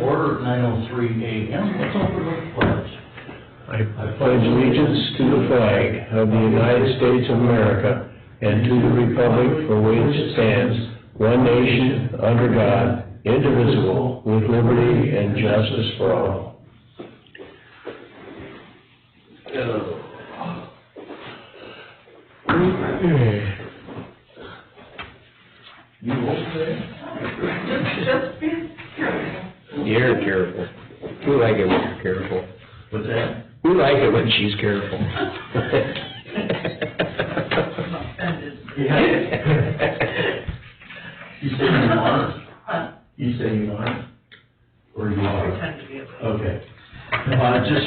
order at 9:03 a.m. Let's open with the pledge. I pledge allegiance to the flag of the United States of America and to the republic for which it stands, one nation, under God, indivisible, with liberty and justice for all. You okay? Just be careful. You're careful. We like it when you're careful. What's that? We like it when she's careful. I'm offended. Yeah. You say you aren't? You say you aren't? Or you are? Pretend to be a Okay. Just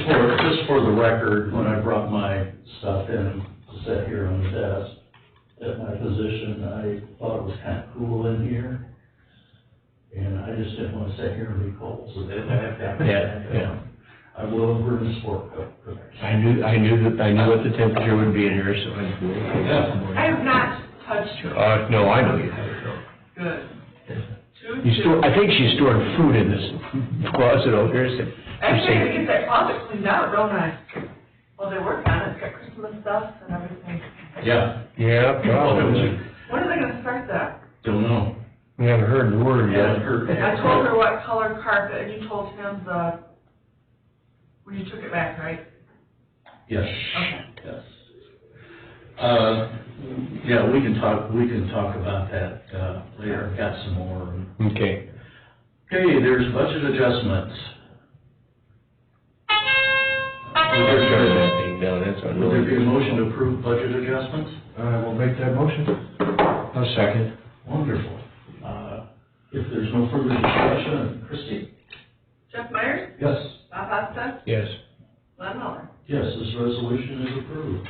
for the record, when I brought my stuff in to sit here on the desk at my position, I thought it was kind of cool in here. And I just didn't want to sit here and be cold, so then I have to. Yeah. I will bring a sport coat for next. I knew what the temperature would be in here, so I knew. I have not touched her. No, I know you haven't. Good. I think she's storing food in this closet over here. So Actually, I gotta get that closet cleaned out, don't I? Well, they work on it, it's got Christmas stuff and everything. Yeah. Yeah, probably. When are they gonna start that? Don't know. We haven't heard the word Haven't yet. heard. I told her what color carpet, and you told him when you took it back, right? Yes. Okay. Yes. Yeah, we can talk about that, later. I've got some more. Okay. Okay, there's budget adjustments. We'll just turn that thing down, that's what. Would there be a motion to approve budget adjustments? We'll make that motion. I'll second. Wonderful. If there's no further discussion, Christie? Jeff Myers? Yes. Bob Hosta? Yes. Glenn Muller? Yes, this resolution is approved.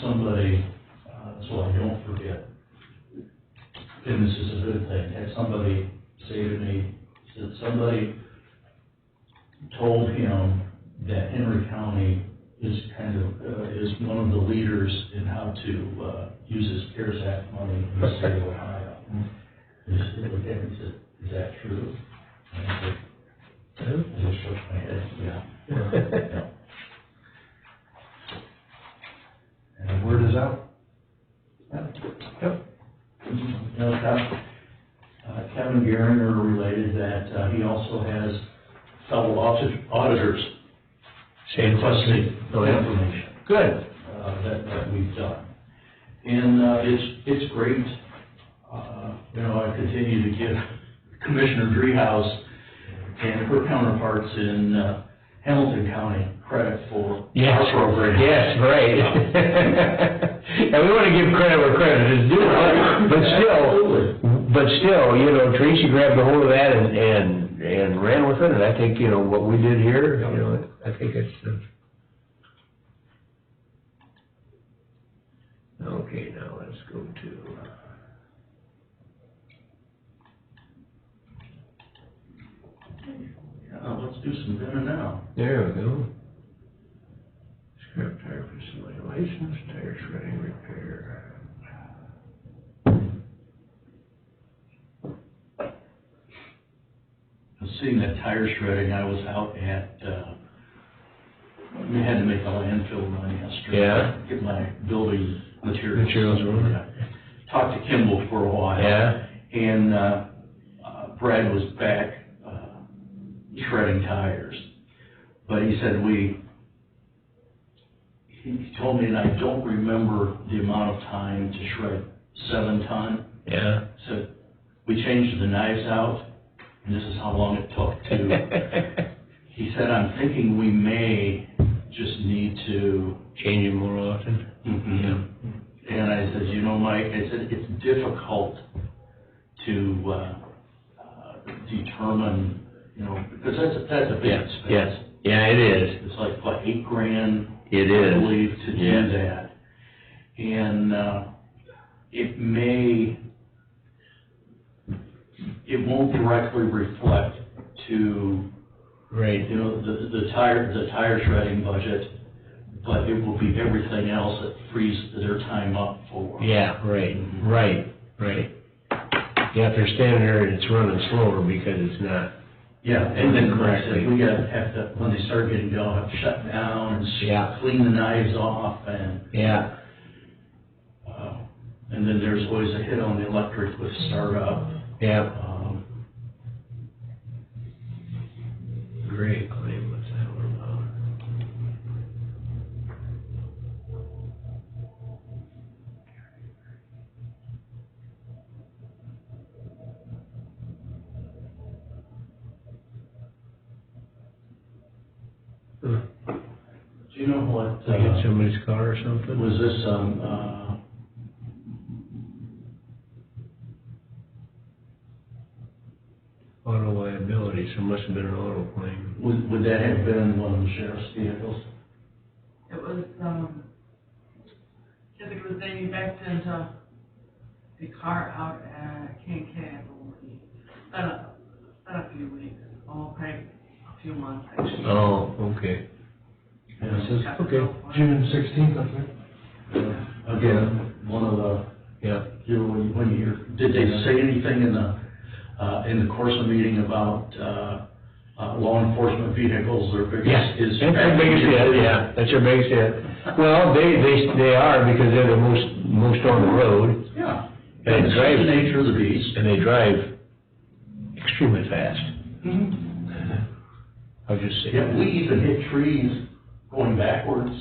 Somebody, so I don't forget, and this is a good thing, had somebody say to me, that somebody told him that Henry County is is one of the leaders in how to use his CARES Act money in the state of Ohio. He said, is that true? And I just shook my head, yeah. Yeah. And the word is out. Yep. Kevin Geringer related that he also has fellow auditors requesting information. Good. That we've done. And it's great. I continue to give Commissioner Driehaus and her counterparts in Hamilton County credit for our program. Yes, right. And we want to give credit where credit is due, but still, Tracy grabbed a hold of that and ran with it, and I think, what we did here, I think it's, okay, now let's go to, Let's do some dinner now. there we go. Scrap tire facility license, tire shredding repair. Seeing that tire shredding, I was out at, we had to make a landfill run yesterday. Yeah. Get my building materials. Materials run. Yeah. Talked to Kimball for a while. Yeah. And Brad was back shredding tires. But he said he told me, and I don't remember the amount of time to shred 7 ton. Yeah. So we changed the knives out, and this is how long it took to. He said, I'm thinking we may just need to Change it more often. Yeah. And I said, Mike, I said, it's difficult to determine you know, because that's a big Yes, expense. yes, yeah, it is. It's like, what, $8,000? It I is. believe, to do that. And, it won't directly reflect to, Right. you know, the tire shredding budget, but it will be everything else that frees their time up for. Yeah, right. Yeah, if they're standing there and it's running slower because it's not. Yeah, and then Correctly. we gotta have to, when they start getting going, have to shut down and Yeah. clean the knives off and, Yeah. and then there's always a hit on the electric with startup. Yeah. Great claim, what's that one about? Do you know what, They hit somebody's car or something? was this, Auto liability, so it must have been an auto claim. would that have been one of the sheriff's vehicles? It was, I think it was they backed into the car out at K&K, I believe. It's been a few weeks, probably a few months actually. Oh, okay. Yeah. Okay. June 16th, I think. Again, one of the, Yeah. you know, when you hear, did they say anything in the course of the meeting about, law enforcement vehicles, their biggest Yeah, is? that's their biggest hit, yeah, that's their biggest hit. Well, they are because they're the most on the road. Yeah. And That's drive- the nature of the beast. And they drive extremely fast. I'll just say. Yeah, we even hit trees going backwards.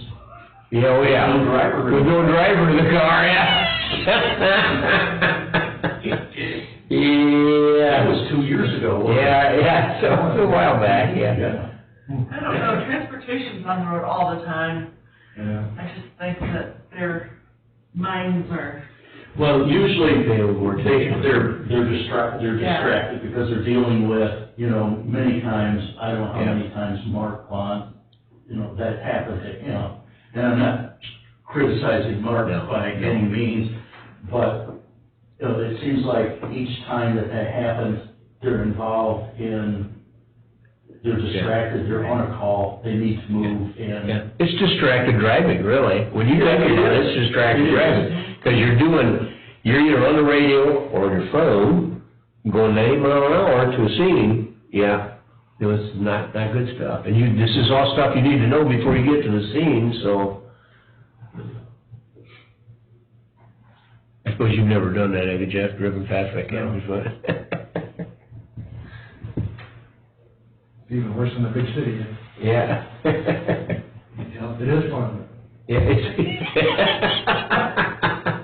Yeah, oh yeah. No driver. With no driver in the car, yeah. That Yeah. was 2 years ago. wasn't it? Yeah, so it was a while back, yeah. I don't know, transportation's on the road all the time. Yeah. I just think that their minds are, Well, usually They were taken. they're distracted because they're dealing with, you know, many times, I don't know how Yeah. many times Mark Bond, you know, that happened to him. And I'm not criticizing Mark No, by no. any means, but, you know, it seems like each time that happens, they're involved in, they're distracted, they're on a call, they need to move and. Yeah, it's distracted driving, really. When you think about it, it's distracted It is. driving. Because you're either on the radio or your phone, going 90 mile an hour to a scene, yeah, it was not good stuff. And this is all stuff you need to know before you get to the scene, so. I suppose you've never done that, have you, Jeff? Driven past that camp before? Even worse than the big city. Yeah. It is fun. Yeah,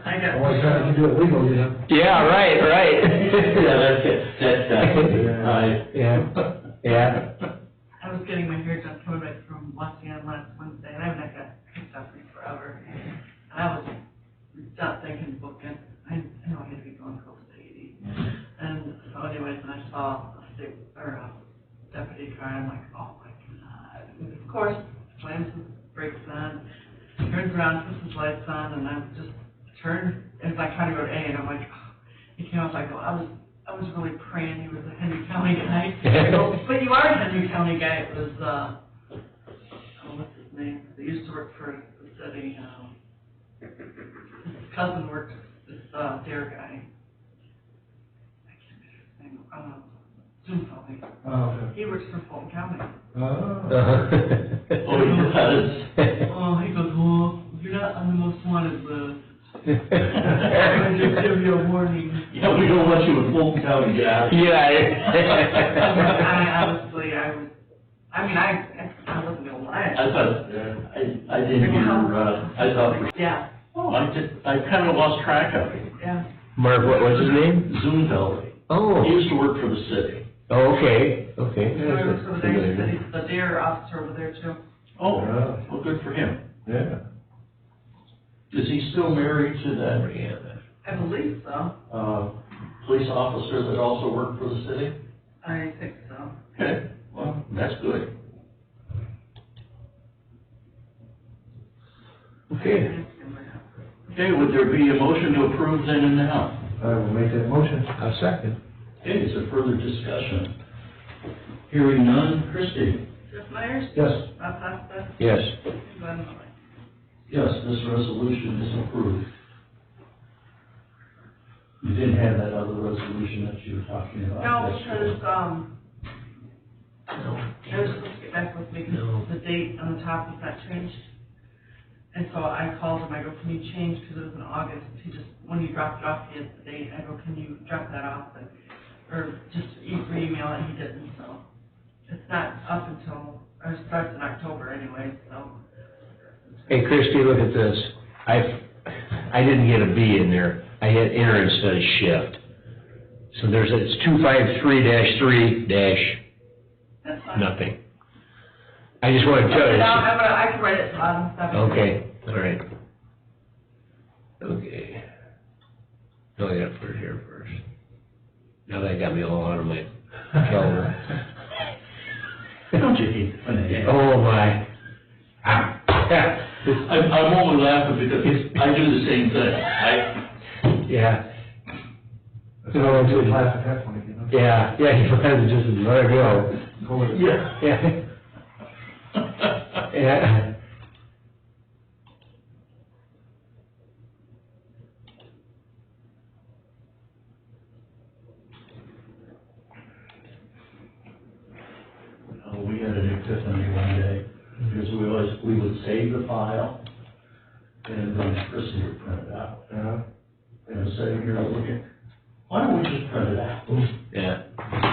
I got. Always trying to do it legal, you know. Yeah, right. Yeah, that's it, Yeah, yeah. I was getting my hair done coming back from Washington last Wednesday, and I haven't got picked up in forever. And I was not thinking booking. I know I had to be going close to 80. And so anyways, when I saw a deputy car, I'm like, oh my God. And of course, slams his brakes on, turns around, puts his lights on, and I just turned, as I kind of go to A, and I'm like, oh. He came up like, well, I was really praying he was a Henry County guy. I go, but you are a Henry County guy. It was, what's his name? They used to work for the city. His cousin worked, this dare guy. I can't remember his name. Zoom County. Oh, okay. He works for Fulton County. Oh. Oh, he does? Oh, he goes, well, you're not on the most wanted list. I just give you a warning. Yeah, we don't want you in Fulton County, guys. I wasn't gonna lie. I thought, I didn't hear, I thought, Yeah, oh, I kind of lost track of it. yeah. Mark, what's his name? Zoomville. Oh, He used to work for the city. okay. So I was over there, he's the dare officer over there too. Oh, Yeah. well, good for him. Yeah. Is he still married to that, I believe so. police officer that also worked for the city? I think so. Okay, well, that's good. Okay, Okay, would there be a motion to approve then and now? I will make that motion. I'll second. Okay, is there further discussion? Hearing none, Christie? Jeff Myers? Yes. Bob Costa? Yes. Glenn Miller? Yes, this resolution is approved. You didn't have that other resolution that you were talking about? No, yesterday. because, they were supposed to get back with me, No. because the date on the top was not changed. And so I called him, I go, can you change, because it was in August, he just, when you dropped it off, he had the date, I go, can you drop that off, and, or just re-email it, he didn't, so. It's not up until, or it starts in October anyway, so. Hey Christie, look at this. I didn't get a B in there. I had enter instead of shift. So it's 253-3- That's fine. nothing. I just want to tell you. I can write it at the bottom, stuff. Okay, all right. Okay. No, I gotta put it here first. Now that got me all out of my calendar. Don't you hate when they have? Oh, my. I'm only laughing because I do the same thing. Yeah. So I went to a class at that point, you know? Yeah, you might as well just let it go. Go with it. Yeah. Yeah. We had an epiphany one day, because we would save the file, and then Christie would print it out. Yeah. And sitting here looking, why don't we just print it out? Yeah.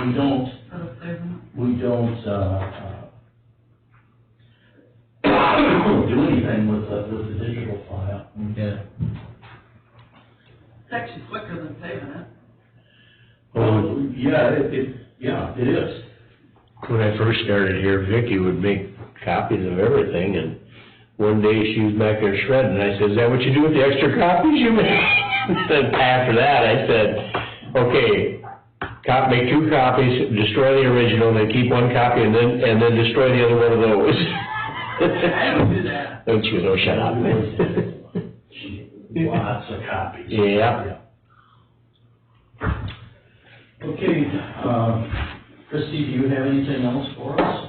We don't, For the saving. we don't, do anything with the digital file. Yeah. It's actually quicker than saving it. Well, yeah, it is. When I first started here, Vicki would make copies of everything, and one day she was back there shredding, and I said, is that what you do with the extra copies you make? Then after that, I said, okay, make 2 copies, destroy the original, then keep 1 copy, and then destroy the other one of those. I don't do that. Don't you, no, shut up. Lots of copies. Yeah. Okay, Christie, do you have anything else for us?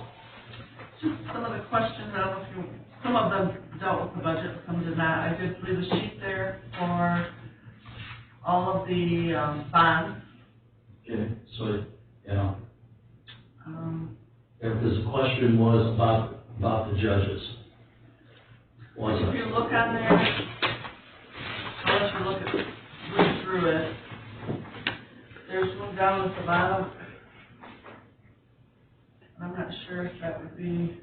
Just some of the questions, I don't know if you, some of them dealt with the budget, some did not. I did leave a sheet there for all of the, bonds. Okay, so, yeah, because the question was about the judges. If you look on there, I'll let you read through it. There's one down at the bottom. I'm not sure if that would be,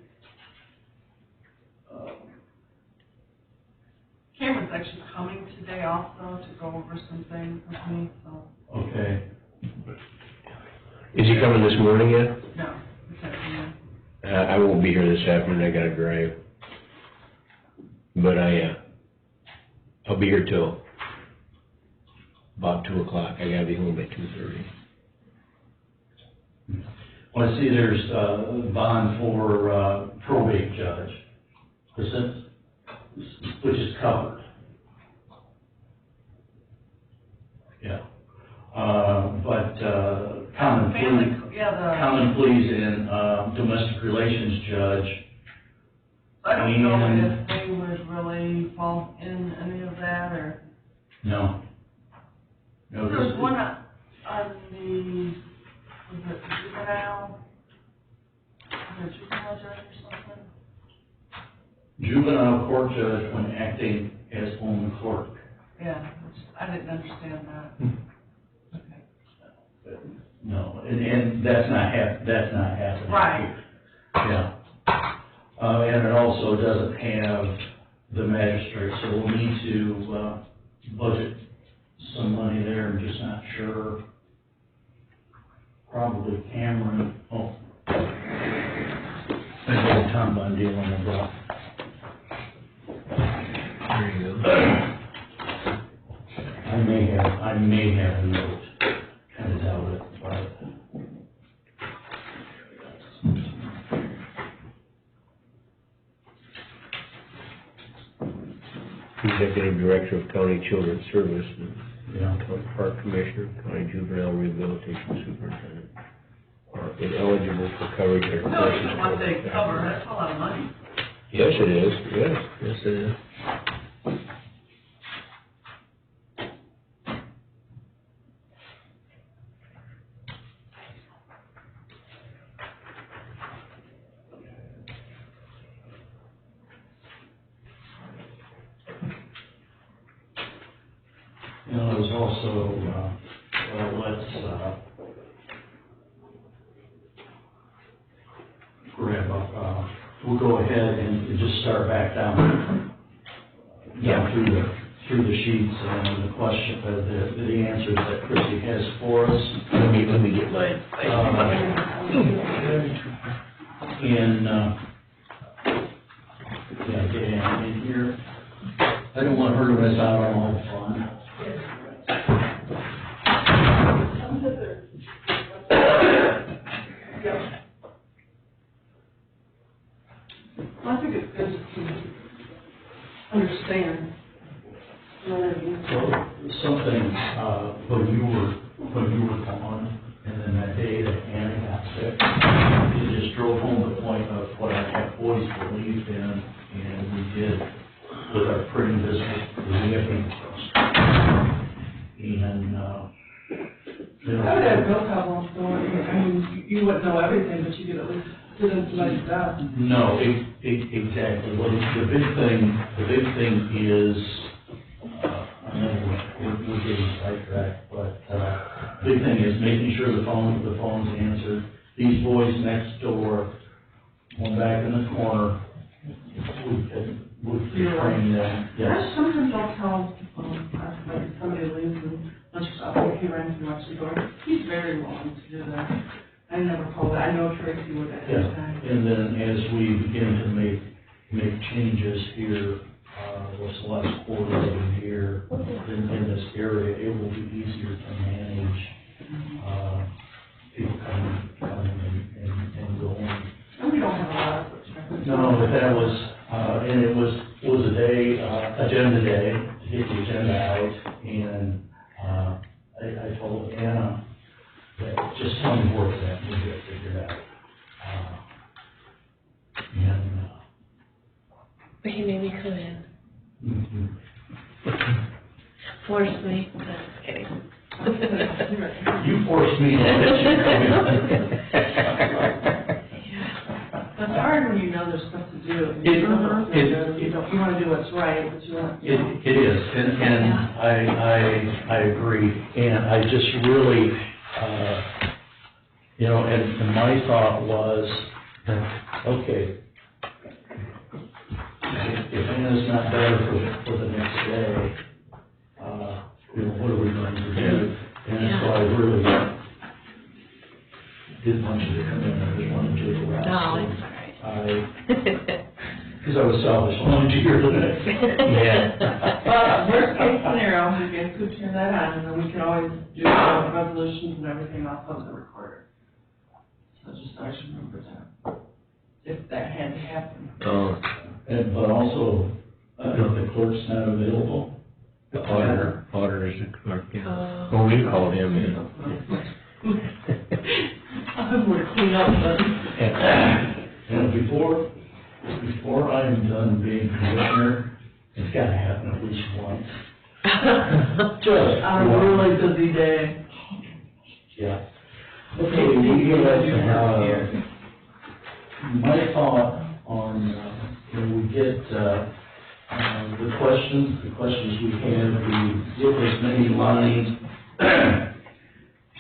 Cameron's actually coming today also to go over some things with me, so, Okay, Is he coming this morning yet? no, it's actually, I won't be here this afternoon, I gotta drive. But I'll be here till about 2 o'clock, I gotta be home by 2:30. well, I see there's a bond for probate judge, which is covered. Yeah, but common family, yeah, common pleas and domestic relations judge. I don't know if they would really fall in any of that, or, No. No, there was this- one on the, was it juvenile? Was it juvenile judge or something? Juvenile court judge when acting as home clerk. Yeah, which, I didn't understand that. Okay. No, and that's not happening. Right. Yeah. And it also doesn't have the magistrate, so we'll need to, budget some money there, I'm just not sure. Probably Cameron, I had Tom on dealing with that. There you go. I may have a note, kind of doubt it, but. Executive Director of County Children's Services, Yeah. Park Commissioner, County Juvenile Rehabilitation Superintendent, are ineligible for coverage or No, even what they cover, that's a lot of money. Yes, it is, yes, it is. You know, there's also, grab up, we'll go ahead and just start back down through the sheets and the question, the answers that Chrissy has for us. Let me get mine. Dan, in here, I don't want her to miss out on all the fun. I think it's good to understand. Well, something, when you were gone, and then that day that Anna got sick, it just drove home the point of what I have always believed in, and we did with our printing business, we have been trust. And, you know. I would have no problem going, I mean, you wouldn't know everything, but you could at least sit in somebody's job. No, exactly. Well, the big thing is, I know we're getting sidetracked, but, big thing is making sure the phone's answered. These boys next door, one back in the corner, we train them, yes. Sometimes I'll tell, like somebody leaves and much stuff, if he runs too much the door, he's very willing to do that. I never called it, I know Tracy would at Yeah, that time. and then as we begin to make changes here, what's the last quarter of the year in this area, it will be easier to manage, people coming and going. And we don't have a lot of foot No, but that was, and it was a day, agenda day, to get the agenda out, and, I told Anna that just tell me where it's at, we'll get it figured out. But he made me come in. Mhm. Forced me. No, just kidding. You forced me to let you come in. It's hard when you know there's stuff to do. You want to do what's right, but you want, you know. It is, and I agree, and I just really, you know, and my thought was, okay, if Anna's not there for the next day, you know, what are we going to do? And so I really didn't want you to come in, I just wanted you to relax. No, it's all right. Because I was selfish, I wanted you here today. Yeah. Well, worst case scenario, we can could turn that on, and then we can always do resolutions and everything off of the recorder. So just always remember that, if that had to happen. But also, the clerk's not available. The auditor is the clerk, yeah. Oh. Well, we call him in. I would clean up, but. And before I'm done being commissioner, it's gotta happen at least once. Just On a really busy day. Yeah. Okay, we get, my thought on, when we get, the questions we have, we get as many lines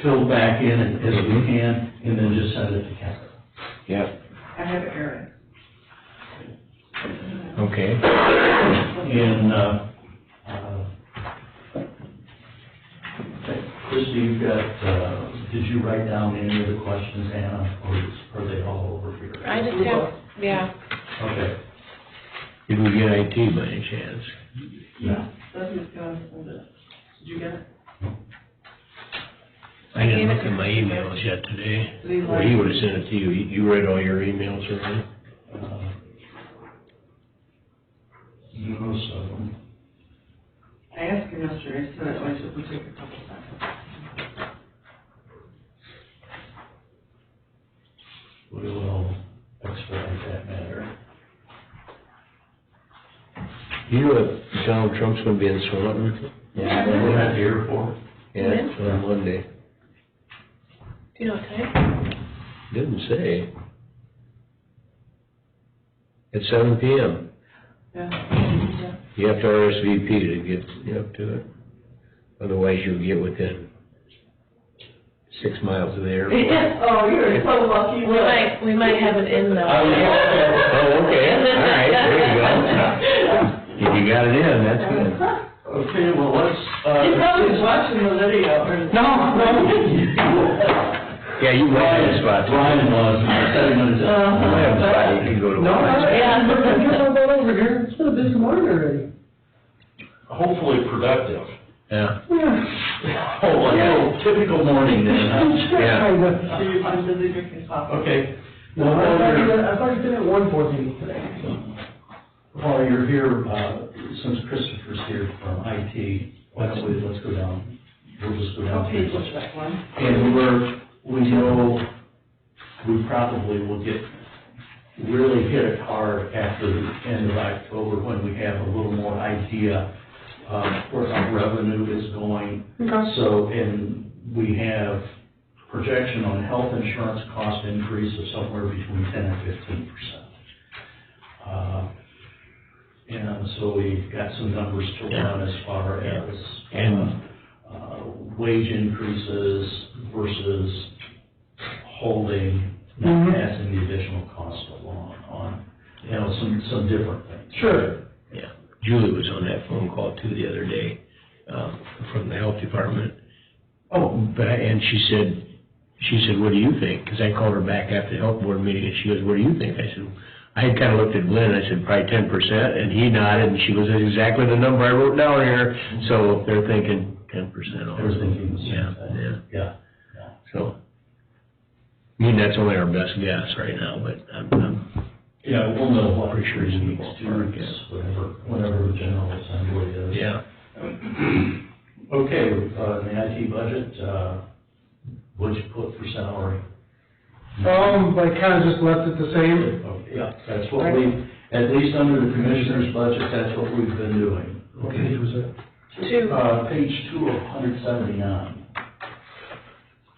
filled back in as we can, and then just send it to Kevin. Yeah, I have Eric. okay. And, Christie, you've got, did you write down any of the questions, Anna, or are they all over here? I just have, yeah. Okay. Did we get IT by any chance? Yeah. That's who's going to send it. Did you get it? I didn't look at my emails yet today. Well, he would have sent it to you. You read all your emails already? Most of them. yesterday, so that always would take a couple seconds. We will expedite that matter. You know that Donald Trump's gonna be in Swanton? Yeah. We're at the airport. Yeah, on Monday. Do you know what time? Didn't say. At 7 PM. Yeah. You have to RSVP to get up to it. Otherwise you'll get within 6 miles of the airport. Oh, you're so lucky. We might have it in though. Oh, okay, all right, there you go. If you got it in, that's good. Okay, well, let's, He's probably watching the video. No. Yeah, you went to the spot. Brian was, setting on his. You have a spot, you can go to. No, Yeah. I'm about over here. It's been a busy morning already. Hopefully productive. Yeah. Yeah. Oh, like a typical morning then, huh? Yeah. Kinda. So you're fine busy drinking coffee? Okay. No, Well, I thought you did at 1:14 today. while you're here, since Christopher's here from IT, why don't let's go down. We'll just go down. What page was that one? And we know we probably will really hit it hard after the end of October when we have a little more idea of where our revenue is going. Okay. So, and we have projection on health insurance cost increase of somewhere between 10 and 15%. And so we've got some numbers to run as far as wage increases versus holding, not passing the additional cost along on, some different things. Sure. Yeah, Julie was on that phone call too the other day, from the health department. And she said, what do you think? Because I called her back after the health board meeting, and she goes, what do you think? I said, I had kind of looked at Glenn, and I said, probably 10%, and he nodded, and she goes, that's exactly the number I wrote down here. So they're thinking 10% off. They're thinking the same Yeah, thing. Yeah. So, I mean, that's only our best guess right now, but I'm Yeah, we'll know what Pretty sure it's in the weeks, 2 ballpark, weeks, whenever the general assembly is. yeah. Okay, the IT budget, what'd you put for salary? I kind of just left it the same. Okay, yeah, that's what at least under the commissioner's budget, that's what we've been doing. What page was it? Page 2 of 179.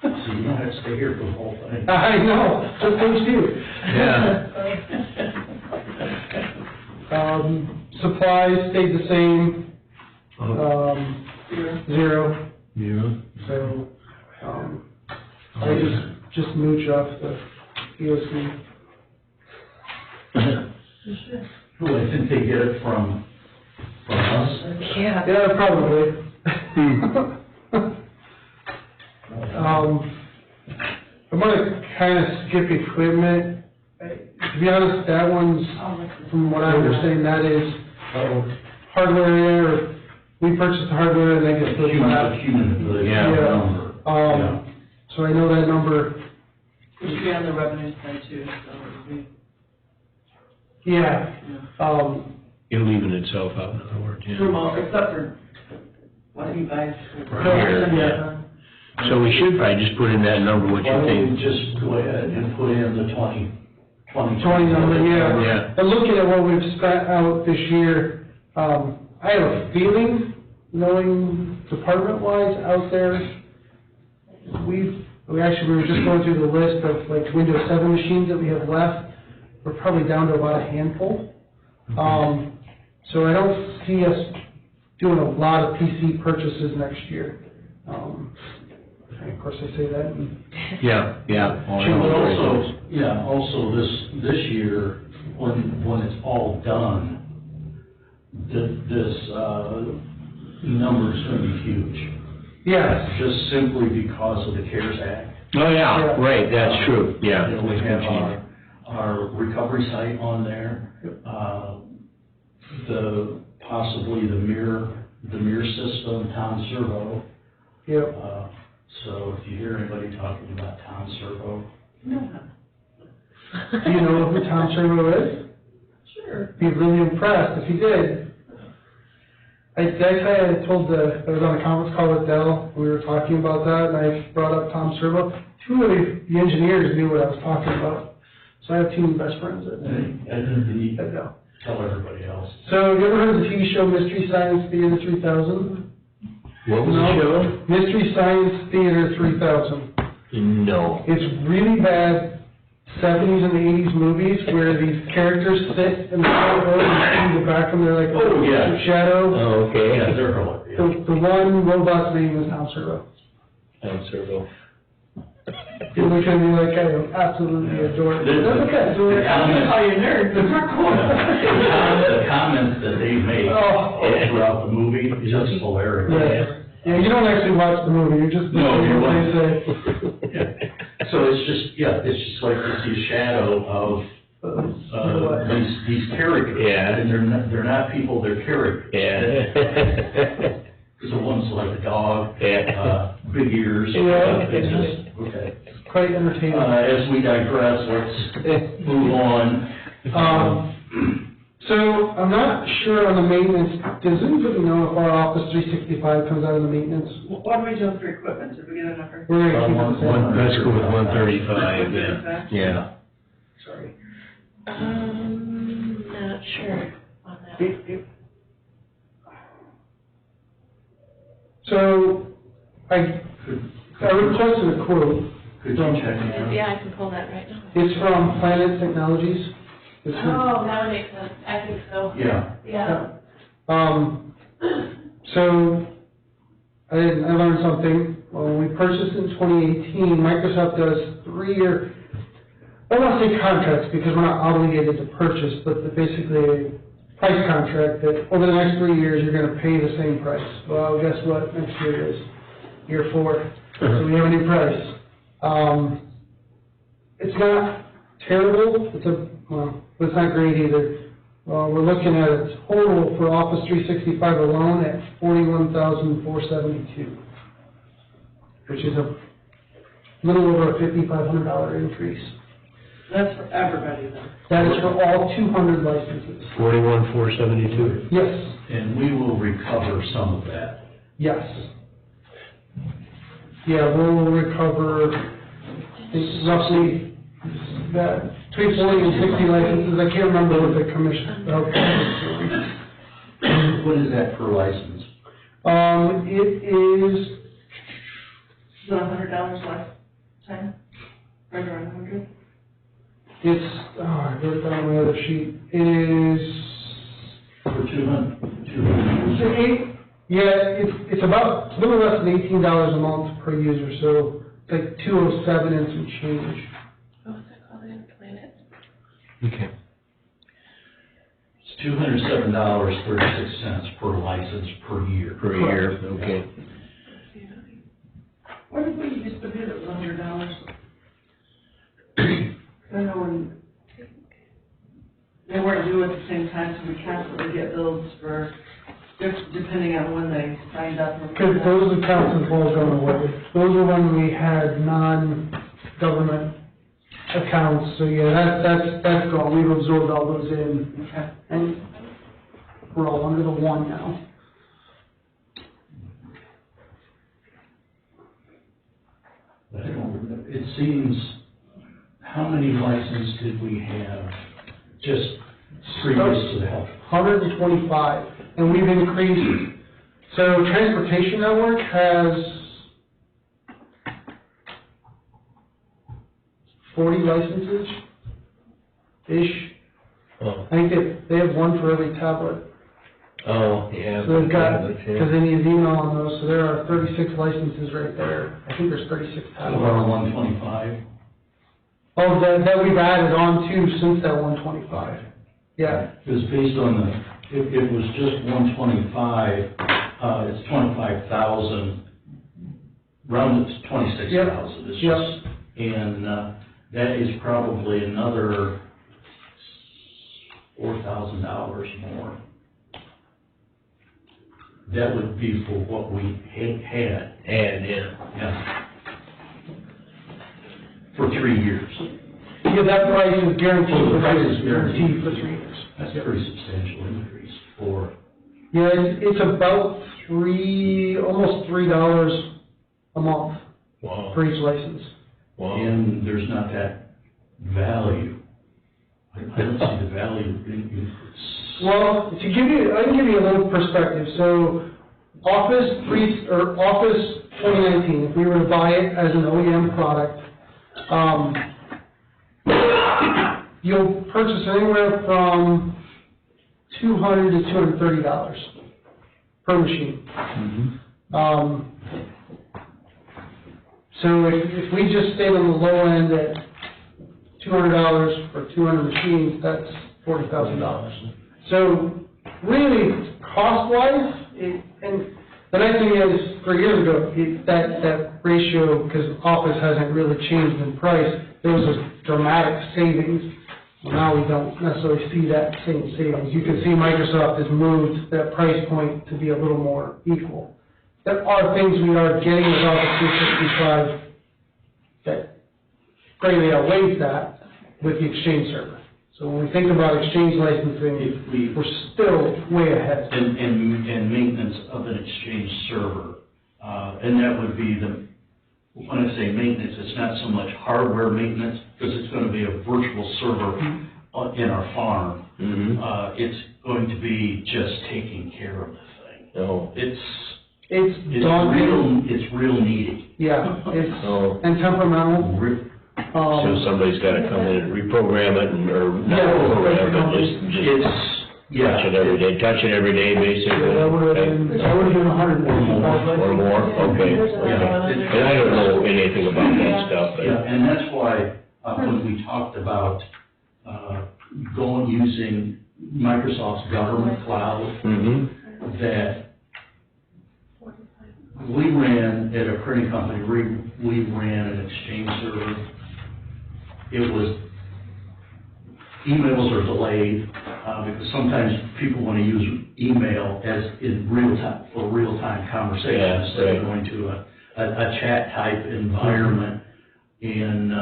So you don't have to stay here for the whole thing. I know, just page 2. Supplies stayed the same, 0. Yeah. So, I just mooch off the EOC. Who, I think they get it from us? Yeah. Yeah, probably. I'm gonna kind of skip equipment. To be honest, that one's, from what I understand, that is hardware, or we purchase the hardware and then get the Cumulative number. So I know that number, It should be on the revenue side too, so we, yeah. It'll even itself out, in other words, yeah. remote, except for what you guys. Yeah. So we should probably just put in that number, what Why you don't think. we just go ahead and put in the 20 number, yeah. Yeah. And looking at what we've spent out this year, I have a feeling, knowing department-wise out there, we were just going through the list of like Windows 7 machines that we have left. We're probably down to about a handful. So I don't see us doing a lot of PC purchases next year. And of course, I say that, and Yeah. Also this year, when it's all done, this number's gonna be huge. yes, Just simply because of the CARES Act. Oh, yeah, right, that's true, yeah. You know, we have our recovery site on there, possibly the mirror system, Town Servo. yep. So if you hear anybody talking about Town Servo, No. Do you know who Tom Servo is? Sure. Be really impressed if you did. I told I was on a conference call with Dell, we were talking about that, and I brought up Tom Servo. Two of the engineers knew what I was talking about, so I have two best friends at Dell. Tell everybody else. So, you ever heard of the TV show Mystery Science Theater 3000? What was the show? Mystery Science Theater 3000. No. It's really bad 70s and 80s movies where these characters sit in the front row and you see the back of them, they're like Oh, yeah. shadow. Oh, okay. Yeah, they're all, yeah. The one robot's name is Tom Servo. Tom Servo. People look at me like I absolutely adore it. That's okay. The comments- Oh, you nerd, those are cool. The comments that they make Oh. throughout the movie is just hilarious. Yeah, you don't actually watch the movie, you're just No, listening you to what won't. they say. Yeah. So it's just like you see a shadow of these characters. Yeah. And they're not people, they're characters. Yeah. Because the one's like a dog, Yeah. big ears. Yeah. It's just, okay. Quite entertaining. As we digress, let's move on. So, I'm not sure on the maintenance, does anybody know if our Office 365 comes out of the maintenance? What do we do for equipment, did we get a number? We're gonna keep it the same. Let's go with 135 then. Yeah. Sorry. Not sure on that. So, I requested a quote. Could you check it out? Yeah, I can pull that right now. It's from Planet Technologies. It's from- Oh, that would make sense, I think so. Yeah. Yeah. So, I learned something. When we purchased in 2018, Microsoft does 3-year, I don't want to say contracts because we're not obligated to purchase, but basically a price contract that over the next 3 years, you're going to pay the same price. Well, guess what? Next year is year 4. So we have a new price. It's not terrible. But it's not great either. We're looking at a total for Office 365 alone at $41,472, which is a little over a $5,500 increase. That's for everybody then. That is for all 200 licenses. 41,472. Yes, And we will recover some of that. yes. Yeah, we'll recover I think, roughly that between 40 and 60 licenses. I can't remember what the commission. What is that per license? It is. Is it $100 lifetime? Right around 100? It's, I wrote it down on my other sheet. It is, For 200. it's about, it's a little less than $18 a month per user, so it's like $207 and some change. What was that called again, Planet? Okay. It's $207.36 per license per year. Per year, okay. What did we used to do that was $100? I know when they weren't due at the same time, so we constantly get bills for, depending on when they signed up. Because those accounts have all gone away. Those are when we had non-government accounts, so yeah, that's gone. We've absorbed all those in, Okay. and we're all under the one now. It seems, how many licenses did we have just previous to the health? 125, and we've increased. So Transportation Network has 40 licenses-ish. Oh, I think they have one for every tablet. oh, yeah. So they've got, Yeah. because they need email on those, so there are 36 licenses right there. I think there's 36 Out of tablets. our 125? Oh, that we've added on to since that 125. Yeah, It was based on if it was just 125, it's 25,000, round it to 26,000. It's Yep. just, and that is probably another $4,000 more. That would be for what we had, And, yeah. yeah. For 3 years. yeah, that price is guaranteed. Oh, the price is Guaranteed for 3 years. That's a pretty substantial increase for Yeah, it's about almost $3 a month Wow, for each license. wow. And there's not that value. I don't see the value in Well, I can give you a little perspective. So Office 2019, if we were to buy it as an OEM product, you'll purchase anywhere from $200 to $230 per machine. So if we just stayed on the low end at $200 for 200 machines, that's $40,000. So really, cost-wise, and the nice thing is, 3 years ago, that ratio, because Office hasn't really changed in price, there was a dramatic savings. Now we don't necessarily see that same savings. You can see Microsoft has moved that price point to be a little more equal. There are things we are getting with Office 365 that greatly outweighs that with the Exchange server. So when we think about Exchange licensing, we're still way ahead. and maintenance of an Exchange server, and that would be when I say maintenance, it's not so much hardware maintenance, because it's going to be a virtual server in our farm. It's going to be just taking care of the thing. Oh. It's daunting. It's real needy. Yeah, Oh. and temperamental. So somebody's gotta come in and reprogram it, or not reprogram, but just touch it every day, basically. That would have been $100 Or more, okay. And I don't know anything about that stuff, but. Yeah, and that's why, when we talked about, using Microsoft's government cloud, that we ran at a printing company, we ran an Exchange server. Emails are delayed, because sometimes people want to use email as in real time, for real-time conversation, Yeah, instead right. of going to a chat type environment. And,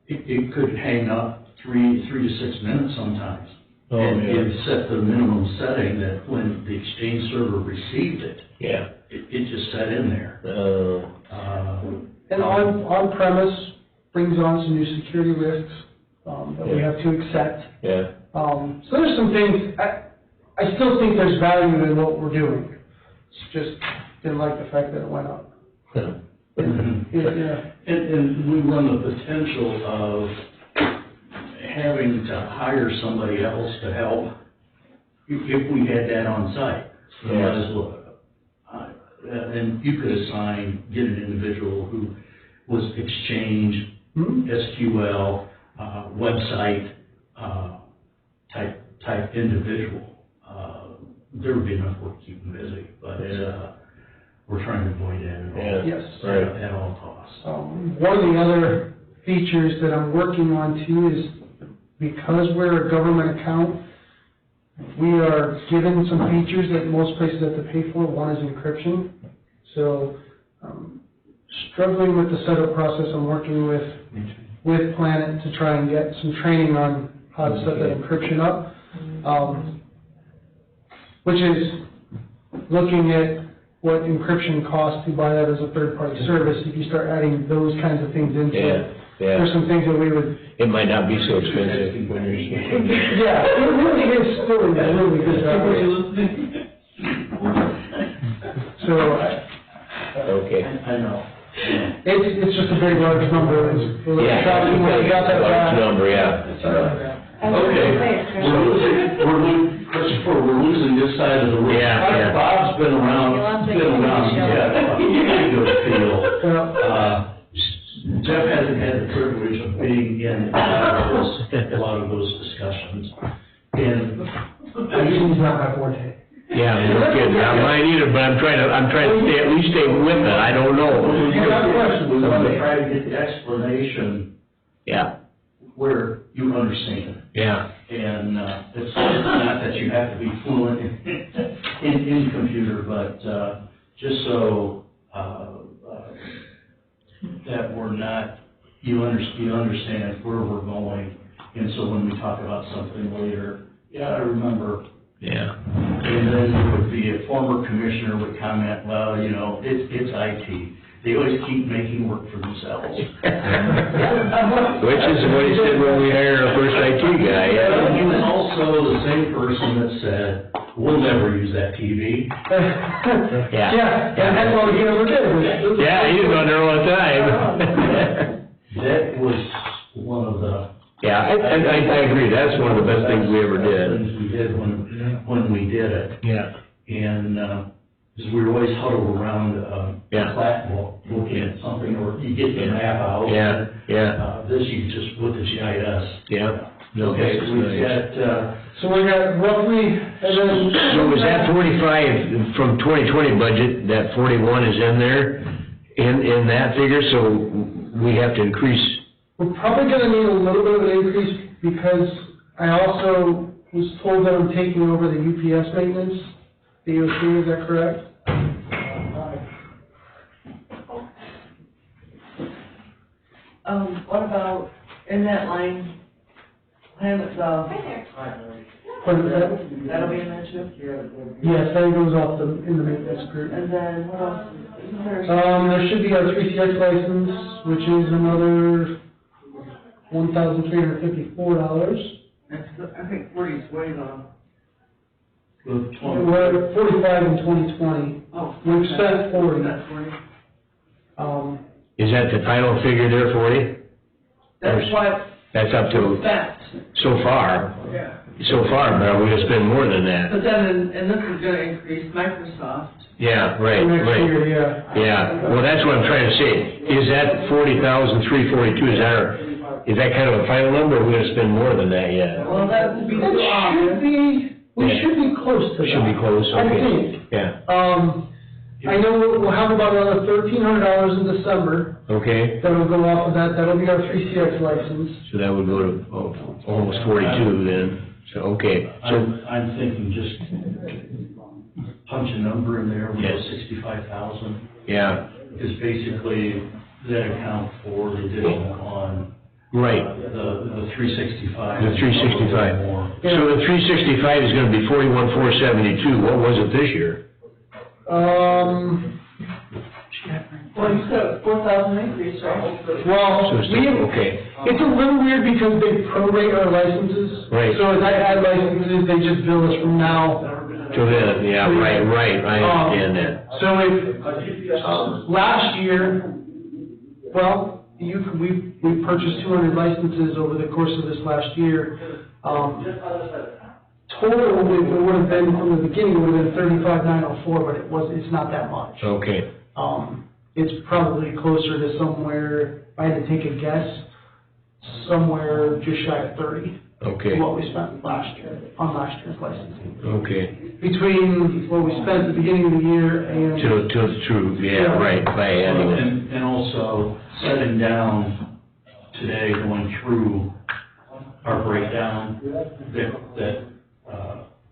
it could hang up 3 to 6 minutes sometimes. Oh, And yeah. it set the minimum setting that when the Exchange server received it, Yeah. it just set in there. And on-premise brings on some new security risks that we have to accept. Yeah. So there's some things, I still think there's value in what we're doing. It's just didn't like the fact that it went up. Yeah. And we run the potential of having to hire somebody else to help if we had that on site. So might as well. And you could get an individual who was Exchange, SQL, website type individual. There would be enough work to keep them busy, but we're trying to avoid that Yes. at all costs. One of the other features that I'm working on too is because we're a government account, we are given some features that most places have to pay for. One is encryption. So, struggling with the setup process, I'm working with Planet to try and get some training on how to set that encryption up. Which is looking at what encryption costs to buy that as a third-party service. If you start adding those kinds of things into it, there's some things that we would. It might not be so expensive. Yeah, it really is still a really good value. So, Okay. I know. it's just a very large number. Yeah, large number, yeah. Okay, Christopher, we're losing this side of the room. Yeah. Bob's been around, Jeff hasn't had the privilege of being in a lot of those discussions. And It's not my forte. Yeah, no kidding, not mine either, but I'm trying to at least stay with it, I don't know. we want to try to get the explanation Yeah, where you understand. yeah, And it's not that you have to be fluent in computer, but just so that we're not, you understand where we're going. And so when we talk about something later, Yeah, I remember. Yeah. And then there would be a former commissioner would comment, well, you know, it's IT. They always keep making work for themselves. Which is what he said when we hired our first IT guy, He yeah. was also the same person that said, we'll never use that TV. Yeah, and that's all he ever did. Yeah, he was on there all the time. That was one of the. Yeah, I agree, that's one of the best things we ever did. Things we did when we did it. Yeah. And, because we were always huddled around, Yeah. Platteville, looking at something, or you get the map out. Yeah, yeah, This you just with the GIS. yeah. No, Okay, that's so we've nice. got, So we got roughly, and then. So was that 45 from 2020 budget, that 41 is in there, in that figure, so we have to increase? We're probably gonna need a little bit of an increase, because I also was told that I'm taking over the UPS maintenance, DOT, is that correct? What about in that line, that'll be in there too? Yes, that goes off in the maintenance group. And then what else? Isn't there? There should be our 3CX license, which is another $1,354. I think 40 is way low. with 20. We're at 45 in 2020. Oh. We've spent 40. That's 40. Is that the final figure there, 40? That's what That's up to, spent. so far, but we're gonna spend more than that. But then, and this is gonna increase Microsoft. Yeah, right, Next right. year, yeah. Yeah, well, that's what I'm trying to say. Is that 40,342, is that kind of a final number, or are we gonna spend more than that yet? Well, that would be That too should obvious. be, we Yeah. should be close to that. Should be close, I okay. think. Yeah, I know we'll have about another $1,300 in December okay, that'll go off of that. That'll be our 3CX license. so that would go to almost 42 then, so, okay. So, I'm thinking just punch a number in there, we go Yes. 65,000, yeah, is basically that account for the additional on. right. The 365. The 365. More. So the 365 is gonna be 41,472, what was it this year? Well, you said 4,000 increase, right? Well, So it's we, okay, it's a little weird because they prorate our licenses. Right. So as I add licenses, they just bill us from now. to then, yeah, right, I understand that. So if, last year, well, we purchased 200 licenses over the course of this last year. Total, it would have been, from the beginning, it would have been 35,904, but it's not that much. Okay, It's probably closer to somewhere, if I had to take a guess, somewhere just shy of 30. okay, What we spent last year, on last year's licensing. okay. Between what we spent at the beginning of the year and. True, yeah, right, by adding it. And also setting down today, going through our breakdown that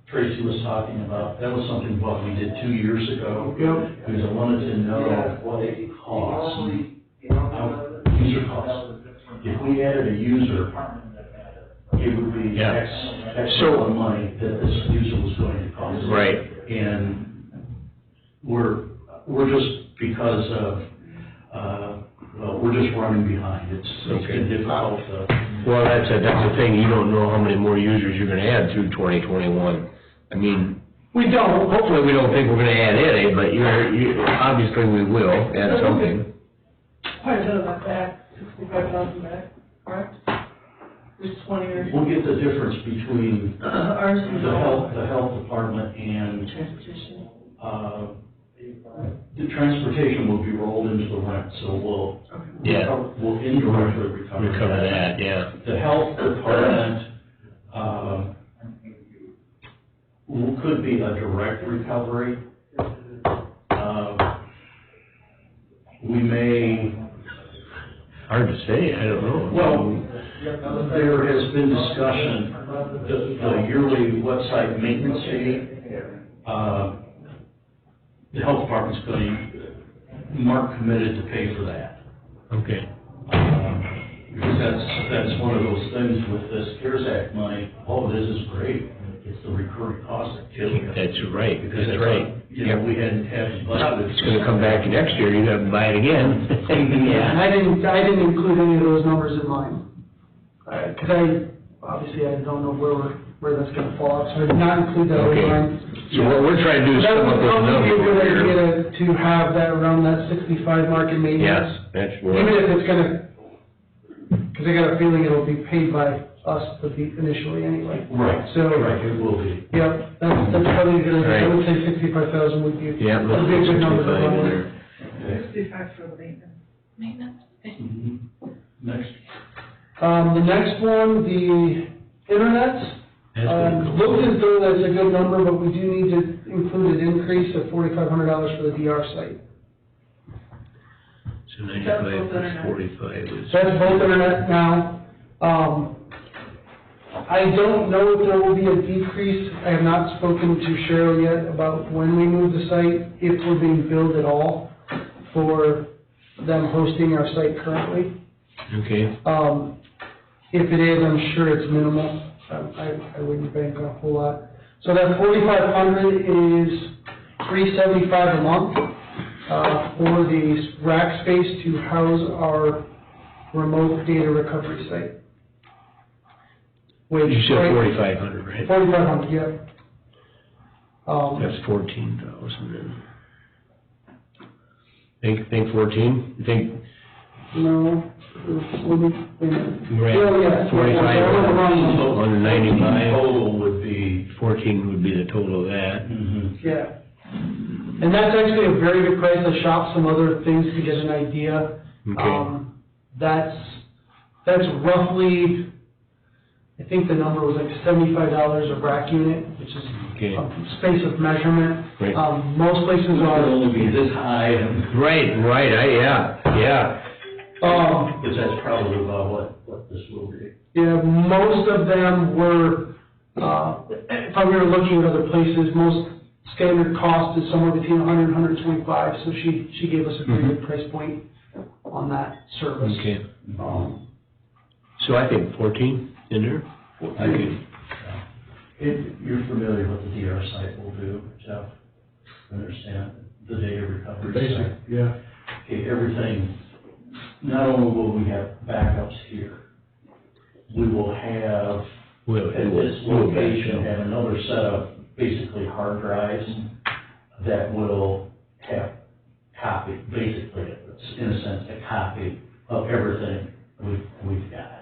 Tracy was talking about, that was something what we did 2 years ago. Yep. Because I wanted to know what it costs, user costs. If we added a user, it would be Yeah. X So- amount of money that this user was going to cost. Right. And we're just because of, well, we're just running behind. It's been difficult to. Well, that's the thing, you don't know how many more users you're gonna add through 2021. I mean, We don't, hopefully we don't think we're gonna add any, but obviously we will add something. Quite a bit of that back, 65,000 back, correct? Just 20 or. We'll get the difference between Ours is the all health department and, transportation. the transportation will be rolled into the rent, so Yeah. we'll indirectly recover Recover that, yeah. The health department, could be a direct recovery. We may, Hard to say, I don't know. well, there has been discussion, the yearly website maintenance fee, the health department's going to, Mark committed to pay for that. Okay, Because that's one of those things with this CARES Act money, all it is great. it's the recurring cost that kills it. That's right, Because that's right. You know, we hadn't budgeted. It's gonna come back next year, you gotta buy it again. And I didn't include any of those numbers in mine. Because obviously I don't know where that's gonna fall out, so I did not include that in Okay. mine. So what we're trying to do is That come up would with a probably be a good number. idea to have that around that 65 mark in maintenance. Yes, that's Even where, if it's gonna, because I got a feeling it'll be paid by us initially anyway. Right, So- right, it will be. Yeah, that's probably a good idea. I Right. would say 65,000 would be, yeah, would be a let's good put number to 65 run in with. there. 65 for the maintenance. Maintenance? Okay. Mhm. Next. The next one, the internet. That's gonna go Looks up. as though that's a good number, but we do need to include an increase of $4,500 for the DR site. So 95 plus 45 is. That's both internet now. I don't know if there will be a decrease. I have not spoken to Cheryl yet about when we move the site, if we're being billed at all for them hosting our site currently. Okay, If it is, I'm sure it's minimal. I wouldn't bank on a whole lot. So that 4,500 is $375 a month, for the rack space to house our remote data recovery site. Which, you said 4,500, right? 4,500, yeah. That's 14,000 then. Think 14? You think, No, let me, wait a minute. Right. Yeah, yeah. 45 Yeah, on the 95, Total would be. 14 would be the total of that. Mhm. Yeah. And that's actually a very good price. I shopped some other things to get an idea. Okay. That's roughly, I think the number was like $75 a rack unit, which is Okay. a space of measurement. Right. Most places It would are, only be this high, and, Right, yeah. because that's probably about what this will be. yeah, most of them were, if I were looking at other places, most standard cost is somewhere between 100 and 125, so she gave us a pretty good price point on that service. Okay, Um, so I think 14 in there? Okay. You're familiar with the DR site will do, Jeff? Understand the data recovery site? Yeah. Okay, everything, not only will we have backups here, we will have, at this location, have another set of basically hard drives that will have copy, basically, it's in a sense, a copy of everything we've got.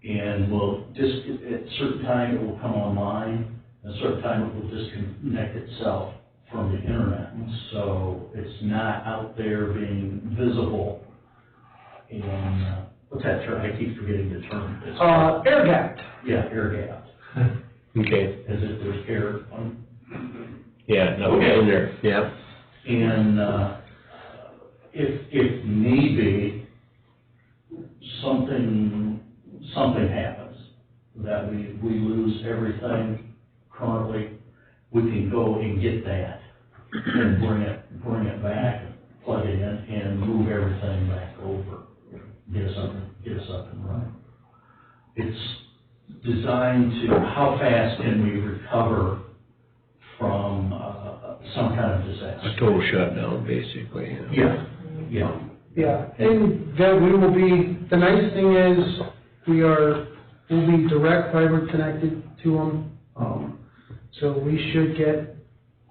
And we'll at a certain time, it will come online, at a certain time, it will disconnect itself from the internet. So it's not out there being visible. And, what's that term? I keep forgetting the term. It's- air gapped. Yeah, air gapped, Okay, as if there's air on. yeah, no, Okay. in there, yeah. And, if need be, something happens, that we lose everything currently, we can go and get that and bring it back, plug it in, and move everything back over, get us up and running. It's designed to, how fast can we recover from, some kind of disaster? A total shutdown, basically. Yeah. Yeah, and that we will be, the nice thing is, we'll be direct fiber connected to them. So we should get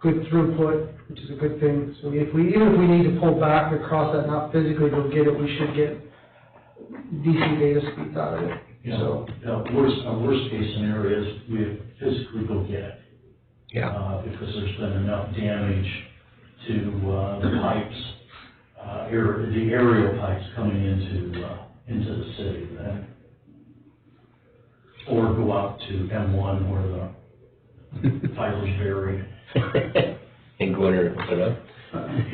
good throughput, which is a good thing. So even if we need to pull back across that, not physically go get it, we should get decent data speeds out of it. So, Worst case scenario is we physically go get it. Yeah, Because there's been enough damage to, the pipes, the aerial pipes coming into the city then. Or go out to M1 where the fiber's buried. and go in there and put up.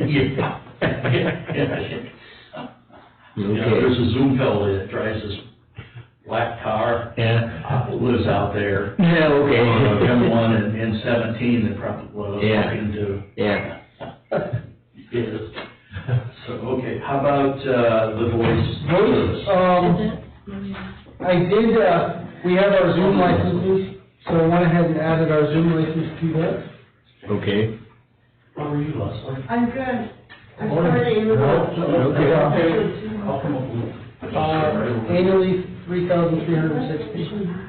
Yeah. Okay. There's a Zoom fellow that drives this black car, Yeah. lives out there. Yeah, okay. M1 and 17, they probably Yeah. looking to. Yeah. Yes. So, okay, how about, the voice service? Is it? I did, we have our Zoom licenses, So I went ahead and added our Zoom license to that. Okay. How are you, Leslie? I'm good. I'm Morning. sorry to interrupt. Okay. I'll come up with. Annually, $3,360.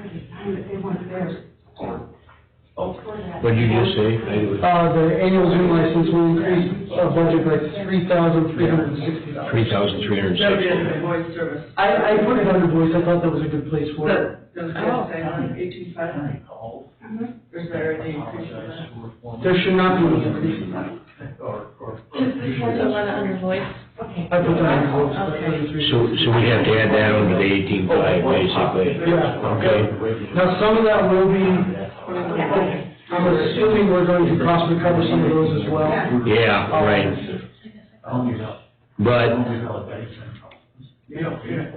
What'd you just say? The annual Zoom license will increase our budget by $3,360. $3,360. voice service. I put it under voice, I thought that was a good place for it. Does it say on 18,500? Or is there any increase in that? There should not be any increase in that. Is this one the one under voice? Okay. I put that under voice, but Okay. So we have to add that on to the 18.5, basically. Yeah. Okay. Now, some of that will be, I'm assuming we're going to cost recover some of those as well. Yeah, right. But,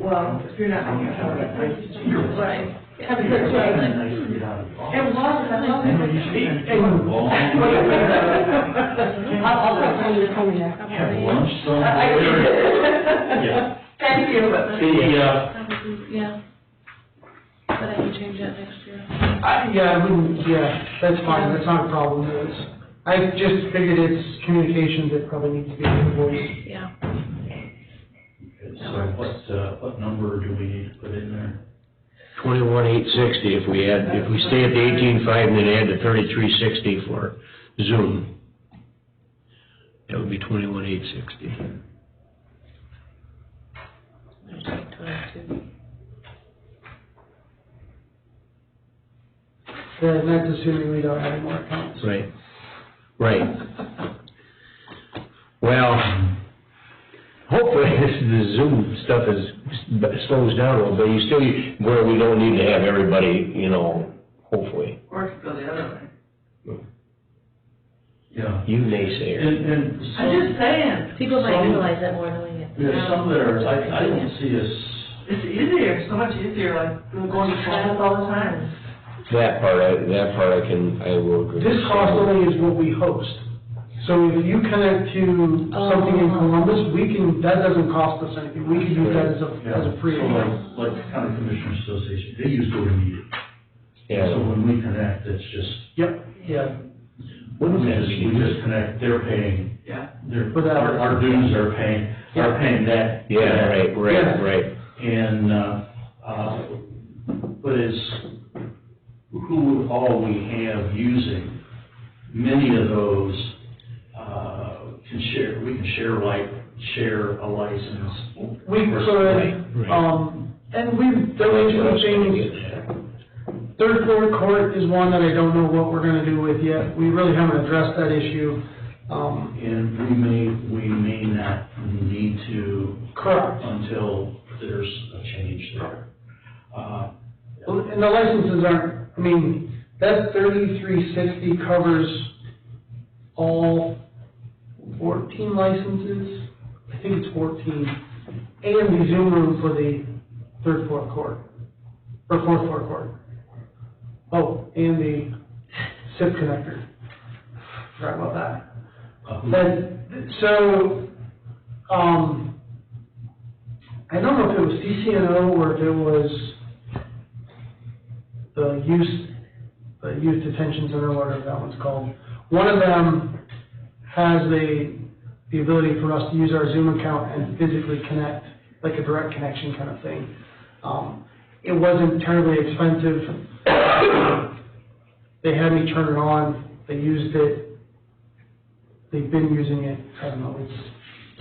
Well, if you're not on your phone, that's Right. It was, I'll talk to you coming back. Have lunch somewhere. Yeah. Thank you. The, Yeah. But I can change that next year. That's fine, that's not a problem. I just figured it's communications that probably needs to be in the voice. Yeah. so what number do we need to put in there? 21,860, if we stay at the 18.5 and then add the 3360 for Zoom, that would be 21,860. There's like 22. That's assuming we don't have any more accounts. Right. Right. Well, hopefully the Zoom stuff slows down a little bit. You still, where we don't need to have everybody, hopefully. Or it could go the other way. Yeah. You naysayer. And I'm just saying, People might Some- utilize that more knowing it. there's some that are, I don't see us, it's easier, so much easier, like, we're going to class all the time. That part I will agree. This cost only is what we host. So if you connect to something in Columbus, that doesn't cost us anything. We can use that as a free. So like County Commissioners Association, they use GoToMeeting. Yeah. So when we connect, it's just, Yep, yeah. we just connect, they're paying, Yeah. For that. our dues are paying that. Yeah, right. And, but it's who all we have using, many of those, we can share a license. We could, and we've done some things. Third floor court is one that I don't know what we're gonna do with yet. We really haven't addressed that issue. And we may not need to. Correct. Until there's a change there. And the licenses that 3360 covers all 14 licenses. I think it's 14. And the Zoom room for the third floor court, or fourth floor court. Oh, and the SIP connector. Forgot about that. I don't know if it was CCNO or if it was the youth detention center, whatever that one's called. One of them has the ability for us to use our Zoom account and physically connect, like a direct connection kind of thing. It wasn't terribly expensive. They had me turn it on. They used it. They've been using it. I don't know. It's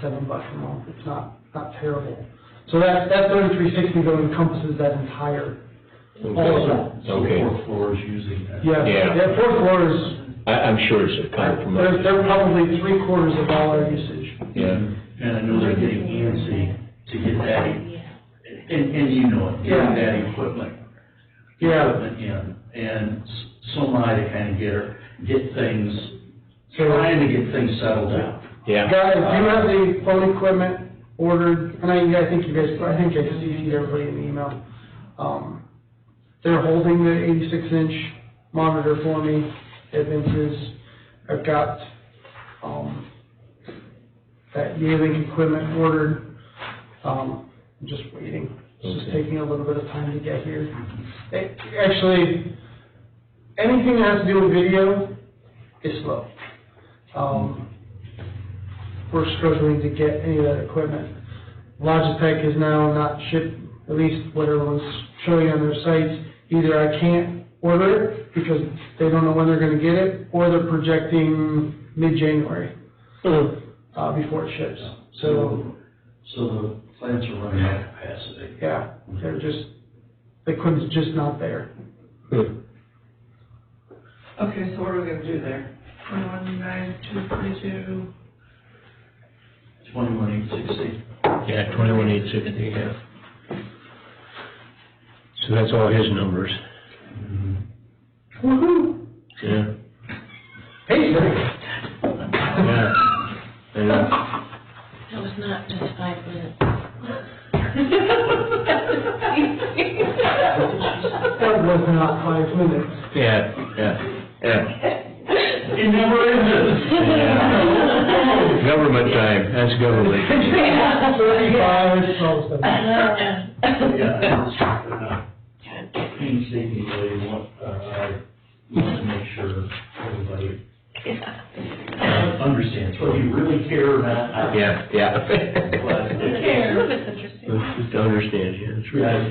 $7 a month. It's not terrible. So that 3360 though encompasses that entire. All of that. Okay. Fourth floor is using that. Yeah, fourth floor is, I'm sure it's a compromise. they're probably 3/4 of all our usage. Yeah. And I know they're getting antsy to get that, and you know it, getting that equipment in. And so am I to kind of get things, trying to get things settled down. Yeah. Guys, do you have the phone equipment ordered? And I think I CC'd everybody in the email. They're holding the 86-inch monitor for me, Advances. I've got, that Yealink equipment ordered. I'm just waiting. It's just taking a little bit of time to get here. Actually, anything that has to do with video is slow. We're struggling to get any of that equipment. Logitech is now not shipped, at least what everyone's showing on their sites. Either I can't order it because they don't know when they're gonna get it, or they're projecting mid-January, before it ships. So, the plants are running out of capacity. yeah, the equipment's just not there. Okay, so what are we gonna do there? 21,942. 21,860. Yeah, 21,860, yeah. So that's all his numbers. Woo-hoo! Yeah. Hey, sir. Yeah. I know. That was not just 5 minutes. That was not 5 minutes. Yeah. It never ends. Yeah. Government time, that's government. 35, it's almost done. Painstakingly want to make sure everybody understands, whether you really care or not. Yeah. Some of it's interesting. Just to understand, yeah, that's right.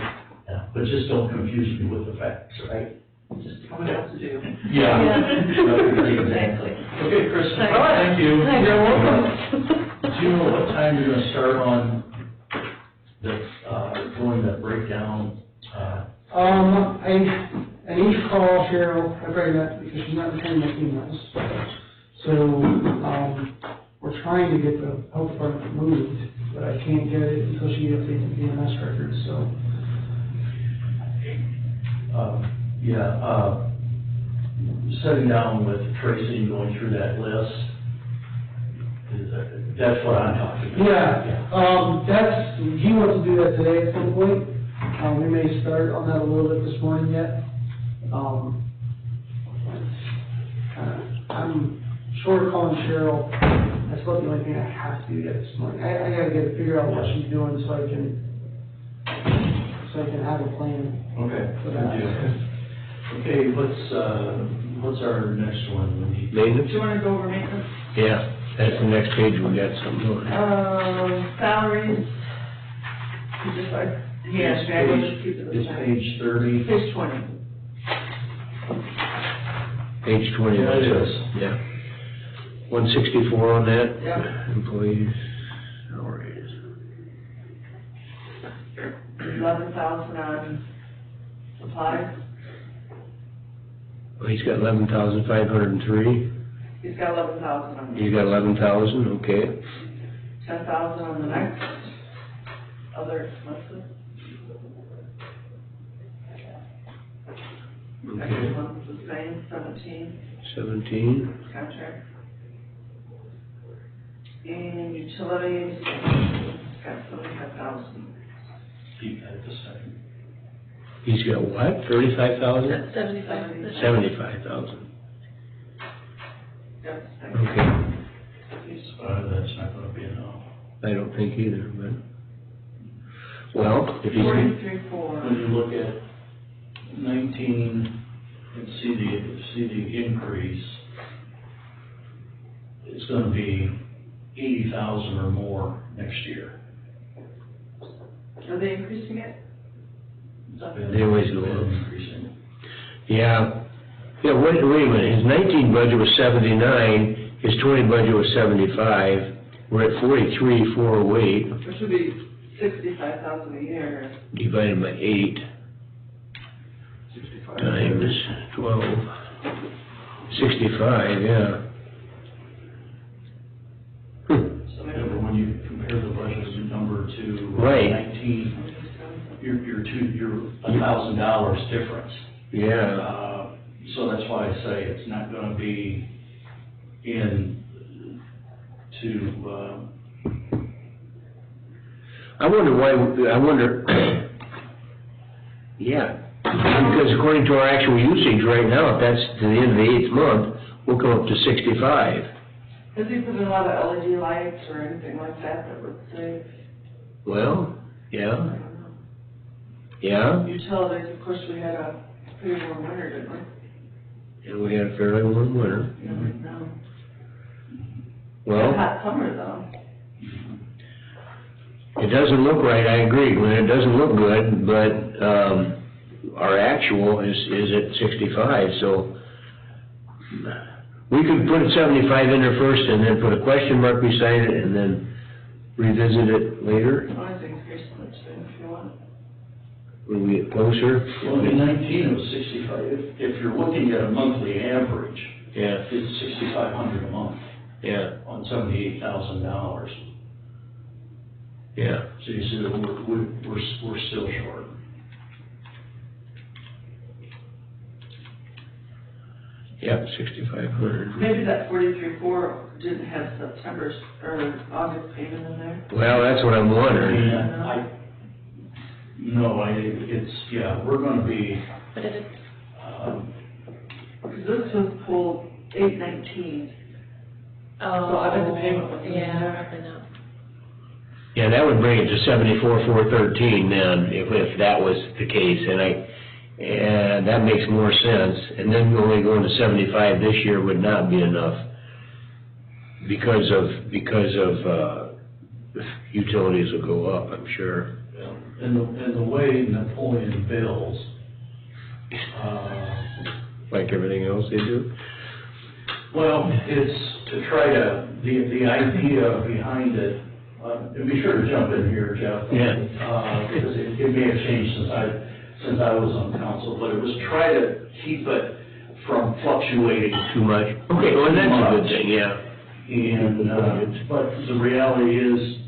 Yeah, but just don't confuse me with the facts, right? Just tell me what to do. Yeah. Exactly. Okay, Chris, thank you. You're welcome. Do you know what time you're gonna start on doing that breakdown? I need to call Cheryl, I've already met, because she's not returning my emails. So, we're trying to get the health department moved, but I can't get it until she updates the EMS records, so. Sitting down with Tracy and going through that list, that's what I'm talking about. Yeah, he wants to do that today at some point. We may start on that a little bit this morning yet. I'm short of calling Cheryl. That's about the only thing I have to do yet this morning. I gotta figure out what she's doing so I can have a plan. Okay, for good that. deal. Okay, what's our next one? We need- Do Maintenance? you wanna go over maintenance? Yeah, that's the next page, we got something on. Salaries. You just like, yeah, should I go just keep it the It's same? page 30. Page 20. Page 20. Yeah, it is. Yeah. 164 on that? Yeah. Employees, salaries. 11,000 on supplies. Well, he's got 11,503. He's got 11,000 on. He's got 11,000, okay. 10,000 on the next. Other expenses. Next Okay. one's the same, 17, 17. contract. And utilities, it's got 75,000. Keep that at the second. He's got what, 35,000? 75. 75,000, Yep. okay. That's not gonna be enough. I don't think either, but, well, if he's, 43,400. When you look at 19 and see the increase, it's gonna be 80,000 or more next year. Are they increasing it? They always go Been up. Increasing. yeah, wait a minute, his 19 budget was 79, his 20 budget was 75, we're at 43,408, Which would be 65,000 a year. divided by 8 65. times 12, 65, yeah. So Yeah, maybe but when you compare the budget number to Right. 19, you're $1,000 difference. Yeah, So that's why I say it's not gonna be I wonder, yeah, because according to our actual usage right now, if that's to the end of the 8th month, we'll come up to 65. Has he put in a lot of LED lights or anything like that that would save? Well, I yeah, don't know. yeah, Utilities, of course, we had a pretty warm winter, didn't we? And we had a fairly warm winter. No. Well, Hot summer though. it doesn't look right, I agree, Glenn, it doesn't look good, but, our actual is at 65, so we could put 75 in there first and then put a question mark beside it and then revisit it later I think increase it if you want. when we get closer. Well, in 19, it was 65. If you're looking at a monthly average, Yeah, it's 6,500 a month yeah, on $78,000. yeah. So you see that we're still short. Yep, 6,500. Maybe that 43.4 didn't have September's or August payment in there. Well, that's what I'm wondering. We're gonna be, But it is, Because this was pulled 8/19. oh. I bet the payment was in Yeah, there. probably not. Yeah, that would bring it to 74,413 then, if that was the case, and that makes more sense. And then only going to 75 this year would not be enough because of utilities will go up, I'm sure. and the way Napoleon bills, Like everything else they do. well, it's to try to, the idea behind it, and be sure to jump in here, Jeff. Yeah. Because it may have changed since I was on council, but it was try to keep it from fluctuating. Too much? Okay, well, that's a good thing, yeah. And, but the reality is,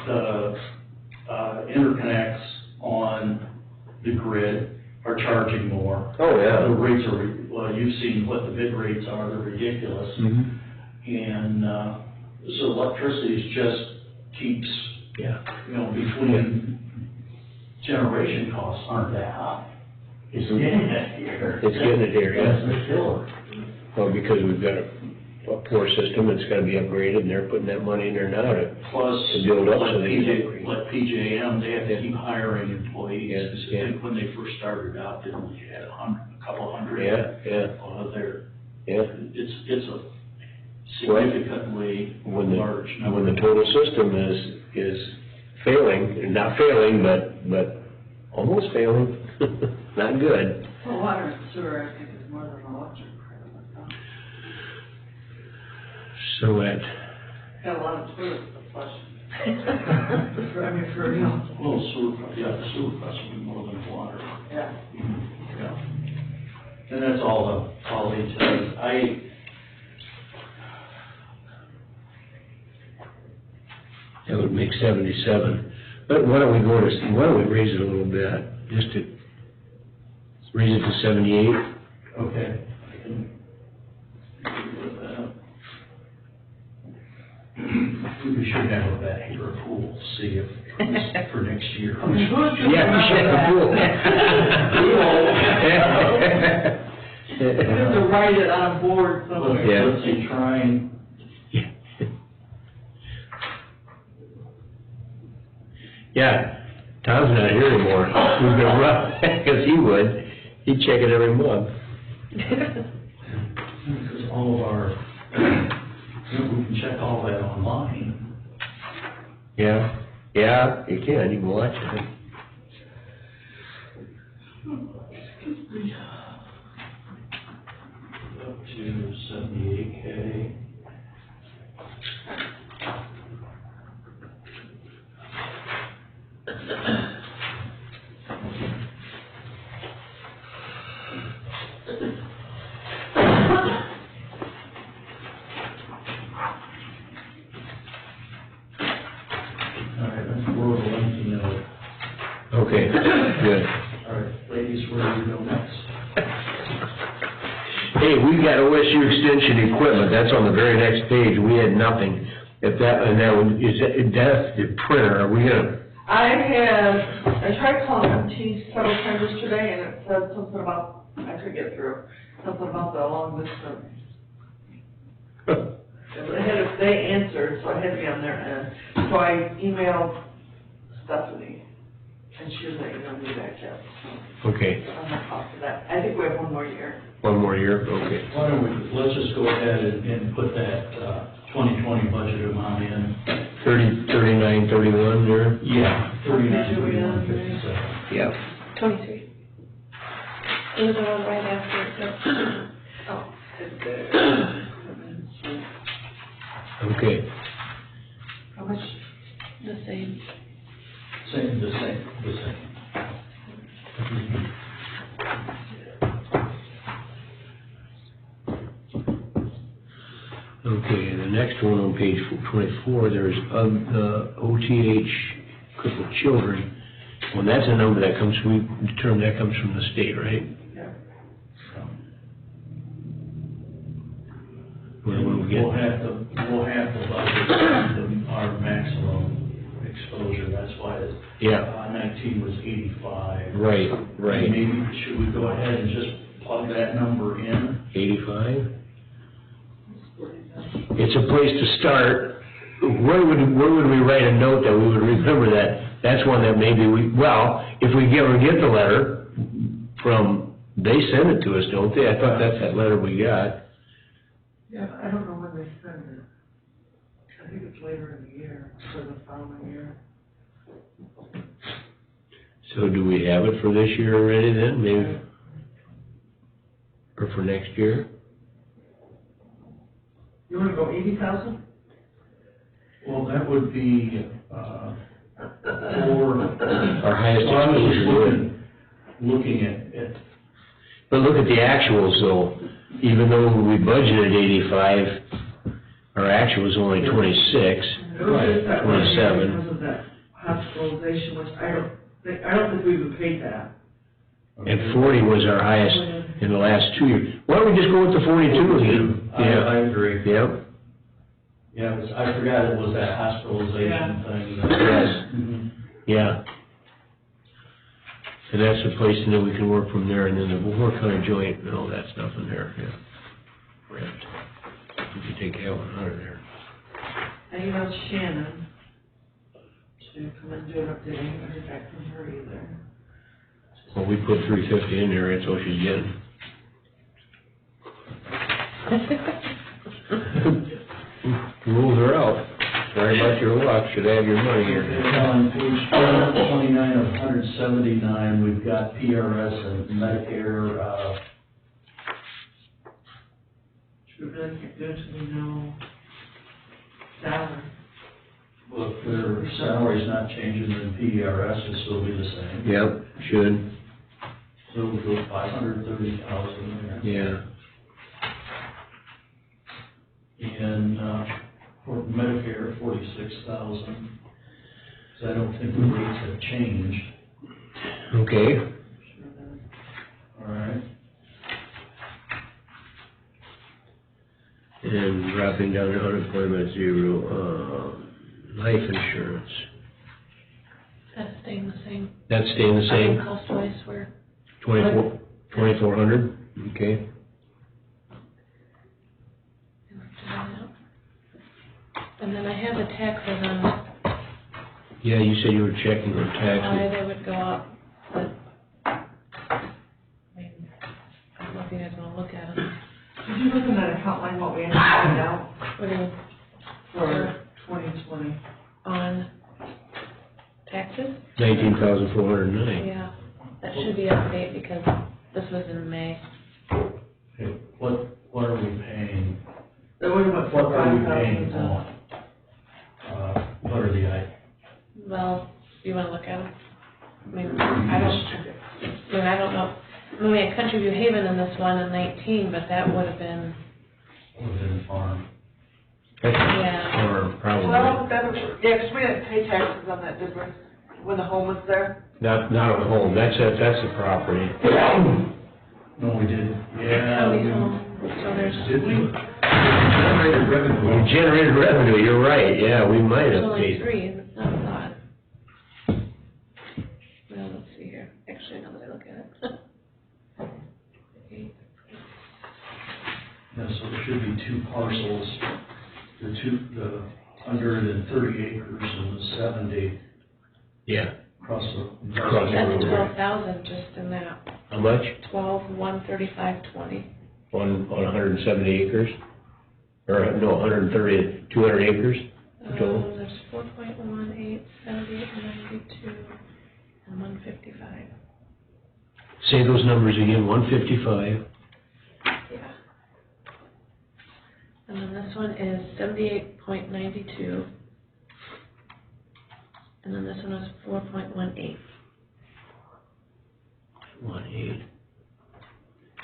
the interconnects on the grid are charging more. Oh, The rates are, well, you've seen what the bid rates are, they're ridiculous. Mm-hmm. And, so electricity just keeps, Yeah. between generation costs aren't that high. It's getting it here. It's getting it here, yeah. That's the killer. Well, because we've got a poor system, it's gotta be upgraded, and they're putting that money in there now to Plus, To build up like so they can upgrade. PJM, they have to keep hiring employees. Yes, I yeah. think when they first started out, they only had a couple hundred. Yeah. It's a significantly When large number. when the total system is failing, not failing, but almost failing, not good. Well, water and sewer, I think, is more than electric. So that, Got a lot of toilets to flush. For real. Well, sewer costs will be more than water. Yeah. Yeah. And that's all the utilities. that would make 77. But why don't we raise it a little bit, just to raise it to 78? Okay. I can agree with that. We should have that here pool, see if, for next year. Yeah, we should have a pool. We have to write it on a board somewhere. Yeah. Let's see, trying, Yeah, Tom's not here anymore. We've been rough, because he would. He'd check it every month. because all of our, we can check all that online. Yeah, you can watch it. Up to 78K. All right, that's where we're linking it. Okay, good. All right, ladies, where do we go next? Hey, we got OSU extension equipment, that's on the very next page, we had nothing. If that, and that one, that's the printer, are we gonna, I tried calling MT several times yesterday, and it said something about, I couldn't get through, something about the long distance. They answered, so I had to be on their end. So I emailed Stephanie, and she was like, you don't do that yet. okay, So I'm gonna talk to that. I think we have one more year. 1 more year, okay. Why don't we, let's just go ahead and put that, 2020 budget amount in. 39, 31 there? Yeah. 39, Should we, 57. Yeah. 23. It was the one right after it goes. Oh, it's there. Okay. How much? The same. The same. Okay, and the next one on page 24, there's OTH crippled children. Well, that's a number that comes, we determined that comes from the state, right? Yeah. What do we get? We'll have to budget our maximum exposure, that's why it's, Yeah, 19 was 85. right. Maybe, should we go ahead and just plug that number in? 85? It's a place to start. Where would we write a note that we would remember that? That's one that maybe if we ever get the letter from, they send it to us, don't they? I thought that's that letter we got. Yeah, I don't know when they send it. I think it's later in the year, for the following year. So do we have it for this year already then, maybe? Or for next year? You wanna go 80,000? Well, that would be, Our highest So I was just exposure. looking at, But look at the actuals though. Even though we budgeted 85, our actual was only 26. It was just that one year 27. because of that hospitalization, which I don't think we even paid that. And 40 was our highest in the last 2 years. Why don't we just go with the 42 again? I agree. Yep. Yeah, I forgot it was that hospitalization thing. Yes. Mhm. Yeah. And that's the place, and then we can work from there, and then the work on a joint, no, that's nothing there, yeah. Right. We can take that one out of there. I emailed Shannon to come and do an update, I haven't heard back from her either. Well, we put 350 in there, that's all she's getting. Rules are out. Sorry about your luck, should have your money here. On page 29 of 179, we've got PRS and Medicare, Should we really get good till we know salary? well, if their salary's not changing, then PRS will still be the same. Yep, should, So we'll go 530,000 there. yeah. And, for Medicare, 46,000. So I don't think the rates have changed, Okay, Sure does. all right? and dropping down to unemployment 0, life insurance. That's staying the same. That's staying the I think same, cost-wise, we're, 2,400, okay. and then I have the taxes on Yeah, you said you were checking on why taxes. they would go up, but, I mean, I don't know if you guys wanna look at them. Did you look in that account line, what we had to find out What do you, for 2020? on taxes? 19,409. Yeah, that should be up to date because this was in May. Okay, what are we paying? That would have went What from are we 5,000 paying to. on? What are the items? Well, do you wanna look at them? I mean, I don't know. I mean, we had Country View Haven in this one in 19, but that would have been, Within farm. Yeah. Or probably, Well, that was, yeah, 'cause we didn't pay taxes on that, did we? When the home was there? not on the home, that's the property. No, we didn't. Yeah. county home, so there's, Did we? Generated revenue. We generated revenue, you're right, yeah, we might there's have only paid. 3, that's not a lot. Well, let's see here, actually, now that I look at it. Yeah, so there should be 2 parcels, the 130 acres and the 70 Yeah, across the. Across the That's road. 12,000 just in that, how much? 12, 135, 20. on 170 acres? Or, no, 200 acres total? There's 4.18, 78, 92, and 155. Say those numbers again, 155. Yeah. And then this one is 78.92. And then this one is 4.18. 1.8.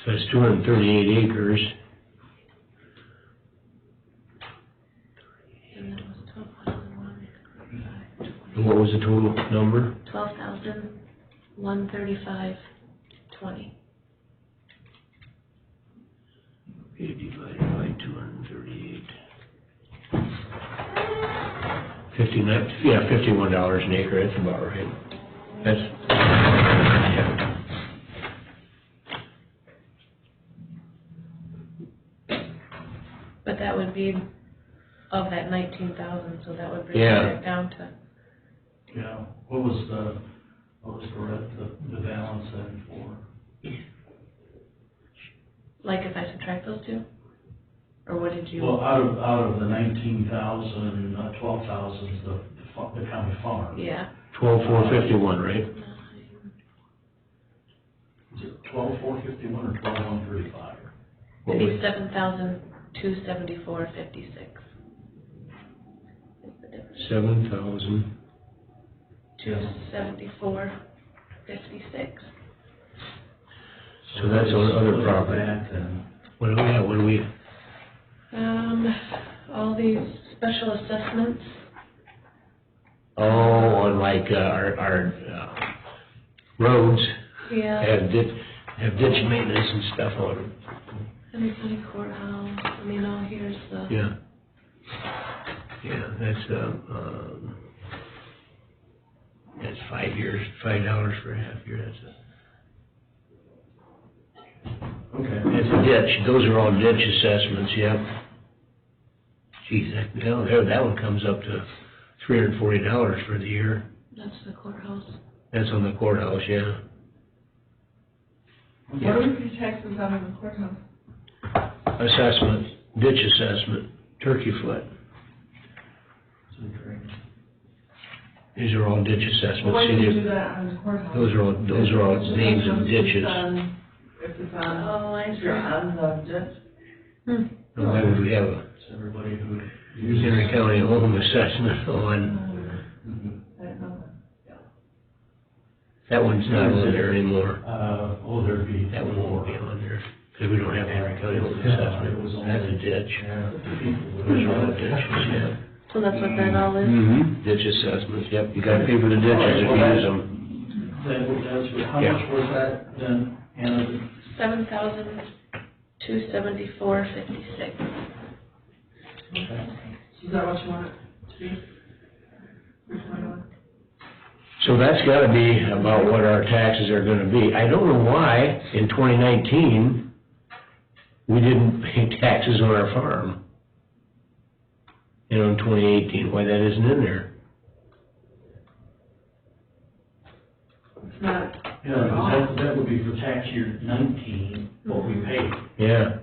So it's 238 acres. And then it was 12,135. And what was the total number? 12,135.20. Okay, divided by 238. 59, yeah, $51 an acre, that's about right. That's, yeah. But that would be of that 19,000, so that would bring Yeah. it back down to, Yeah, what was the balance then for? like if I subtract those two? Or what did you? Well, out of the 19,000, 12,000 is the county farm. Yeah. 12,451, right? Is it 12,451 or 12,135? What It'd was- be 7,274.56. Is the difference. 7,000. 274.56. So that's on other property. That then, What do we have, All these special assessments, oh, on like, our roads yeah, have ditch maintenance and stuff on them. Henry County Courthouse, I mean, oh, here's the, Yeah. Yeah, that's, that's 5 years, $5 for a half year, that's a ditch, those are all ditch assessments, yep. Geez, that one comes up to $340 for the year, that's the courthouse. that's on the courthouse, yeah. What do we pay taxes on in the courthouse? Assessment, ditch assessment, turkey foot, these are all ditch assessments. Why do See, you do that on the courthouse? those are all names of ditches. If it's on, Oh, I if you're see. on the ditch? And why would we have a it's everybody who Henry County home assessment on, I didn't know that. that one's not on there anymore. there'd be. That one won't be on there, because we don't have Henry County home assessment, that's a ditch. Those are all ditches, yeah. So that's what that all is? Mm-hmm. Ditch assessments, yep, you gotta pay for the ditches if you use them. How Yeah. much was that then, Hannah? 7,274.56. Is that what you want it to be? So that's gotta be about what our taxes are gonna be. I don't know why, in 2019, we didn't pay taxes on our farm. You know, in 2018, why that isn't in there. It's not. Yeah, 'cause that would be for tax year 19, what we paid. Yeah,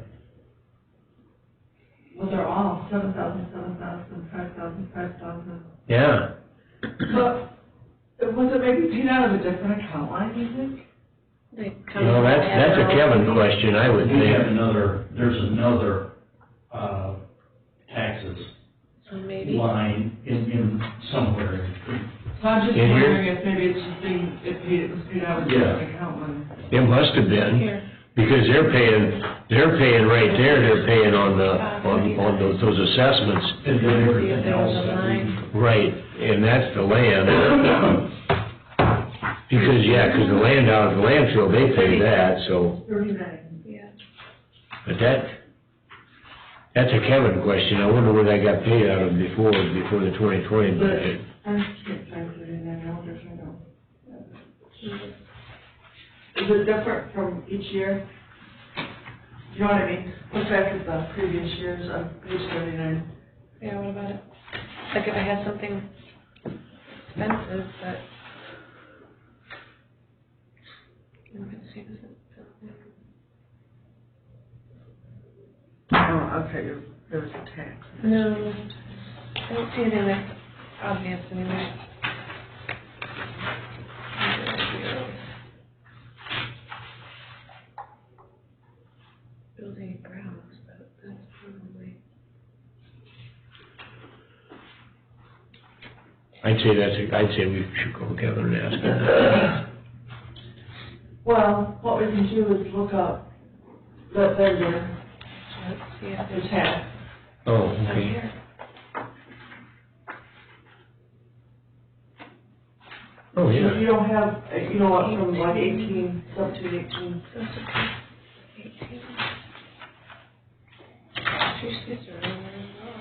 Well, they're all 7,000, 7,000, 5,000, 5,000. yeah. But, was it maybe paid out of a different account line, you think? They You know, that's a Kevin question, I would We have think. there's another, taxes So maybe, line in somewhere. So I'm just In here? wondering if maybe it's just it was paid out of a different account line. It must have been, here, because they're paying right there, they're paying on those assessments. And then see if everything there was else a that we- line. Right, and that's the land. Because, yeah, because the land out of the landfill, they pay that, so, 39. Yeah. but that's a Kevin question, I wonder where that got paid out of before the 2020 budget. I can't find 39, I wonder if I know. Is it different from each year? You know what I mean? Look back at the previous years on page 39. Yeah, what about it? Like if I had something expensive, but. I'm gonna see this. okay, there was a tax. No, I don't see anything that's obvious anyway. Building grounds, but that's probably. I'd say we should go to Kevin and ask him. Well, what we can do is look up the vendor, Let's see if the there's tax. Oh, on okay. here. Oh, yeah. You don't have, you know what, from like 18, up to 18. So it's okay. 18. Geez, these are really, really low.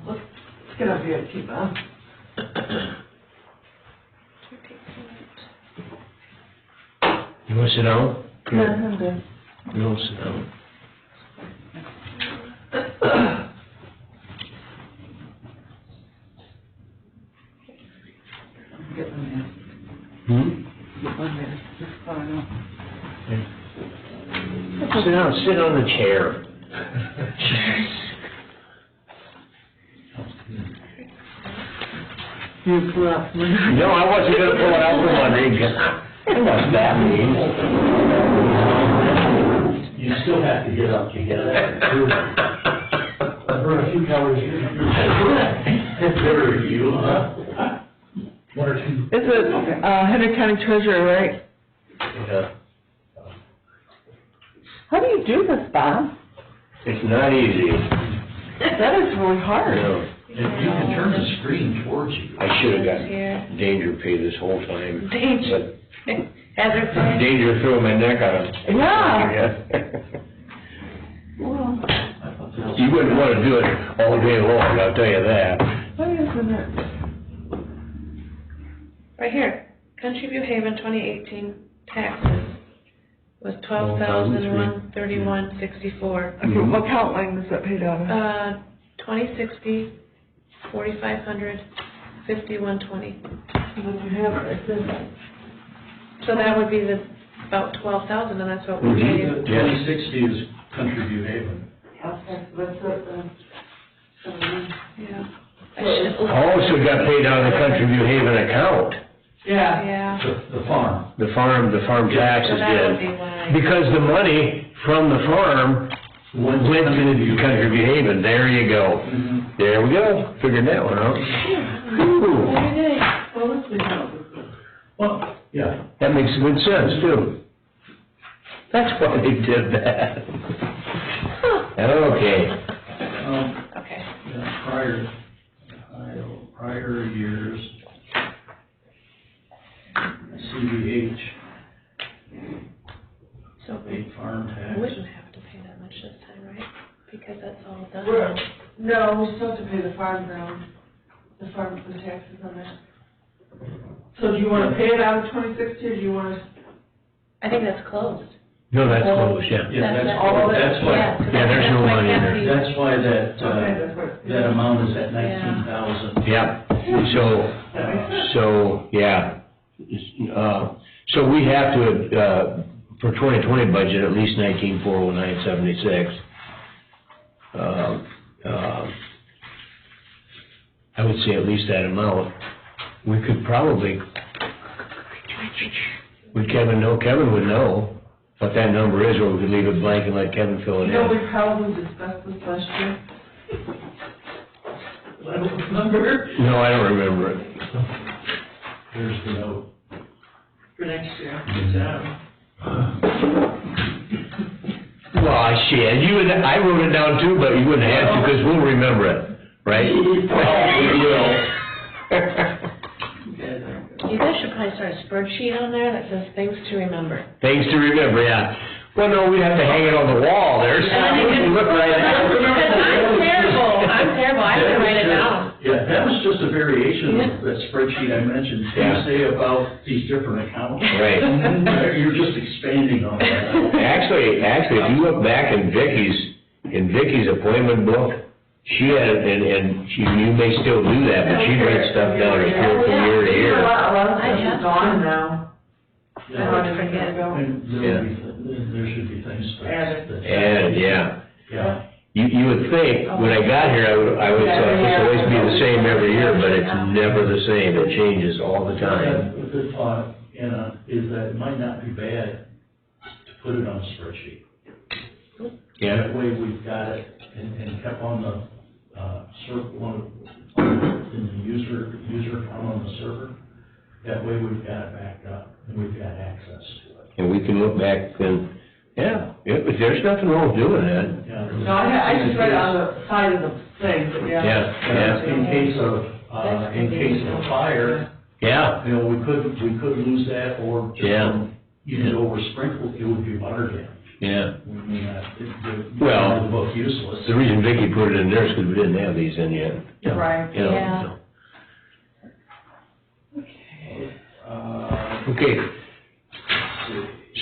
It's gonna be a keep on. You want to sit down? No, I'm good. No, sit down. Get one there. Get one there. Just far enough. Sit down, sit on the chair. You pull out money. No, I wasn't gonna pull it out from underneath, because what's that mean? You still have to get up to get it. I've heard a few calories. There you, one or two. It's a, Henry County Treasurer, right? Yeah. How do you do this, Bob? It's not easy. That is really hard. No. If you can turn the screen towards you. I should have got Here. danger pay this whole time. Danger. Hazard But pay. danger throwing my neck on him. Yeah. Yeah. Well, You wouldn't want to do it all day long, I'll tell you that. wait a minute. Right here, Country View Haven 2018 taxes was $12,131.64. Okay, what account line is that paid out of? 2060, 4,500, 5120. And then you have it, it says, So that would be the, about 12,000, and that's what we Mhm. paid. 2060 is Country View Haven. okay, so that's it then. Yeah. I should- Oh, so it got paid out of the Country View Haven account. Yeah. Yeah. The farm. The farm So taxes that would be did. why. Because the money from the farm went to the Country View Haven. There you go. Mhm. There we go. Figured that one out. Ooh, Every day. Well, let's see how this is. Well, yeah. that makes good sense too. That's why they did that. Okay. Okay. Yeah, prior years, CVH, So we paid farm tax. wouldn't have to pay that much this time, right? Because that's all done. We're- No, we still have to pay the farm ground, the taxes on that. So do you wanna pay it out of 2060, or do you wanna? I think that's closed. No, that's close, yeah. Yeah, that's all of it. that's why, Yeah, so Yeah, there's no that's why money in Kathy- that's why that, Okay, that's what. that amount is at 19,000. Yeah, so, yeah. So we have to, for 2020 budget, at least 19,409.76. I would say at least that amount. We could probably, would Kevin know? Kevin would know what that number is, or we could leave it blank and let Kevin fill it You know, we in. probably discussed this last year. I don't remember. No, I don't remember it. Here's the note. For next year. Well, I said, I wrote it down too, but you wouldn't have to, because we'll remember it, right? You guys should probably start a spreadsheet on there that says things to remember. Things to remember, yeah. Well, no, we'd have to hang it on the wall there, so it wouldn't look right. I'm terrible, I have to write it down. Yeah, that was just a variation of that spreadsheet I mentioned. Yeah. Things say about these different accounts. Right. You're just expanding on that. Actually, if you look back in Vicky's appointment book, She had, and you may still do that, but she'd write stuff down and carry from year to year. A lot of I stuff have is gone now. I would forget. And there should be things Added. that. And, yeah. Yeah. You would think, when I got here, I would thought this will always be the same every year, but it's never the same. It changes all the time. A good thought, Anna, is that it might not be bad to put it on a spreadsheet. Yeah, That way we've got it and kept on the, in the user account on the server. That way we've got it backed up and we've got access to it. and we can look back and, yeah, if there's nothing wrong with doing that. Yeah. No, I just read it on the side of the thing, but yeah. Yeah. In case of fire, Yeah, you know, we could lose that or just Yeah. from, even over sprinkled, it would be water damage. yeah. We may not, Well, the book useless. The reason Vicki put it in there is because we didn't have these in yet. Yeah. Right. You know, Yeah. so. Okay,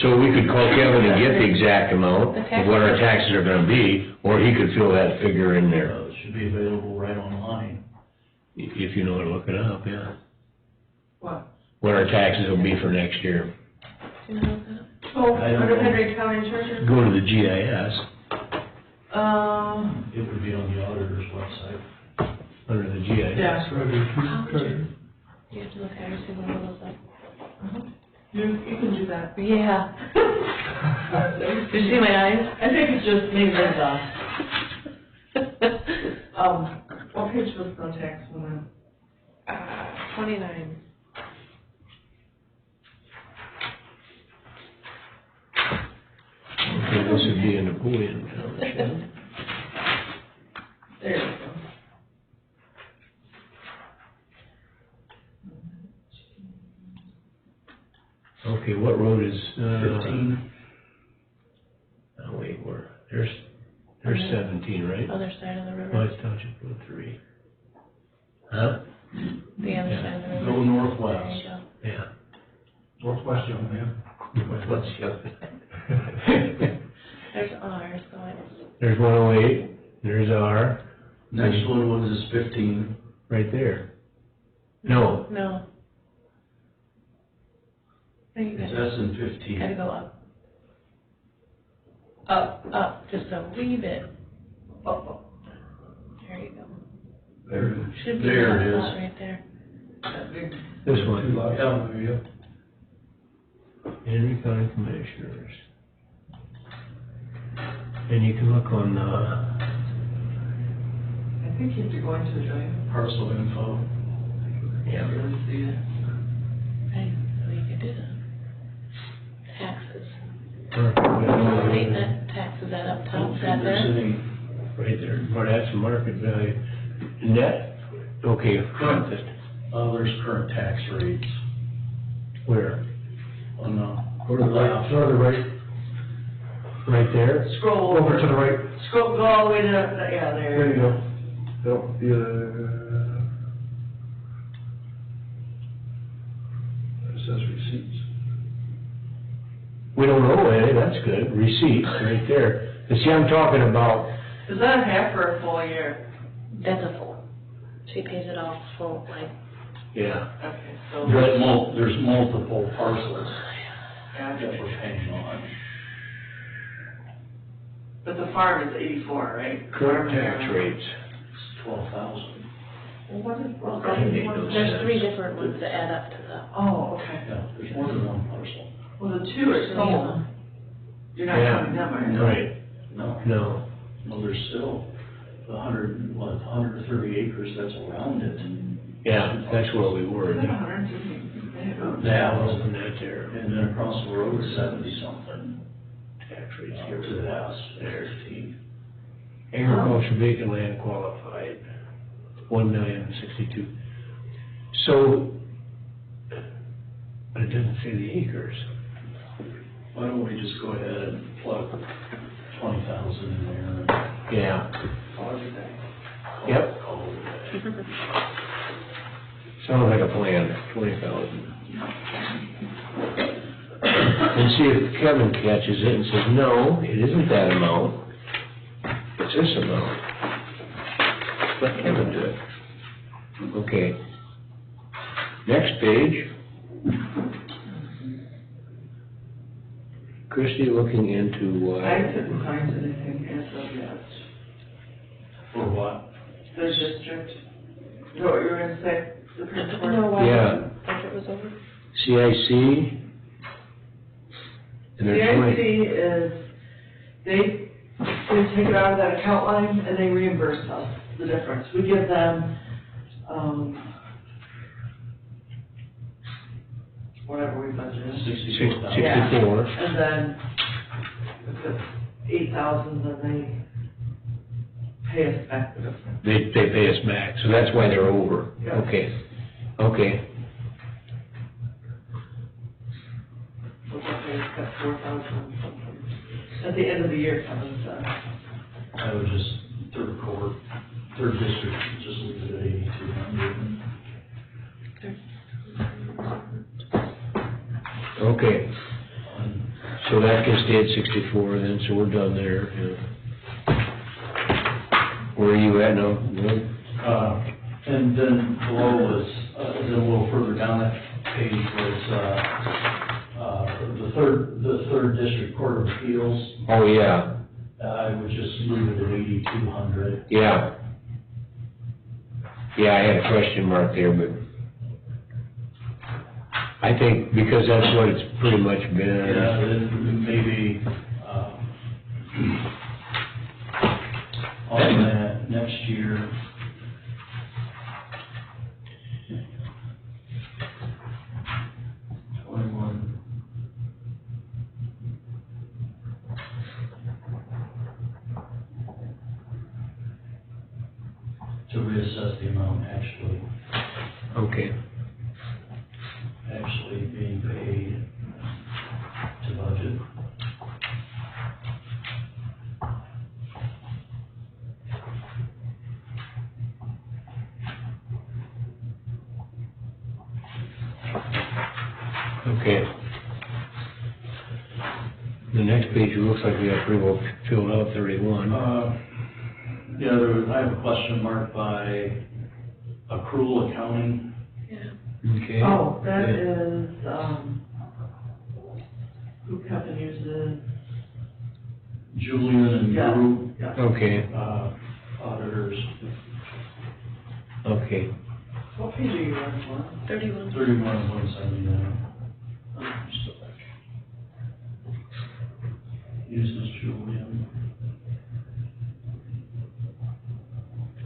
so we could call Kevin and get the exact amount of what our taxes are gonna be, or he could fill that figure in there, It should be available right online. if you know to look it up, yeah. What? What our taxes will be for next year. Do you know that? Oh, I don't under know. Henry County Treasurer? Go to the GIS, It would be on the auditor's website. under the GIS. Yeah. How would you? You have to look at every single one of those. You can do that. Yeah. Did you see my eyes? I think it's just me, Linda. What page was the tax one? 29. Okay, this would be in Napoleon Township. There you go. Okay, what road is, 15. Oh, wait, there's 17, right? Other side of the river. West Township Road 3. Huh? The other side of the river. Go northwest. There you go. Yeah. Northwest Young Man. What's There's R, so it's, There's 108, there's R, Next one was 15. right there. No, no. There you It's go. S and 15. Gotta go up. Up, just a wee bit. Up. There you go. There it is. Should be There that it is. lot right there. this one, Yeah. Henry County Commissioners. And you can look on, I think you have to go into the Parcel info. yeah, really see it. Right, so you can do that. Taxes. right State net taxes, that up top, is that there? there, or that's market value. Net, okay, There's current tax rates where? on the. Go to the right, go to the right, Right there? Scroll over to the right. Scroll, go all the way to, yeah, There there. you go. No, it says receipts. We don't know any, that's good, receipts, right there. And see, I'm talking about, Is that a half or a full year? That's a full. She pays it off full, like, yeah, Okay, so. There's multiple parcels that Yeah. we're paying on. But the farm is 84, right? current tax rates. It's 12,000. Well, what is, well, That made no sense. there's 3 different ones that add up to the, oh, okay. Yeah, there's more than one parcel. Well, the two are sold. You're not Yeah. counting them, are you? Right, No, no, no, there's still 130 acres that's around it. yeah, that's where we were. Is it 150? That was, Wasn't that there? and then across the road is 70-something. Tax rates Here here to to the the west, west. there's 15. Agriculture vacant land qualified, 1,062,000. So, but it doesn't say the acres. Why don't we just go ahead and plug 20,000 in there and Yeah, call it a day? Yep. Call it a day. sounds like a plan, 20,000. And see if Kevin catches it and says, no, it isn't that amount, it's this amount. let Kevin do it. Okay. Next page. Christie looking into, I couldn't find anything as of yet. For what? The district, is that what you were gonna say? Supreme Court? No, why Yeah. budget was over? CIC. And they're CIC is, they take it out of that account line and they reimburse us the difference. We give them, whatever we budgeted. 64. And then if it's 8,000, then they pay us back the difference. They pay us back, so that's why they're over. Yeah. Okay. Okay. So that pays us 4,000 something. At the end of the year, Kevin said. I would just, third district, just leave it at 8,200. Okay. So that can stay at 64 then, so we're done there. Yeah. Where are you at now? Good? And then below was, then a little further down that page was, the third district court of appeals. Oh, yeah. I would just leave it at 8,200. Yeah. Yeah, I had a question mark there, but I think because that's what it's pretty much been. Yeah, then maybe, on that next year. To reassess the amount actually being paid to budget. Okay. The next page, it looks like we got pretty well filled out 31. Yeah, I have a question mark by accrual accounting. Yeah. Okay. Oh, that is, who Kevin uses, Julian and Yeah. Drew, yeah. Okay, auditors, okay. What page are you on for? 31. 31,179. Uses Julian.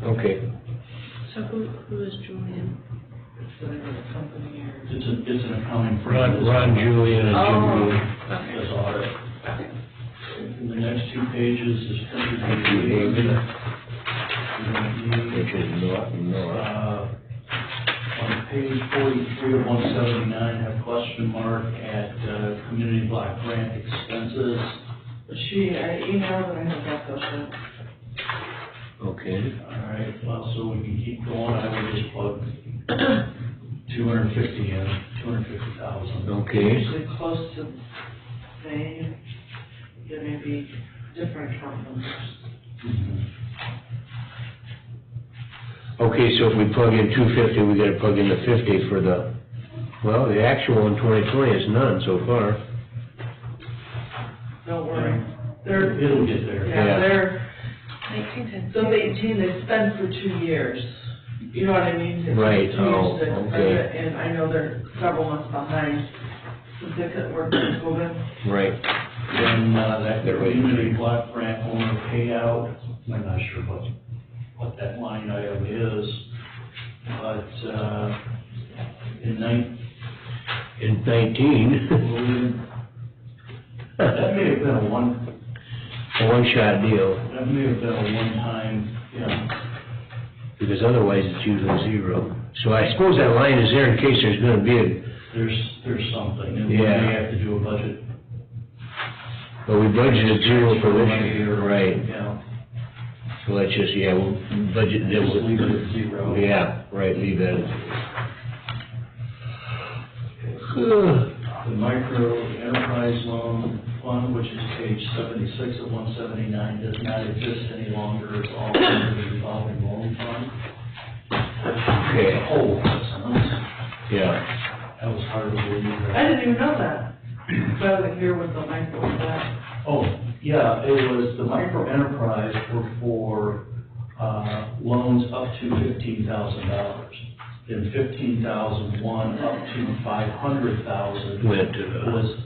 Okay. So who is Julian? It's the name of the company or? It's an accounting firm. Ron Julian and Jim Oh. Julian. Okay. Does audit. In the next two pages is printed Haven. in Which is not. on page 43 of 179, have question mark at community block grant expenses. I emailed and I have that question. Okay. All right, well, so we can keep going, I would just plug 250 in, 250,000. Okay. Usually close to the same, there may be different account numbers. Mhm. Okay, so if we plug in 250, we gotta plug in the 50 for the, well, the actual in 2020 is none so far. Don't worry, they're, It'll get there. Yeah. yeah, they're, 1910. so 18, they spent for 2 years. You know what I mean? It's Right, 2 oh, years to okay. spend it, and I know they're several months behind, since they couldn't work with COVID. Right. Then, that community block grant owner payout, I'm not sure what that line item is, but, in 19. that may have been a one-shot deal, that may have been a one-time, yeah. because otherwise it's usually zero. So I suppose that line is there in case there's gonna be a, There's something, and we Yeah. may have to do a budget. well, we budgeted zero for this year, right? Yeah, So let's just, yeah, we'll budget, then just leave it we'll, at zero. yeah, right, leave that at zero. The micro enterprise loan, fund, which is page 76 of 179, does not exist any longer. It's all under the revolving loan fund. Okay. It's a whole sentence. Yeah. That was hard to believe. I didn't even know that. So I was here with the micro with that. Oh, yeah, it was, the micro enterprise were for, loans up to $15,000. And 15,001 up to 500,000 Went to the was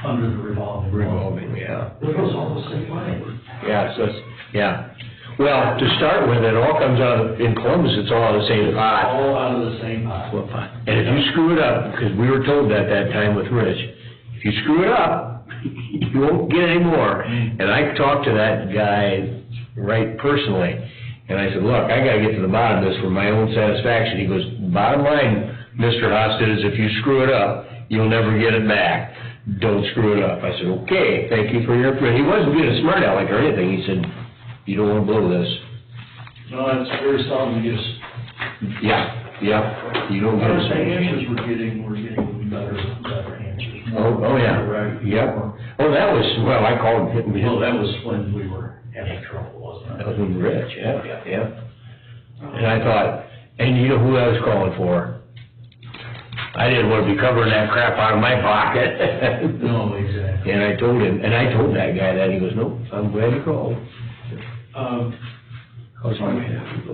under the revolving loan. revolving, yeah. It was all the same money. Yeah, so it's, yeah. Well, to start with, it all comes out of, in Columbus, it's all the same pot. All out of the same pot. Well, fine. And if you screw it up, because we were told that time with Rich, if you screw it up, you won't get any more. And I talked to that guy, right, personally, and I said, look, I gotta get to the bottom of this for my own satisfaction. He goes, bottom line, Mr. Hosted, is if you screw it up, you'll never get it back. Don't screw it up. I said, okay, thank you for your, he wasn't being a smart aleck or anything. He said, you don't wanna blow this. No, it's very seldom you just, Yeah, you don't get the a answers we're getting better answers. Oh, yeah. Right. Yep. Oh, that was, well, I called him. Well, that was when we were having trouble, wasn't That it? was when Rich, yeah. And I thought, and you know who I was calling for? I didn't want to be covering that crap out of my pocket. No, exactly. And I told that guy that, he goes, nope, I'm glad you called. Cause On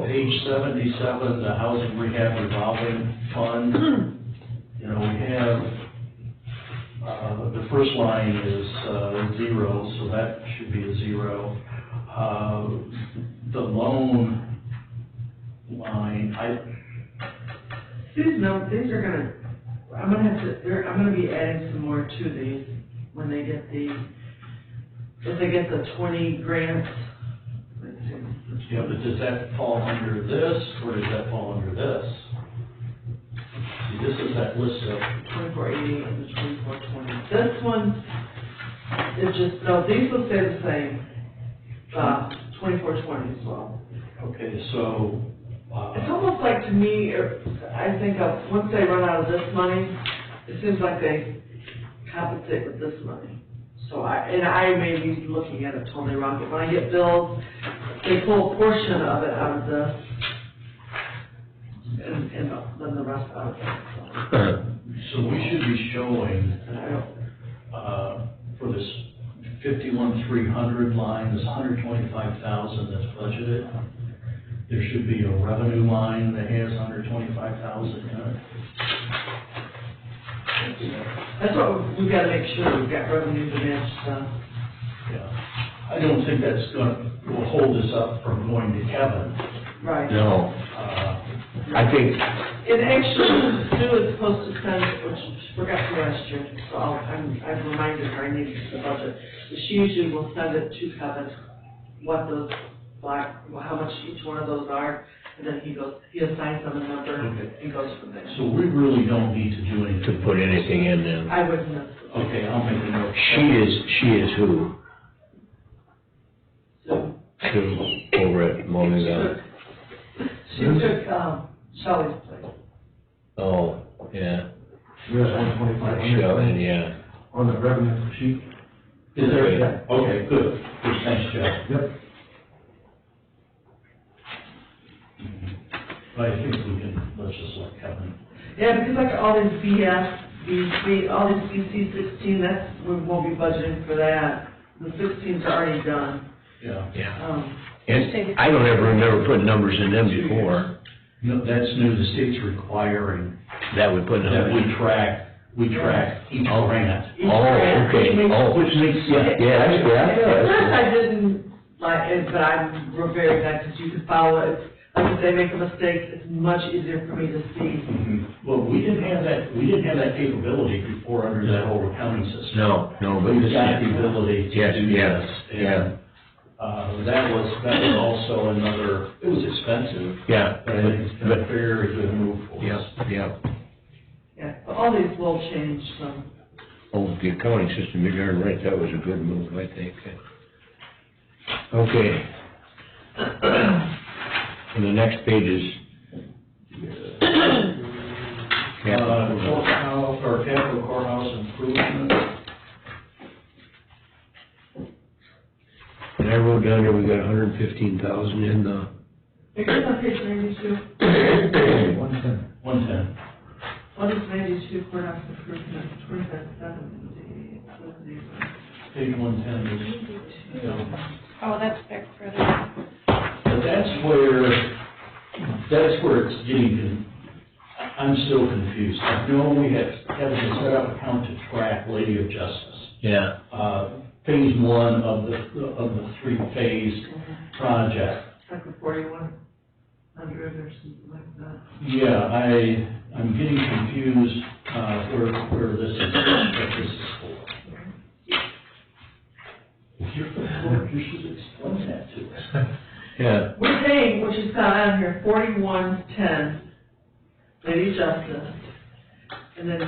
page 77, the housing rehab revolving fund, you know, we have, the first line is, 0, so that should be a 0. The loan line, These are gonna, I'm gonna be adding some more to these when they get if they get the 20 grants. Let's see. yeah, but does that fall under this, or does that fall under this? See, this is that list of, 2480 and the 2420. This one is just, no, these will stay the same, 2420 as well. okay, so, It's almost like to me, I think of, once they run out of this money, it seems like they compensate with this money. So I may be looking at it totally wrong, but when I get bills, they pull a portion of it out of this, and then the rest out of it, so we should be showing, and I don't, for this 51,300 line, this 125,000 that's budgeted, there should be a revenue line that has 125,000 in it. that's what we've gotta make sure, we've got revenue to match stuff. Yeah. I don't think that's will hold us up from going to Kevin. Right. No, I think, And actually, Sue is supposed to send, which she forgot to last year, so I've reminded her I need the budget. She usually will send it to Kevin, what those, how much each one of those are, and then he assigns them a number Okay. and goes from there. So we really don't need to do anything. to put anything in them. I wouldn't have. Okay, I'll make a note. She is who? Sue. Sue, over at Monaga. She took, Shelley's place. Oh, yeah. Yes, 125. Shelley, yeah. On the revenue sheet. Is there? Okay, good. Thanks, Jeff. Yep. I think we can, let's just let Kevin. Yeah, because like all these BC, all these BC 16, we won't be budgeting for that. The 16's are already done. Yeah. Yeah. And I don't ever remember putting numbers in them before. No, that's new. The state's requiring That we put that numbers. we track each grant. Each Oh, grant. okay. Which makes sense. Yeah, At first yeah. I didn't like it, but I'm very glad because you can follow it. Like if they make a mistake, it's much easier for me to see. Well, we didn't have that capability before under that old accounting system. No, but We've it's, got the ability to yes, do yes, this. yeah, That was also another, it was expensive, yeah. but I think it's been a very good move for us. Yeah. Yeah, but all these will change, so. Oh, the accounting system, you're darn right, that was a good move, I think. Okay. And the next page is. Courthouse, or capital courthouse improvement. wrote down here, we got 115,000 in the, It's on page 92. 110. 110. What is 92 courthouse improvement, 2770? Page 110 is, Oh, that's back further. but that's where it's getting, I'm still confused. I know we have a set up account to track Lady of Justice. yeah. Phase one of the three-phase project. Like a 4100 or something like that. Yeah, I'm getting confused, where this is, what this is for. If you're from court, you should explain that to us. Yeah. We're paying, which is not on here, 4110, Lady Justice. And then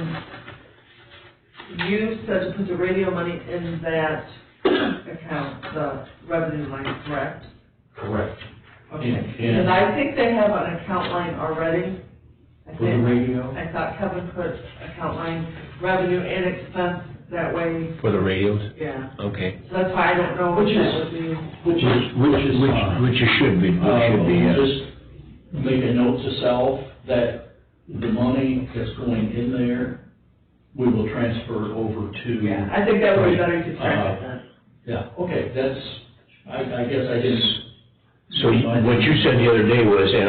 you said to put the radio money in that account, the revenue line, correct? Correct. Okay. And- And I think they have an account line already. I For the think. radio? I thought Kevin put account line revenue and expense that way, For the radios? yeah. Okay. So that's why I don't know Which what is- that would be. Which is fine. Which it should be, Just make a note to self that the money that's going in there, we will transfer it over to. Yeah, I think that would be better to track it then. Yeah, okay, that's, I guess I didn't. So what you said the other day was, and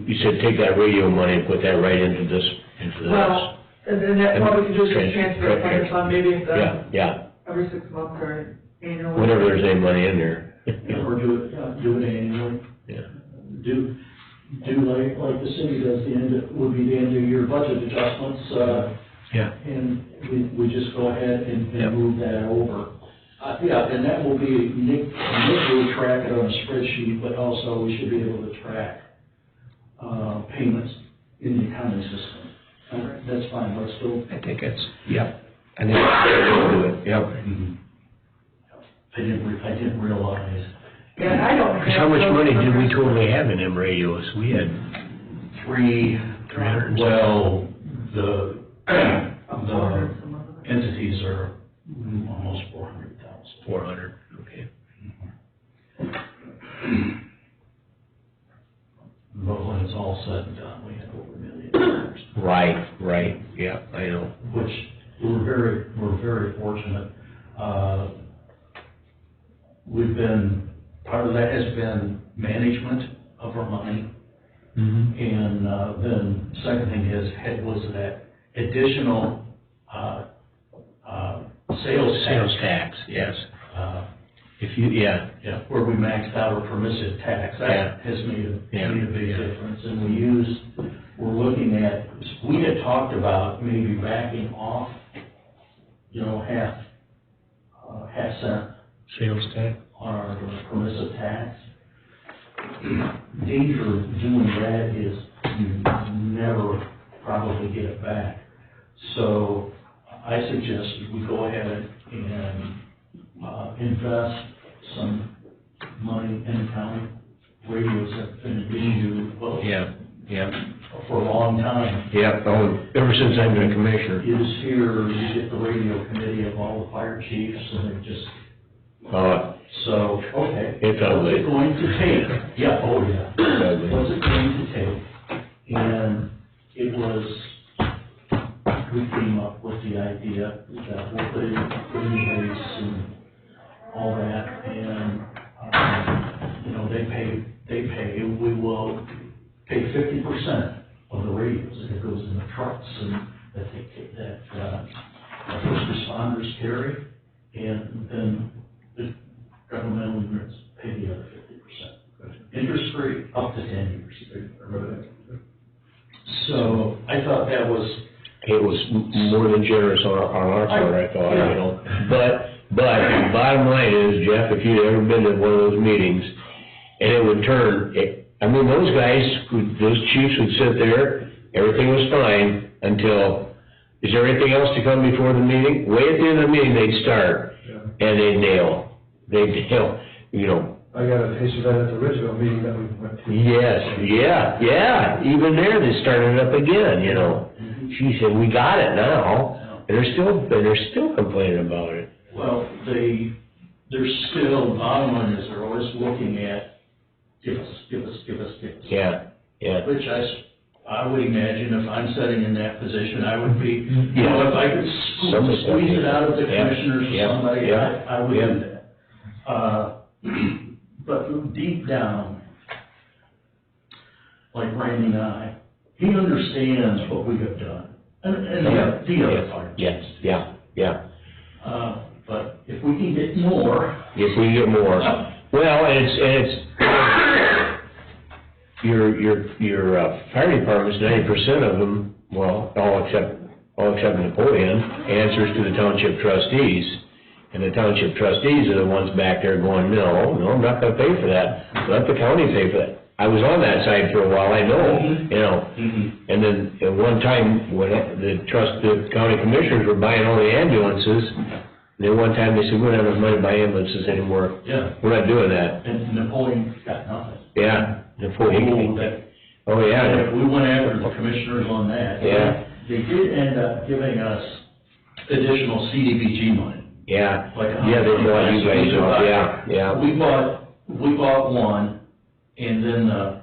you said take that radio money and put that right into this. Well, and then that, what we can do is just transfer it from the Transfer. fund, maybe if Yeah, yeah, every 6 months or annually. whenever there's any money in there. Or do it annually. Yeah. Do like the city does, would be the end of year budget adjustments, Yeah. and we just go ahead and Yep. move that over. Yeah, and that will be, Nick will track it on a spreadsheet, but also we should be able to track, payments in the accounting system. That's fine, let's go. I think it's, yep, I think that's the way to do it, yep. I didn't realize. Yeah, I don't. Because how much money did we totally have in them radios? We had 300. Well, the entities are almost 400,000. 400, okay. But when it's all said and done, we had over $1 million. Right, yeah, I know. Which we're very fortunate. Part of that has been management of our money. Mm-hmm. And then second thing was that additional sales tax, yes. uh, If you, yeah, Yeah, where we maxed out our permissive tax, Yeah. that has made a big Yeah. difference, and we're looking at, we had talked about maybe backing off, half cent sales tax. on our permissive tax. Danger of doing that is you never probably get it back. So I suggest we go ahead and invest some money in the county. Radios have been an issue, well, Yeah. for a long time. Yeah, ever since I've been a commissioner. Is here, you get the radio committee of all the fire chiefs, and they just, so, okay. It's ugly. What's it going to take? Yeah, oh yeah. It's ugly. What's it going to take? And it was, we came up with the idea that we'll put in rates and all that, and, they pay, we will pay 50% of the radios, and it goes in the trucks and that first responders carry, and then the governmental units pay the other 50%. Interest-free, up to 10 years. So I thought that was, It was more than generous on our part, I thought, But bottom line is, Jeff, if you'd ever been to one of those meetings, and it would turn, those guys, those chiefs would sit there, everything was fine until, is there anything else to come before the meeting? Way at the end of the meeting, they'd start, and they'd nail, I got a taste of that at the Ridgeville meeting that we went to. Yes, yeah, even there, they started it up again, She said, we got it now, and they're still complaining about it. well, they there's still, bottom line is they're always looking at, give us. Yeah, yeah. Which I would imagine if I'm sitting in that position, I would be, you know, if I could squeeze it out of the commissioners or somebody, I would do that. But deep down, like Randy and I, he understands what we have done. And the other part. Yes, yeah. But if we can get more. If we get more. Well, and it's your fire departments, 90% of them, well, all except Napoleon, answers to the township trustees. And the township trustees are the ones back there going, no, I'm not gonna pay for that. Let the county pay for that. I was on that side for a while, I know, you know. And then at one time, when the county commissioners were buying all the ambulances, then one time they said, we don't have enough money to buy ambulances anymore. Yeah. We're not doing that. And Napoleon got nothing. Yeah, Napoleon. Oh, yeah. We went after the commissioners on that. Yeah. They did end up giving us additional CDBG money. Yeah. Like Yeah, they bought you guys off, yeah. We bought one, and then the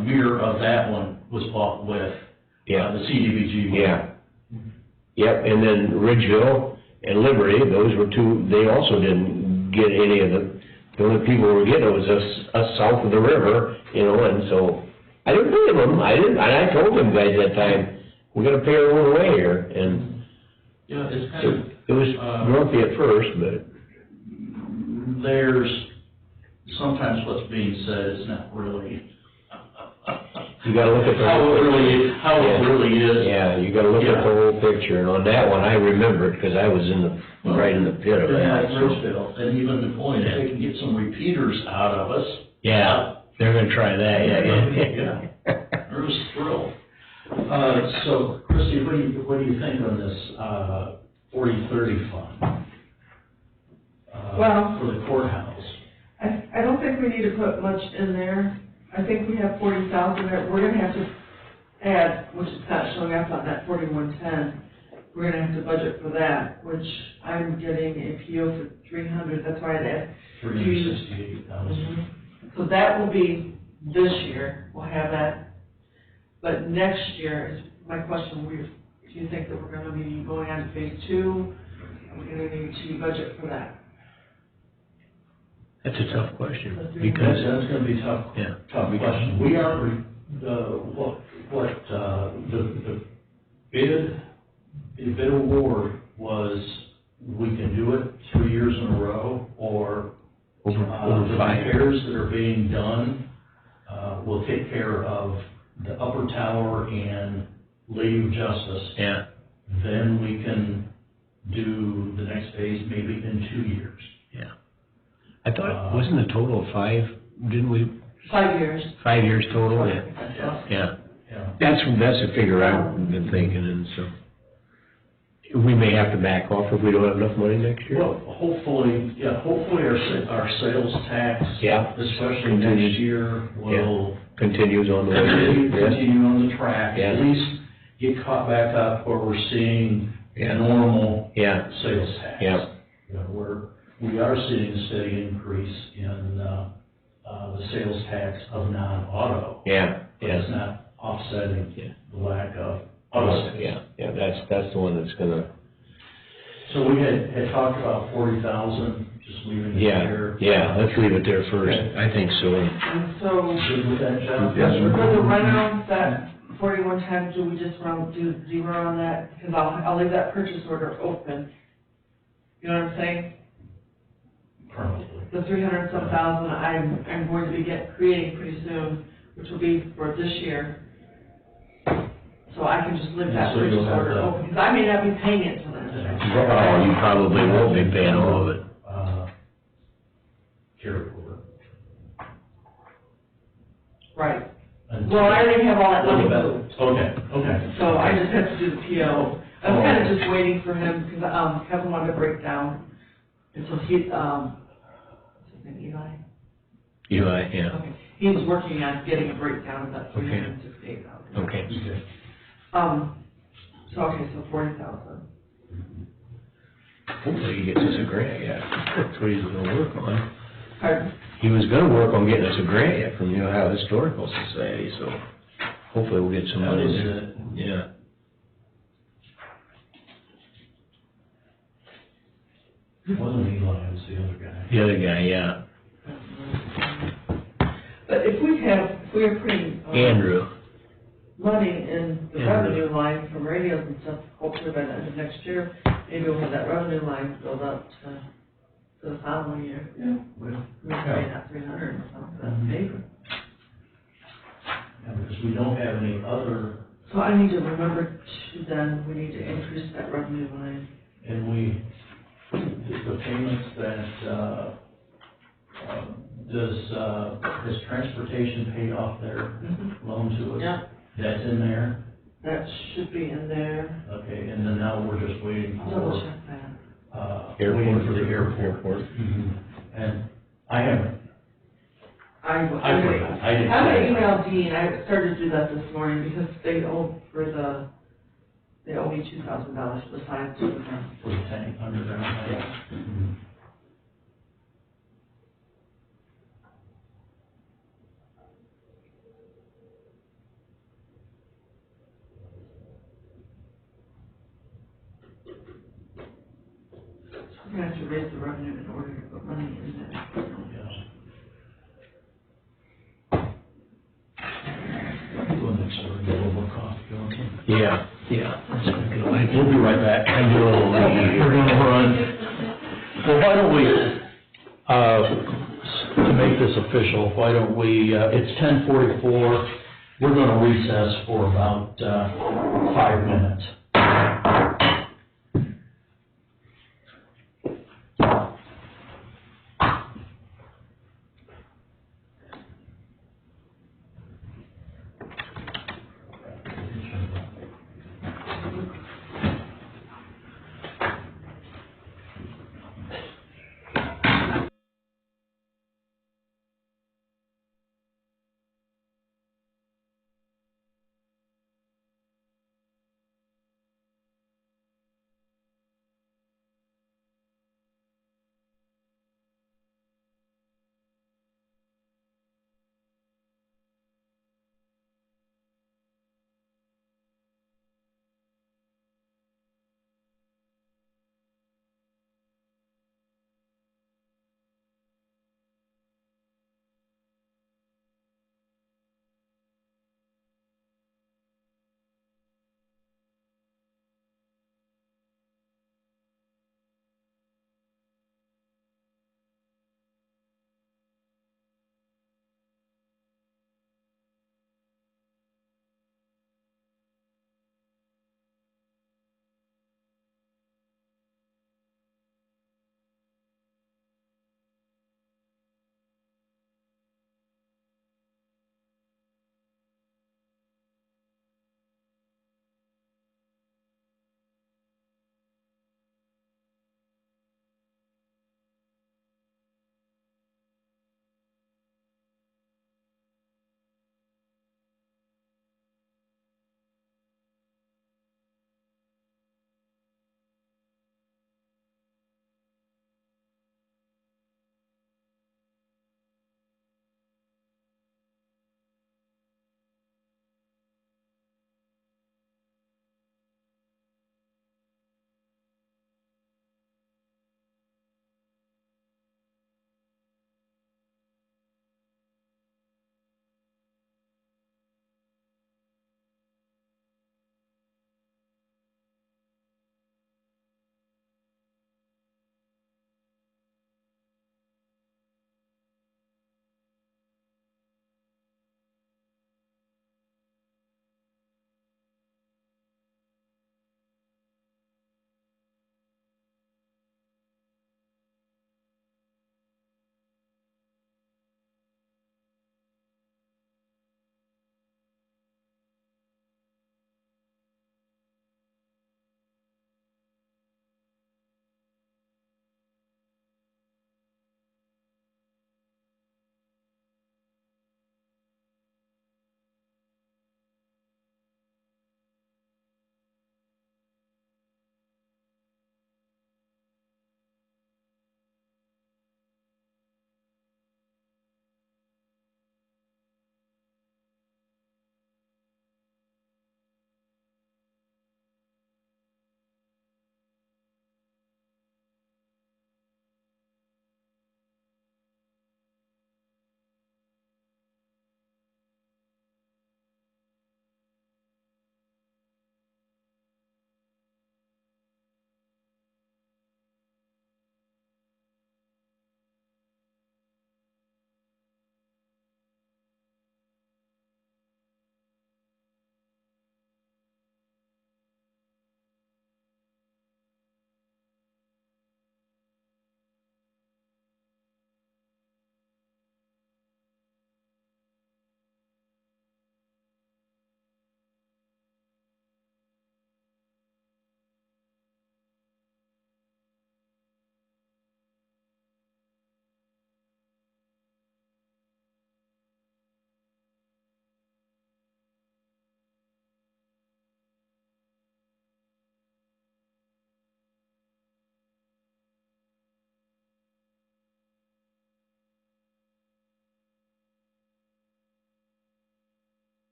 mirror of that one was bought with the CDBG money. Yeah. Yep, and then Ridgeville and Liberty, those were two, they also didn't get any of the only people who were getting it was us south of the river, you know, and so, I didn't blame them, and I told them guys that time, we gotta pay our own way here, and Yeah, it's kind of, it was grumpy at first, but. there's, sometimes what's being said is not really. You gotta look at the How whole it really is. Yeah, you gotta look at the whole picture, and on that one, I remember it, because I was right in the pit of Yeah, that. Ridgeville, and even the point, if they can get some repeaters out of us. Yeah, they're gonna try that, Yeah. I was thrilled. So Christie, what do you think on this, 40-30 fund? Well- For the courthouse? I don't think we need to put much in there. I think we have 40,000 there. We're gonna have to add, which is not showing up on that 4110. We're gonna have to budget for that, which I'm getting a PO for 300, that's why I'd add. $368,000. So that will be this year, we'll have that. But next year is my question, do you think that we're gonna be going on to phase 2? Are we gonna need to budget for that? That's a tough question, That's because, gonna be tough. yeah. Tough question. We are, the bid award was, we can do it 3 years in a row, or Over the 5 repairs that are being done, will take care of the upper tower and Lady of Justice. Yeah, Then we can do the next phase maybe in 2 years. yeah. I thought, wasn't the total of 5, didn't we, 5 years. 5 years total? Yeah. Yeah. That's the figure I've been thinking, and so. We may have to back off if we don't have enough money next year. Well, hopefully our sales tax, Yeah. especially next year, will Continues on the way. continue on the track. Yeah. At least get caught back up where we're seeing Yeah. normal Yeah, sales tax. yeah. You know, we are seeing a steady increase in the sales tax of non-auto. Yeah, But it's not offsetting Yeah. the lack of auto sales. yeah, that's the one that's gonna, So we had talked about 40,000, just leaving it there. let's leave it there first, I think so. And so, Good with that, John? Yes, sir. for the run-out, that 4110, do we just do zero on that? Because I'll leave that purchase order open. You know what I'm saying? Probably. The 300-some-thousand I'm going to be creating pretty soon, which will be for this year. So I can just leave that So purchase you'll have order the- open, because I may not be paying it till then. Oh, you probably won't be paying all of it. Carry over. Right. And- Well, I already have all that money moved, Okay. so I just have to do the PO. I was kind of just waiting for him, because Kevin wanted to break down, and so he, what's his name, Eli? Eli, yeah, Okay, he's working on getting a breakdown of that 368,000. okay. Okay. So 40,000. Hopefully he gets us a grant yet. That's what he's gonna work on. Pardon? He was gonna work on getting us a grant yet from the Ohio Historical Society, so hopefully we'll get some That money was there. it. Yeah. It wasn't Eli, it was the other guy. The other guy, yeah. But if we are putting, Andrew. money in the Yeah. revenue line from radios and stuff, hopefully by the end of next year, maybe we'll have that revenue line build up to the following year. Yeah. Well, Maybe not 300 or something, maybe. yeah, because we don't have any other, So I need to remember to then, we need to increase that revenue line. and the payments that, has transportation paid off their loan to us? Yeah, That's in there, that should be in there. okay, and then now we're just waiting I'll double for, check that. waiting for the airport. Mhm. And I haven't, I forgot, I didn't. I'm gonna email Dean, I started to do that this morning because they owe they owe me $2,000 for the science to them. For the tank underground. Yeah. Mhm. We're gonna have to raise the revenue in order to put money in there. Go next door and get a little more coffee, okay? Yeah, yeah. We'll be right back. I do a little reading We're here. gonna run. Well, why don't we, to make this official, why don't we, it's 10:44, we're gonna recess for about, 5 minutes.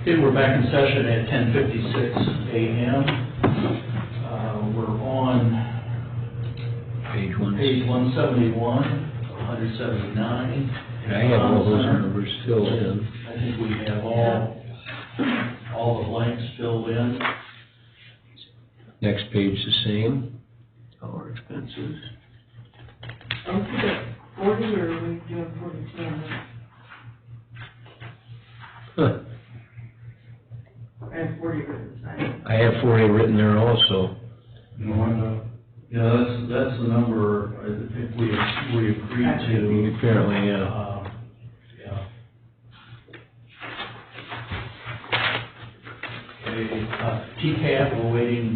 Okay, we're back in session at 10:56 a.m. We're on Page one. page 171, 179. And I have all those numbers filled in. I think we have all the blanks filled in. Next page the same, all our expenses. I'm thinking 40 or are we doing 42 on that? Huh. I have 40 written aside. I have 40 written there also. Yeah, that's the number I think we agreed to. Apparently, yeah. Yeah. Okay, TCAP, we're waiting,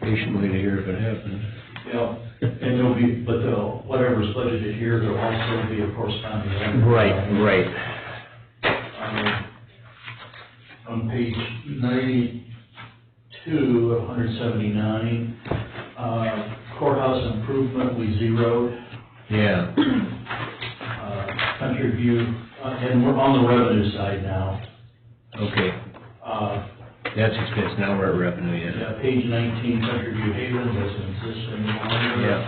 Patiently to hear if it happens. yeah, and there'll be, but whatever's budgeted here, there'll also be a corresponding. Right. On page 92 of 179, courthouse improvement, we zeroed. Yeah. Country View, and we're on the revenue side now. Okay. That's expense, now we're at revenue, yeah. Yeah, page 19, Country View Haven doesn't exist anymore. Yeah.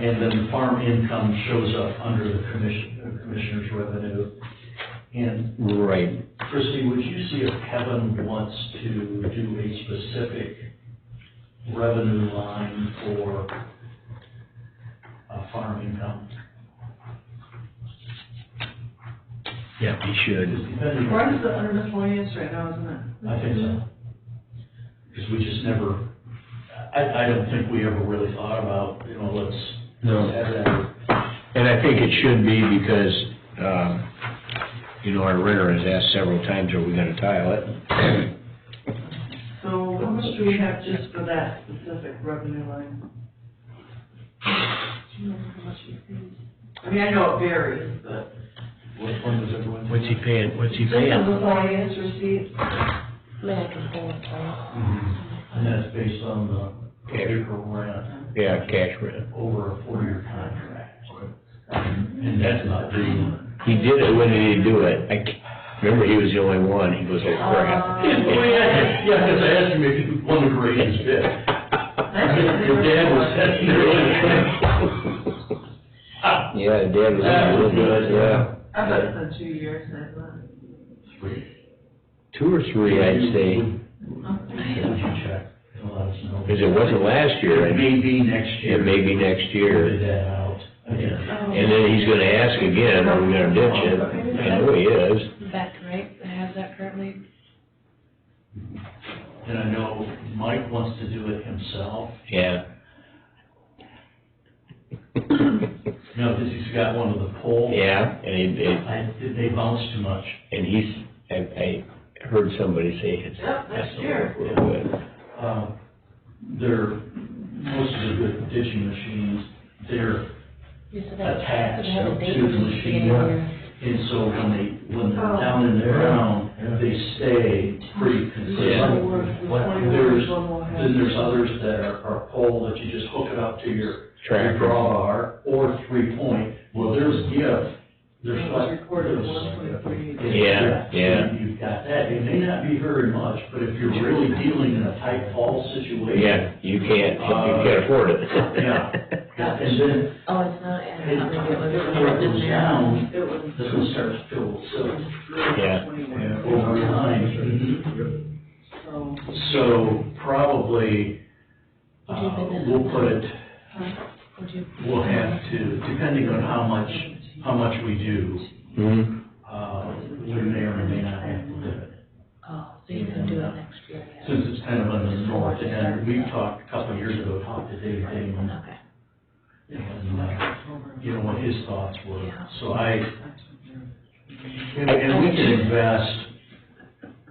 And then the farm income shows up under the commissioner's revenue. And Right. Christie, would you see if Kevin wants to do a specific revenue line for farm income? Yeah, he should. Why is it under miscellaneous right now, isn't it? I think so. Because we just never, I don't think we ever really thought about, let's No. have that. And I think it should be because, our renter has asked several times, are we gonna tile it? So how much do we have just for that specific revenue line? Do you know how much he pays? I mean, I know it varies, but. What one does everyone? What's he paying? Just the miscellaneous receipt. I mean, I can pull it for And that's based on the acre rent Yeah, cash rent. over a 4-year contract. And that's not due. He did it, when did he do it? Remember, he was the only one, he goes, oh crap. Yeah, because I asked him if he wanted to raise his bid. Your dad was sitting there. Yeah, Dad was real good, yeah. I bet it's been 2 years, I thought. 2 or 3, I'd say, Would you check and let us know? because it wasn't last year, It and may be next year. it may be next We'll year. figure that out. Again. And then he's gonna ask again, are we gonna ditch it? I know he is. it. Back, right, I have that currently. And I know Mike wants to do it himself. Yeah. Because he's got one of the poles. Yeah, and They bounce too much. I heard somebody say it's. Yep, next year. Real good. Most of the good ditching machines, they're You said that, attached you have a date to the when you machine. get in here. And so when they're down in the ground, they stay pretty consistent. Then there's others that are pole that you just hook it up to your Tracker. drawbar or 3-point. Well, there's Recorded 123. Yeah. You've got that. It may not be very much, but if you're really dealing in a tight fall situation. Yeah, you can't afford it. Yeah. And then Oh, it's not, yeah, it maybe it was goes in down, It was. this one starts to fill silk Yeah. over time. So. So probably, we'll put it, Would you? we'll have to, depending on how much we do, Mhm. we may or may not have to do it. Oh, so you can do it next year, yeah. Since it's kind of on the north end, we talked, a couple of years ago, talked to Dave Damon, Okay. and, what his thoughts were. Yeah. So and we can invest,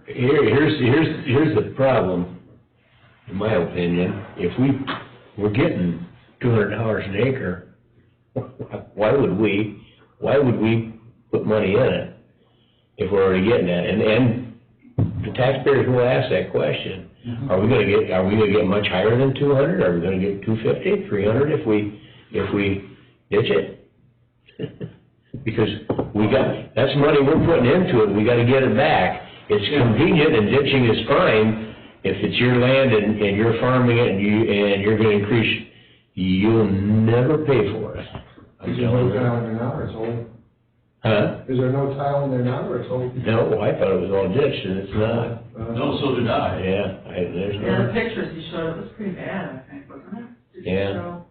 Here's the problem, in my opinion. If we're getting $200 an acre, why would we put money in it if we're already getting that? And the taxpayers will ask that question. Are we gonna get much higher than 200? Are we gonna get 250, 300 if we ditch it? because that's money we're putting into it, we gotta get it back. It's convenient and ditching is fine if it's your land and you're farming it and you're gonna increase, you'll never pay for it. I'm Is there telling no you. tile in there now, or it's old? Huh? Is there no tile in there now, or it's old? No, I thought it was all ditched and it's not. No, so did I. Yeah, there's Yeah, the no, pictures he showed, it was pretty bad, I think, wasn't it? Did you Yeah. show?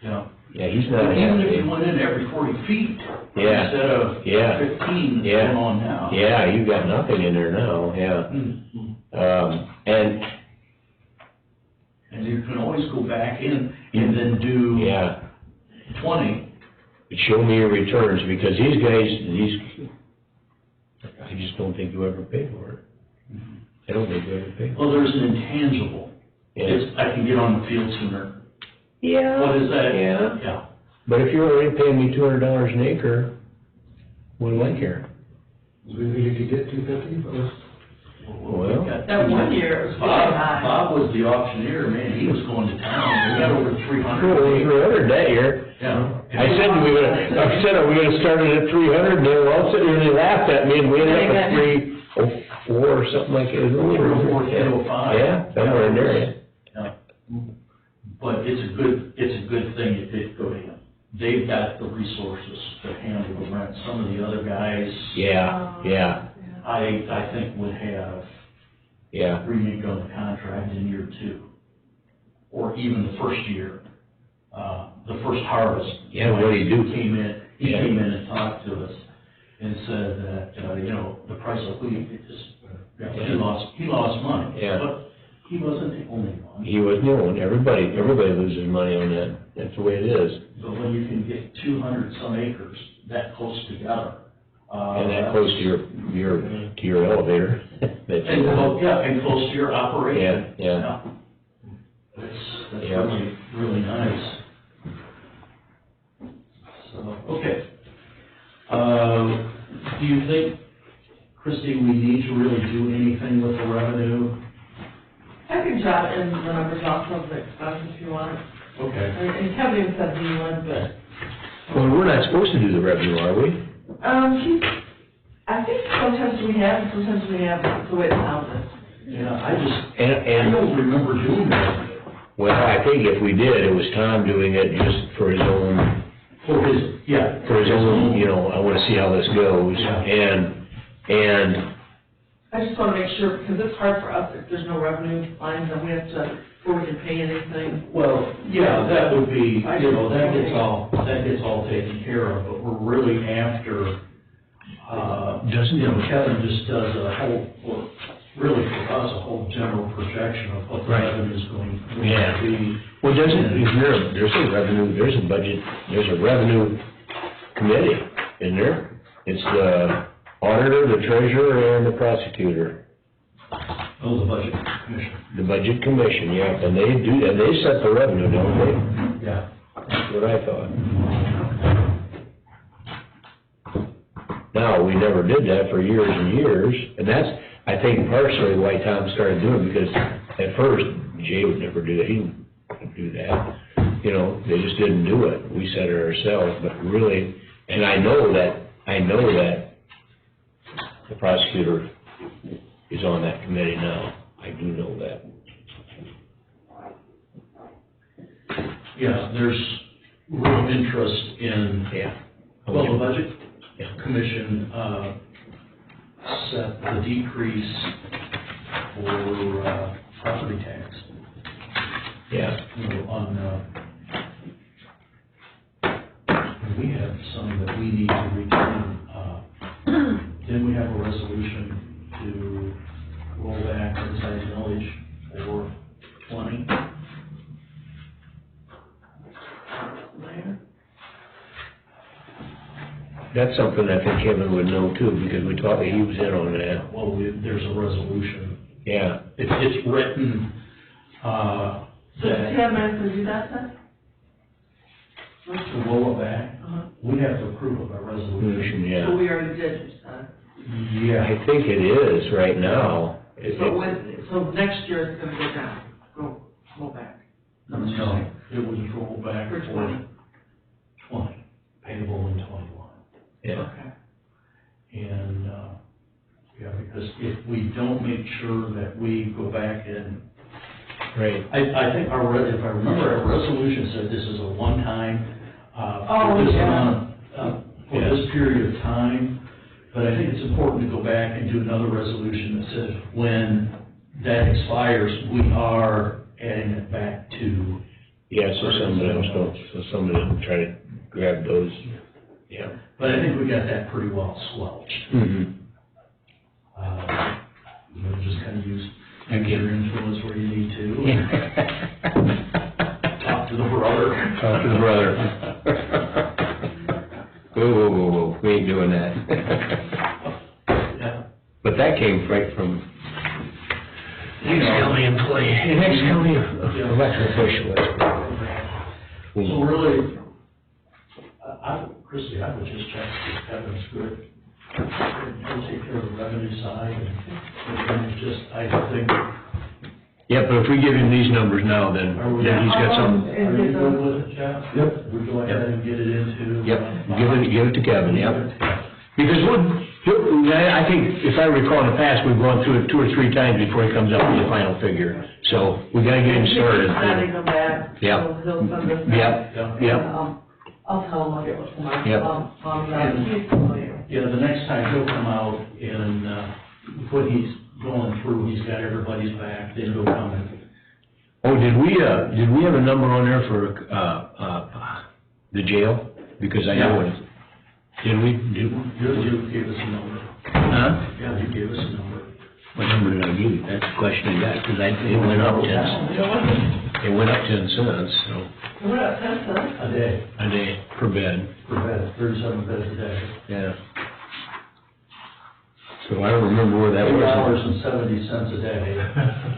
Yeah. yeah, he's not But even if happy. you went in every 40 feet, Yeah. instead of Yeah. 15 that's Yeah. going on now. Yeah, you got nothing in there now, yeah. Mhm. And, And you can always go back in and then do yeah, 20. but show me your returns, because these guys, I just don't think you ever pay for it. I don't think you ever pay for Well, there's an intangible. it. It's, I can get on the field sooner. Yeah. What is that? Yeah, Yeah. but if you're already paying me $200 an acre, what do I care? Do we think you could get 250 for this? Well, we got That two- one year, it was really Bob, high. Bob was the auctioneer, man, he was going to town, we got over 300. Cool, it was 300 that year. Yeah. I said we're gonna start it at 300, and they were all sitting there and they laughed at me, and we ended up at 304 or something like it. 304, 305. Yeah, somewhere in there. Yeah. But it's a good thing it did go to him. They've got the resources to handle the rent. Some of the other guys, Yeah, yeah, I think would have yeah, reneged on the contract in year 2, or even the first year, the first harvest. Yeah, what do you do? He Yeah. came in and talked to us and said that, the price of wheat, he lost money. Yeah. But he wasn't the only one. he was new, and everybody loses money on that, that's the way it is. But when you can get 200 some acres that close together. And that close to your elevator. That's- And close to your operation. Yeah. That's Yeah. really, really nice. So, okay. Do you think, Christie, we need to really do anything with the revenue? I can jot in the numbers off of the expenses if you want. Okay. And Kevin even said he would, but, Well, we're not supposed to do the revenue, are we? I think sometimes we have, and sometimes we have the way it sounded. Yeah, I And, don't remember doing that. well, I think if we did, it was Tom doing it just for his own, For his own, I wanna see how this goes. Yeah. And, I just wanna make sure, because it's hard for us if there's no revenue lines, and we have to, before we can pay anything. well, yeah, that would be, that gets all taken care of, but we're really after, Kevin just does a whole, or really for us, a whole general projection of what the Right. revenue is going Yeah. to be. well, there's a revenue, there's a budget, there's a revenue committee, isn't there? It's the auditor, the treasurer, and the prosecutor. Oh, the budget commission. The budget commission, yeah, and they set the revenue, don't they? Yeah. That's what I thought. Now, we never did that for years and years, and that's, I think, partially why Tom started doing it, because at first, Jay would never do that, he wouldn't do that. They just didn't do it, we said it ourselves, but really, and I know that the prosecutor is on that committee now, I do know that. Yeah, there's real interest in, Yeah. well, the budget Yeah. commission, set the decrease for, property tax. Yeah. We have some that we need to return, then we have a resolution to roll back inside village for 20. That's something I think Kevin would know too, because we talked, he was in on that. Well, there's a resolution, Yeah. it's written, So does he have minutes to do that then? to roll it back, Uh-huh. we have to approve of a resolution. So Yeah. we already did, you said. Yeah. I think it is right now. So next year it's gonna go down, go back. No, it was rolled back For for 20. 20, payable in 21. Yeah. Okay. And, yeah, because if we don't make sure that we go back and, Right. I think if I remember, our resolution said this is a one-time, Oh, for this yeah. amount, for this period of time. But I think it's important to go back and do another resolution that says when that expires, we are adding it back to. Yeah, so somebody will try to grab those, yeah. But I think we got that pretty well squelched. Mm-hmm. Just kind of use your influence where you need to. Talk to the brother. Talk to the brother. Whoa, we ain't doing that. Yeah. But that came right from ex-county employee, an ex-county elected official. So really, Christie, I would just check if Kevin's good. He'll take care of the revenue side and just, I think. Yeah, but if we give him these numbers now, then he's got some. Are you good with it, Jeff? Yep. We go ahead and get it into. Yep, give it to Kevin, yep. Because I think, if I recall in the past, we've gone through it 2 or 3 times before he comes up with the final figure. So we gotta get him started. Sending them back. Yep. So he'll send us back. Yep. I'll tell him I'll get with Mark. Yep. He's familiar. Yeah, the next time he'll come out and, what he's going through, he's got everybody's back, then he'll come in. Oh, did we have a number on there for, the jail? Because I know it. Did we? You gave us a number. Huh? Yeah, you gave us a number. What number did I give you? That's the question I got, because it went up 10 cents, so, What up, 10 cents? A day, a day per bed, per bed, 37 beds a day. yeah. So I don't remember where that was. $2.70 a day,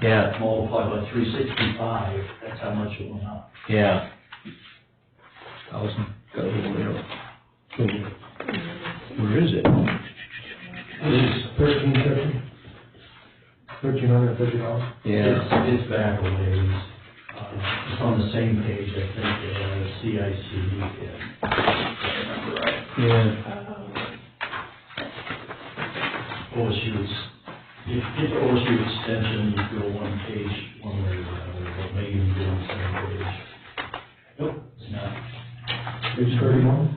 Yeah, multiplied by 365, that's how much it went up. yeah. Where is it? $1,350. Yeah, It's back a ways. It's on the same page, I think, as CIC, yeah. OSU's, if OSU extension, you go one page, one way or the other, but maybe you go on the same page. Nope, it's not. Page 31.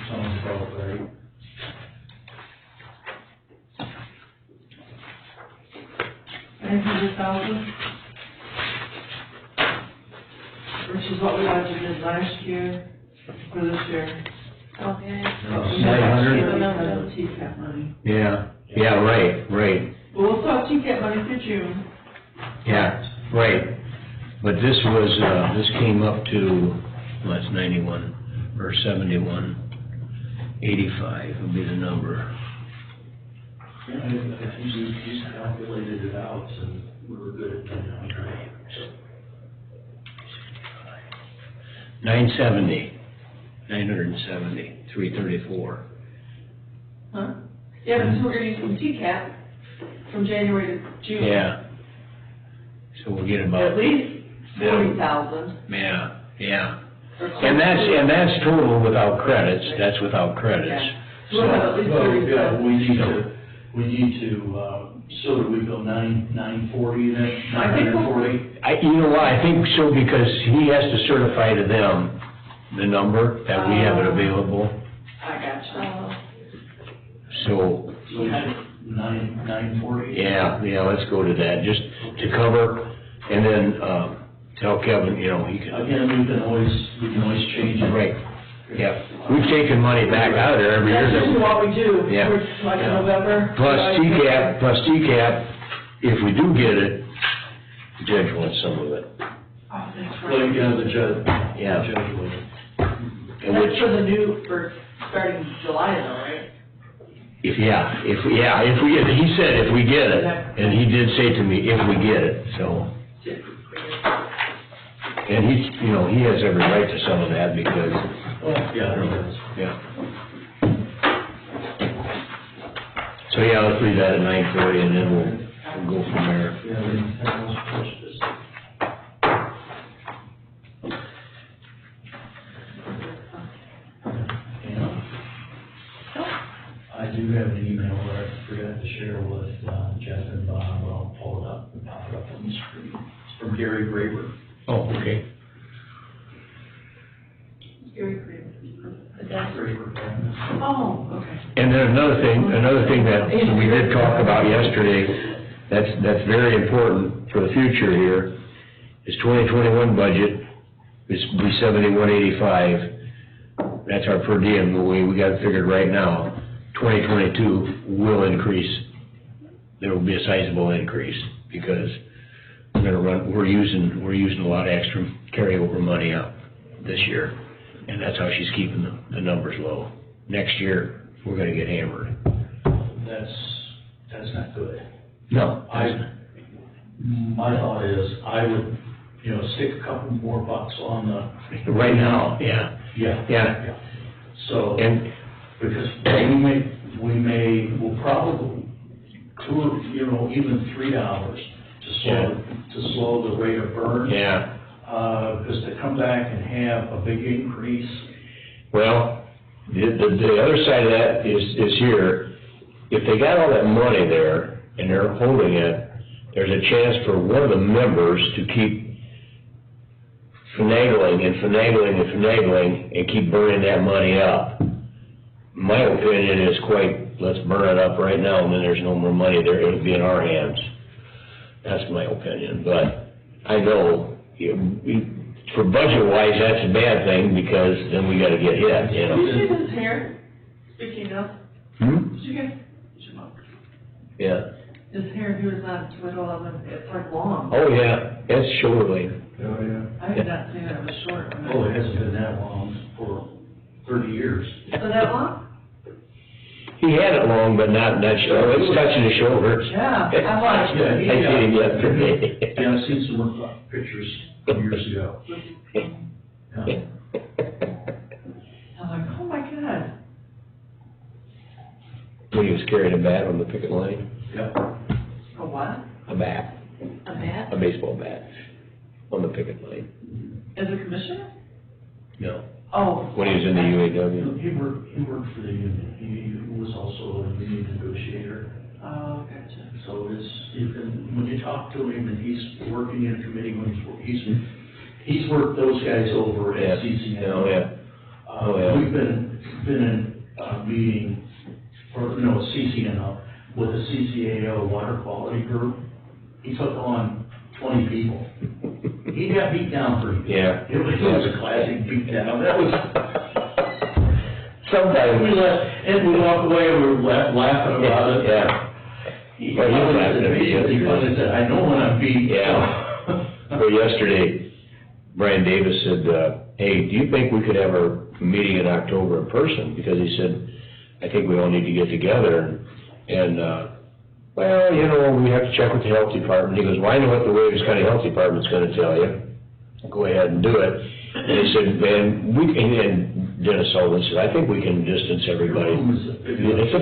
Sounds about right. $900,000 versus what we budgeted last year for this year. Okay. We 900? have TCAP money. Yeah, right. Well, we'll still have TCAP money through June. Yeah, right. But this was, this came up to, well, that's 91, or 71, 85 would be the number. Yeah, I think you calculated it out, and we were good at 900. 970, 334. Huh? Yeah, but we're gonna use some TCAP from January to June. Yeah. So we'll get about, At least 40,000. yeah. And that's total without credits, that's without credits. Yeah. We'll have at least Well, 30,000. yeah, we need to, so that we go 940 then, 940? You know why, I think so, because he has to certify to them the number that we have it available, I gotcha. so, So 940? yeah, let's go to that, just to cover, and then, tell Kevin, he can. Again, we can always change it. Right, yeah, we've taken money back out of there every year. That's usually what we do. Yeah. Like in November. Plus TCAP, if we do get it, the judge wants some of it. Oh, that's Well, right. yeah, the judge. Yeah. The judge would. And That's for the new, for starting July though, right? if we get it, he said if we get it, and he did say to me, if we get it, so. And he has every right to some of that because, Yeah, he does. yeah. So yeah, let's leave that at 9:40 and then we'll go from there. Yeah, we have those questions. Yeah. Gary Graber. Oh, okay. Gary Creed. The desk. Graber. Oh, okay. And then another thing that we did talk about yesterday, that's very important for the future here, is 2021 budget is be 7185. That's our per diem, we got it figured right now. 2022 will increase. There will be a sizable increase because we're using a lot of extra carryover money up this year. And that's how she's keeping the numbers low. Next year, we're gonna get hammered. That's not good. No. My thought is, I would, stick a couple more bucks on the. Right now, yeah. Yeah. So, And, because we'll probably, even $3 to slow the rate of burn. yeah, Because to come back and have a big increase. well, the other side of that is here. If they got all that money there and they're holding it, there's a chance for one of the members to keep finagling and keep burning that money up. My opinion is let's burn it up right now, and then there's no more money there, it'll be in our hands. That's my opinion, but I know, for budget-wise, that's a bad thing, because then we gotta get hit, Did you see his hair? Speaking of, did you guys, Yeah. his hair, he was on Twitter, it's like long. Oh, yeah, it's shoulder length. Oh, yeah. I had not seen it was short. Oh, it hasn't been that long, for 30 years. So that long? He had it long, but not short, it's touching his shoulders. Yeah, I watched Yeah, it. I seen him yesterday. Yeah, I've seen some pictures years ago. Yeah. I'm like, oh my God. When he was carrying a bat on the picket line, Yeah. A what? a bat, A bat? a baseball bat, on the picket line. As a commissioner? No, Oh. when he was in the UAW. He worked for the union. He was also a union negotiator. Oh, gotcha. So when you talk to him and he's working in a committee, he's worked those guys over at CCN. Oh, yeah. We've been in a meeting, CCN, with the CCAO Water Quality Group. He took on 20 people. He got beat down pretty good. Yeah. It was a classic beat down. That was. Sometimes. And we walk away, we were laughing about it. Yeah. He Well, he was laughing at me said, I know when I'm beat. Yeah. Well, yesterday, Brian Davis said, hey, do you think we could have our meeting in October in person? Because he said, I think we all need to get together. And, well, we have to check with the health department. He goes, well, I know what the Waves County Health Department's gonna tell you. Go ahead and do it. And he said, and Dennis Sullivan said, I think we can distance everybody. It's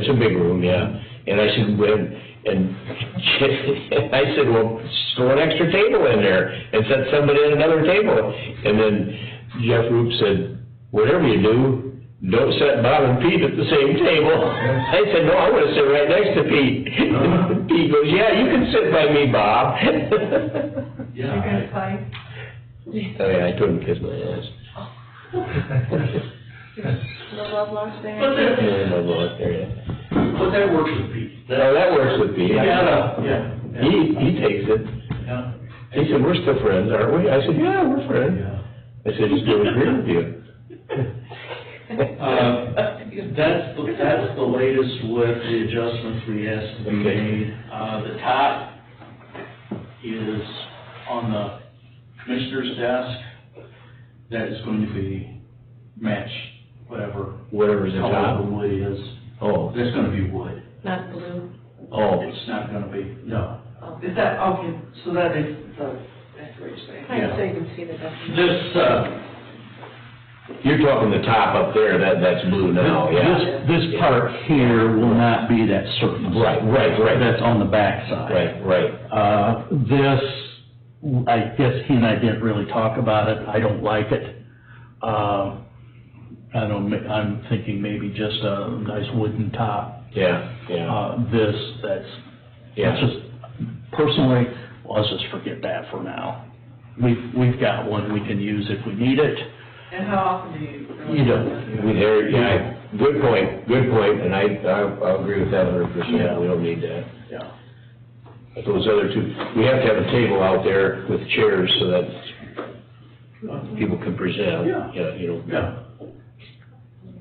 a big room, yeah. And I said, I said, well, just throw an extra table in there and set somebody at another table. And then Jeff Roop said, whatever you do, don't set Bob and Pete at the same table. I said, no, I want to sit right next to Pete. Pete goes, yeah, you can sit by me, Bob. You guys fight? Oh, yeah, I told him to kiss my ass. No love lost there? But that works with Pete. That works with Pete. Yeah. He takes it. Yeah. He said, we're still friends, aren't we? I said, yeah, we're friends. Yeah. I said, just don't agree with you. That's the latest with the adjustments we asked to be made. The top is on the commissioner's desk. That is going to be matched, Whatever's the color top. the wood is. Oh, That's going to be wood. Not blue? oh, It's not going to be, no. Is that, okay, so that is, that's what you're saying. Kind of so you can see the definition. This, you're talking the top up there, that's blue now, yeah. This part here will not be that surface. Right. That's on the back side. Right. This, I guess he and I didn't really talk about it, I don't like it. I'm thinking maybe just a nice wooden top. Yeah. That's Yeah. just, personally, well, let's just forget that for now. We've got one we can use if we need it. And how often do you? You don't. We there, yeah, good point, and I'll agree with that 100%, we don't need that. Yeah. But those other two, we have to have a table out there with chairs so that people can present. Yeah. You know,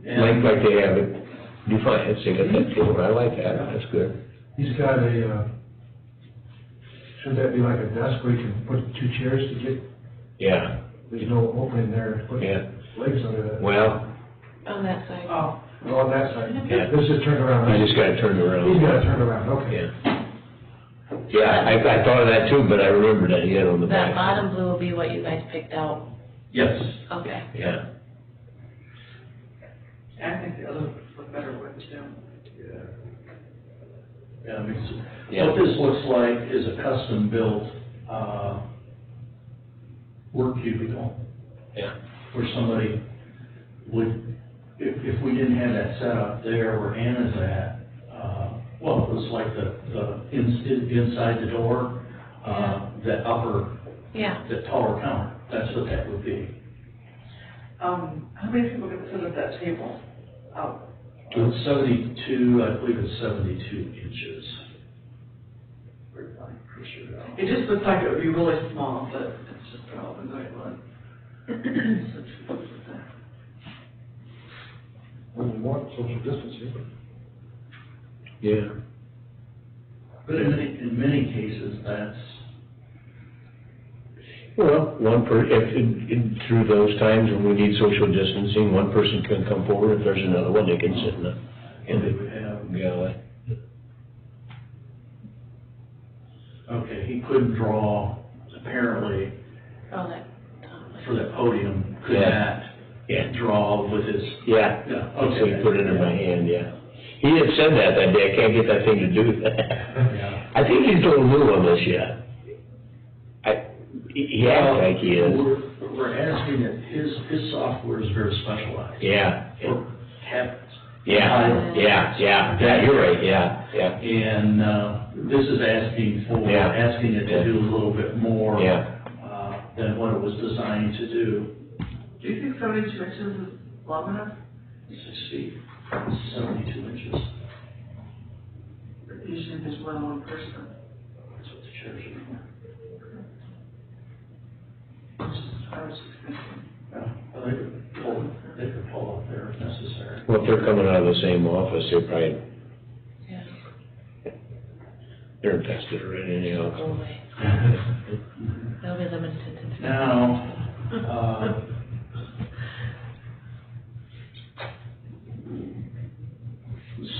Yeah. like they have it, you find, they got that table, I like that, that's good. He's got a, should that be like a desk where you can put 2 chairs to get, Yeah, there's no opening there to put yeah, legs under that? well, On that side. Oh, On that side? Yeah. This is turned around. I just gotta turn it around. He's got it turned around, okay. Yeah. Yeah, I thought of that too, but I remembered that he had on the That back. bottom blue will be what you guys picked out. Yes. Okay. Yeah, I think the other would look better with it too. Yeah, I mean, Yeah. what this looks like is a custom-built, work cubicle, yeah, where somebody would, if we didn't have that set up there where Anna's at, well, it was like inside the door, that upper, Yeah. the taller counter, that's what that would be. How many people can sit at that table? Oh, 72, I believe it's 72 inches. it just looks like it would be really small, but it's just probably the way it looks. Well, we want social distancing. yeah. But in many cases, that's, Well, through those times when we need social distancing, one person can come forward, if there's another one, they can sit in they would have, the galley. okay, he couldn't draw, apparently, Oh, that top. for that podium, could Yeah. not draw with his, Yeah, yeah, so he okay. put it in my hand, yeah. He had said that day, I can't get that thing to do that. Yeah. I think he's a little new on this yet. He acts like he is. We're asking that his software is very specialized. Yeah, For cabinets. yeah, you're right, yeah. And, this is asking Yeah. asking it to do a little bit more. Yeah. Than what it was designed to do. Do you think 72 inches is long enough? 6 feet, 72 inches. Usually there's more than one person. That's what the chairs are. I was just thinking. Yeah, well, they could pull up there if necessary. Well, if they're coming out of the same office, Yeah. they're infested already anyhow. Go away. They'll be limited to 3. Now,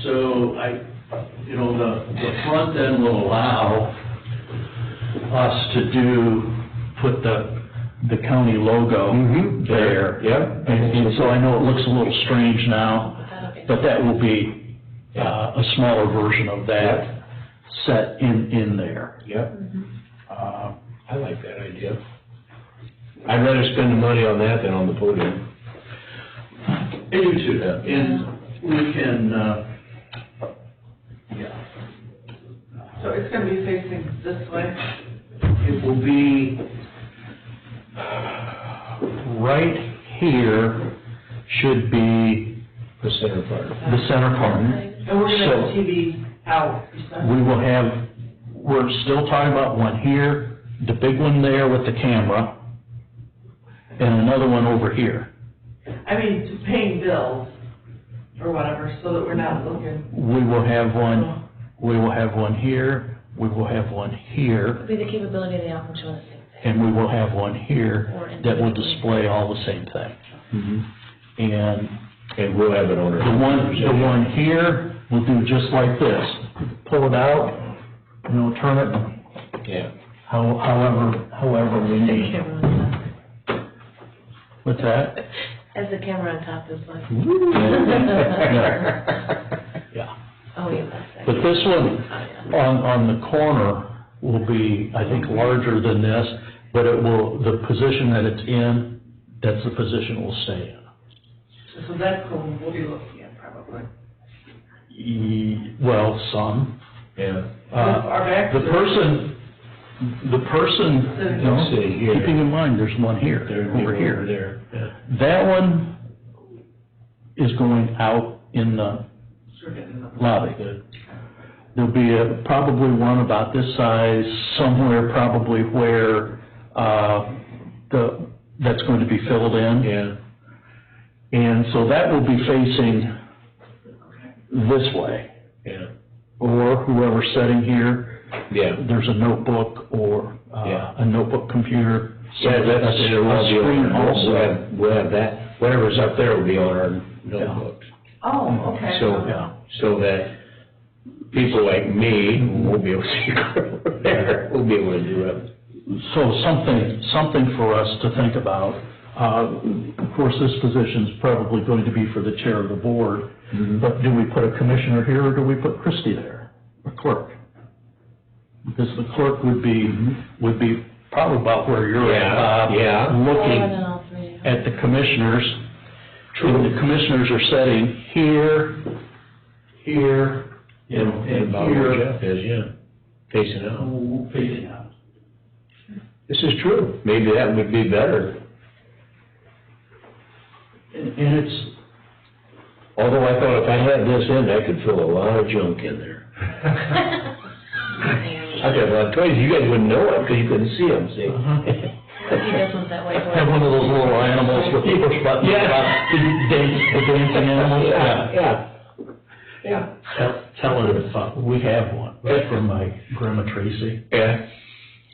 so the front end will allow us to put the county logo there. Yep. And so I know it looks a little strange now, But that'll be. but that will be, a smaller version of that set in there. Yep, Uh, I like that idea. I'd rather spend the money on that than on the podium. I do too, and we can, yeah. So it's gonna be facing this way? It will be right here should be The center part. the center part. And we're gonna have the TV out, you said? We will have, we're still talking about one here, the big one there with the camera, and another one over here. I mean, to paying bills or whatever, so that we're not looking. We will have one here, we will have one here, It'll be the capability of the album showing the same thing. and we will have one here that will display all the same thing. And we'll have it on the one here will do just like this. Pull it out, turn it Yeah. however we The need. camera on top. What's that? As the camera on top is like. Yeah. Oh, you left that. But this one, Oh, yeah. on the corner will be, I think, larger than this, but the position that it's in, that's the position it will stay in. So that's cool, we'll be looking at probably. Well, some. Yeah. Our back. The person the person, Let's see here. keeping in mind, there's one here, over here. There, yeah. That one is going out in the lobby. There'll be probably one about this size, somewhere probably where, that's going to be filled in. Yeah, And so that will be facing this way. yeah, Or whoever's sitting here, yeah. there's a notebook or Yeah. a notebook computer. Yeah, that's, a screen also. we'll have that, whatever's up there will be on our notebooks. Oh, okay. So that people like me won't be able to see over there, we'll be able to do it. So something for us to think about. Of course, this position's probably going to be for the chair of the board, but do we put a commissioner here or do we put Christie there, a clerk? Because the clerk would be probably about where you're at, Bob. Yeah. Looking More than all three. at the commissioners. And the commissioners are sitting here, and about where here, Jeff is, yeah, facing out. facing out. This is true, maybe that would be better. And it's, Although I thought if I had this in, I could fill a lot of junk in there. I got a lot of toys, you guys wouldn't know it, because you couldn't see them, see? He doesn't that way. have one of those little animals with the push button, Yeah. the dancing animals. Yeah. Tell it if, we have one, right from my grandma Tracy. Yeah.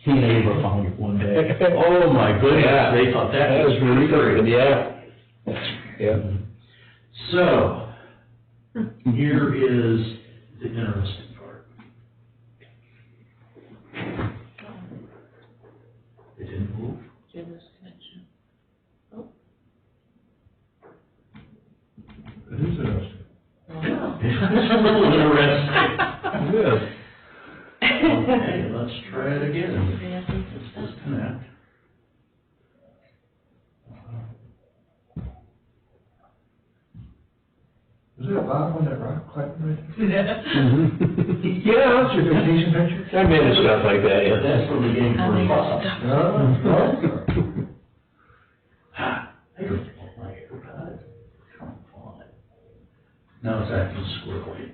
He and Ava found it one day. Oh, my goodness, Yeah. they thought that That was really good, yeah. Yeah. So, here is the interesting part. It didn't move. Goodness connection. It is interesting. Wow. It's a little interesting. Yes. Okay, let's try it again. The essence of stuff. Disconnect. Is there a bottom on that rock climbing right Yeah, there? That's your vacation picture? I made stuff like that, yeah. That's from the game I for think Bob. it's stuff. I don't want my haircut. Come on. Now it's acting squirrely.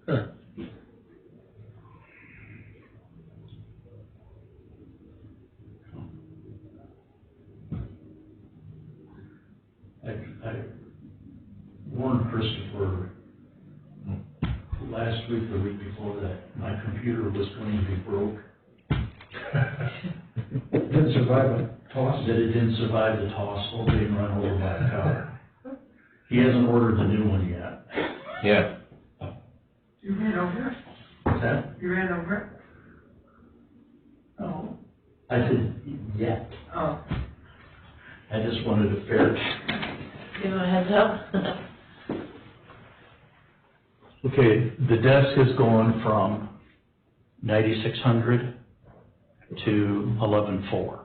Huh. I warned Christopher last week, the week before that, my computer was going to be broke, Didn't survive a toss? that it didn't survive the toss while being run over by a car. He hasn't ordered the new one yet. Yeah. You ran over it? What's that? You ran over it? No. I said, yet. Oh. I just wanted a fair. Give him a heads up. Okay, the desk has gone from 9,600 to 11,400.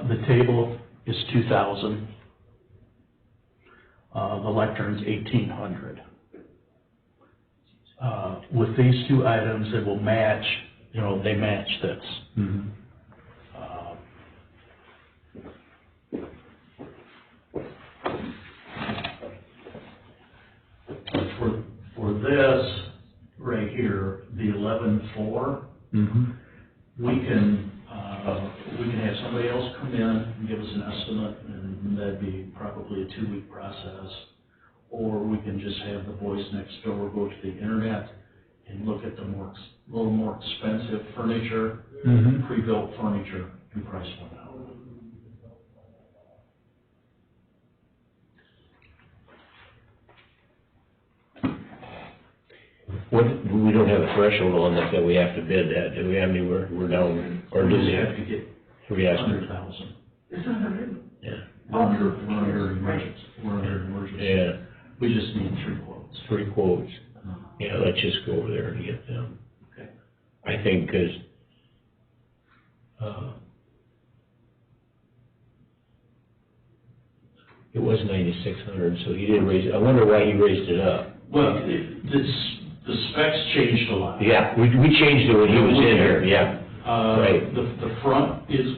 The table is 2,000. The lectern's 1,800. With these two items, it will match, they match this. For this, right here, the 11,400, we can have somebody else come in and give us an estimate, and that'd be probably a 2-week process. Or we can just have the boys next door go to the internet and look at the little more expensive furniture, pre-built furniture, and price one out. We don't have a threshold on that we have to bid that, do we? I mean, we're down, or We do just we have have to get we ask? 100,000. It's 100. Yeah. We're under emergency. We're under emergency. Yeah, We just need 3 quotes. 3 quotes. Yeah, let's just go over there and get them. Okay. I think, because, it was 9,600, so he did raise it. I wonder why he raised it up. Well, the specs changed a lot. Yeah, we changed it when he was in here, yeah, Right. The front is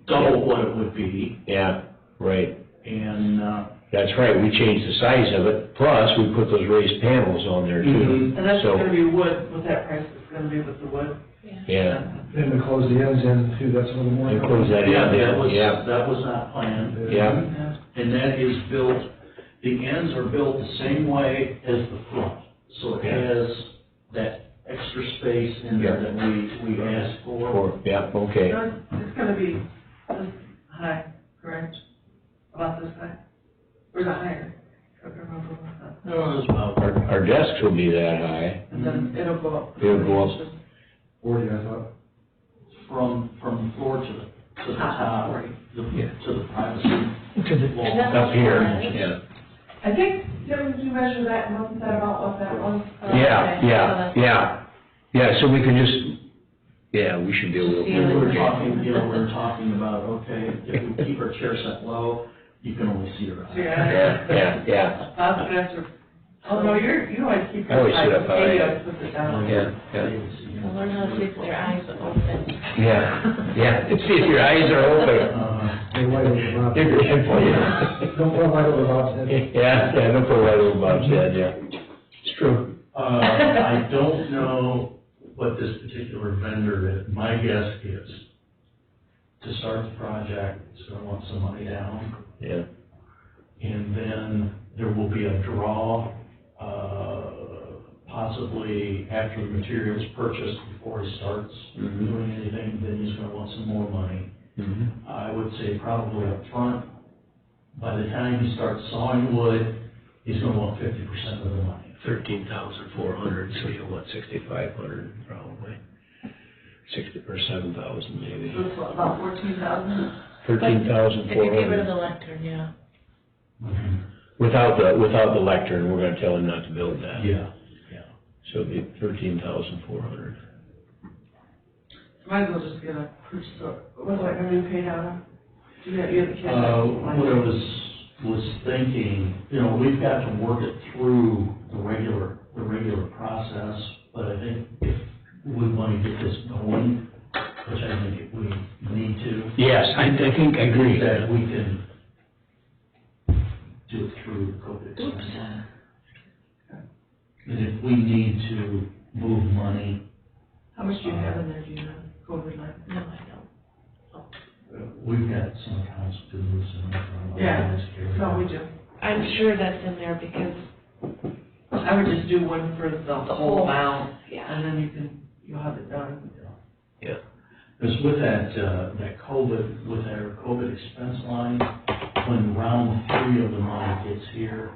double what it would be, yeah, right. and, That's right, we changed the size of it, plus we put those raised panels on there too. And that's So, gonna be wood, with that price, it's gonna be with the wood. yeah, And we close the ends in too, that's a little more. and close that in there, yeah, that was not planned. yeah, And that is built, the ends are built the same way as the front. So it has that extra space in there that we asked for. yeah, okay. So it's gonna be this high, correct? About this high? Or is it higher? I can't remember what that. No, it was about, Our desks will be that high. And then it'll go up. It'll go up. 40, I thought. from the floor to the top, 40. to the privacy wall. Up here, yeah. I think, Jim, did you measure that and wasn't that about what that was? Yeah, so we can just, yeah, we should be able We were to. talking about, okay, if we keep our chair set low, you can only see your eyes. Yeah. Yeah. That's good answer. Oh, no, you always keep I always your sit eyes, up high. you always put it down. So learn how to sleep with your eyes open. Yeah, see if your eyes are open. Hey, why don't you, Bob? Don't put light over Bob's head. Yeah, don't put right over Bob's head, yeah. It's true. I don't know what this particular vendor is. My guess is, to start the project, it's gonna want some money down, Yeah. and then there will be a draw, possibly after the material's purchased, before he starts Mhm. doing anything, then he's gonna want some more money. Mm-hmm. I would say probably up front. By the time he starts sawing wood, he's gonna want 50% of the money. 13,400, so you'll want 6,500 probably. 60 or 7,000 maybe. So it's about 14,000? 13,400. If you get rid of the lectern, yeah. Without the lectern, we're gonna tell him not to build that. Yeah. So it'd be 13,400. Might as well just get a purchase order. What's that gonna be paid out of? You have the cash. What I was thinking, we've got to work it through the regular process, but I think if we want to get this going, which I think we need to. Yes, I think, I agree. That we can do it through COVID expense. And if we need to move money, How much do you have in there, do you know, COVID line? No, I don't. we've got some accounts to move some. Yeah, no, we do. I'm sure that's in there because, I would just do one for the whole amount, yeah. and then you'll have it done. Because with that COVID, with our COVID expense line, when round 3 of the money gets here,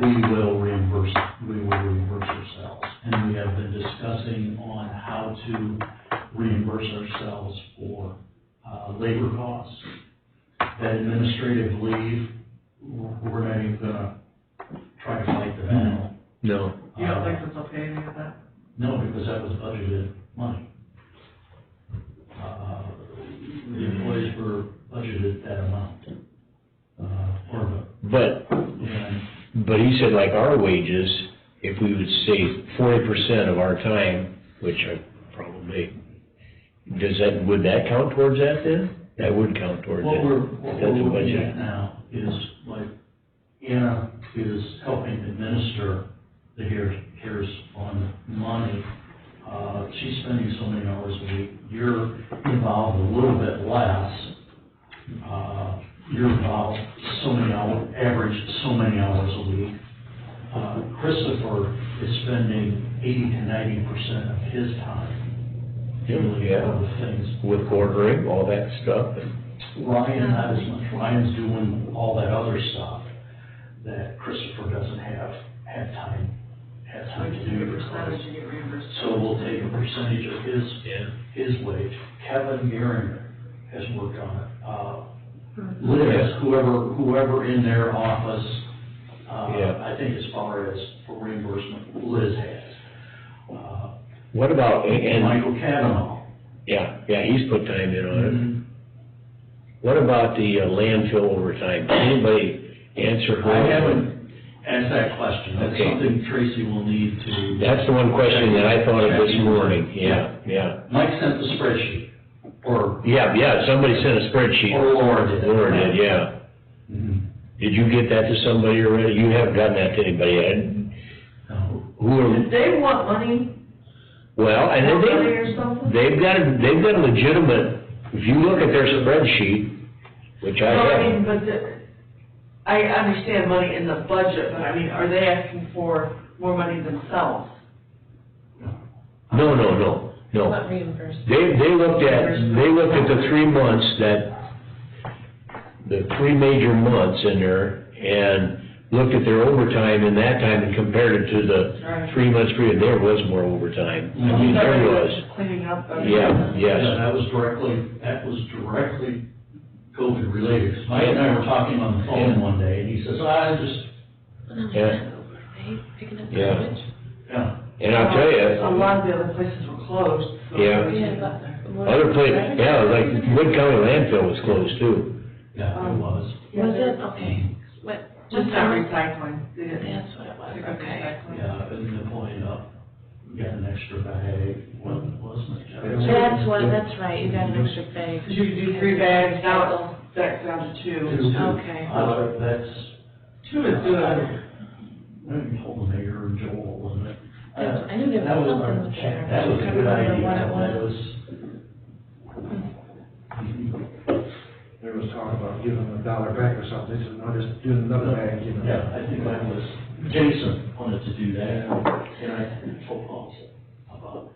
we will reimburse ourselves. And we have been discussing on how to reimburse ourselves for labor costs. That administrative leave, we're not even gonna try to fight the battle. No. You don't think this will pay any of that? No, because that was budgeted money. The employees were budgeted that amount. But he said like our wages, if we would save 40% of our time, which I probably, would that count towards that then? That would count towards What it. we're That's a looking budget. at now is like, Anna is helping administer the CARES Fund money. She's spending so many hours a week. You're involved a little bit less. You're involved so many hours, average so many hours a week. Christopher is spending 80 to 90% of his time dealing with other things. With ordering, all that stuff. Ryan, not as much. Ryan's doing all that other stuff that Christopher doesn't have time to do. Percentage you get reimbursed. So we'll take a percentage of his wage. Kevin Garinger has worked on it. Liz, whoever in their office, I think as far as for reimbursement, Liz has. What about, and, Michael Kavanaugh. yeah, he's put time in on it. What about the landfill overtime? Anybody answer her? I ask that question. That's Okay. something Tracy will need to. That's the one question that I thought of this morning, yeah. Mike sent the spreadsheet, or Somebody sent a spreadsheet. Laura did. Laura did, yeah. Mhm. Did you get that to somebody already? You haven't gotten that to anybody yet? No. Who are, Did they want money, well, and more money they, or something? they've got a legitimate, if you look at their spreadsheet, which I No, I have, mean, but I understand money in the budget, but I mean, are they asking for more money themselves? no. Not reimbursed. They looked at the 3 months the 3 major months in there, and looked at their overtime in that time and compared it to the Right. 3 months period. There was more overtime. I mean, there was. Cleaning up. Yeah, yes. That was directly COVID related. 'Cause Mike and I were talking on the phone one day, and he says, I just, Yeah. Picking up Yeah. garbage. yeah. And I'll tell A you, lot of the other places were closed. So Yeah. Yeah, but. other places, yeah, like Wood County landfill was closed too. Yeah, it was. Was it? Okay. What? Just not recycling. They didn't That's what it was, pick up okay. recycling. Yeah, and then pulling up, we got an extra bag, wasn't it? That's right, you got an extra bag. Because you could do 3 bags, now it's back down to 2. Okay. That's, 2 is good. I told the mayor and Joel, wasn't it? I knew there That was something with there. That was a good I idea, can't remember what it that was. There was talk about giving them $1 back or something, they said, no, just do another bag, you know. Yeah, I think that was, Jason wanted to do that, and I told Paul, how about,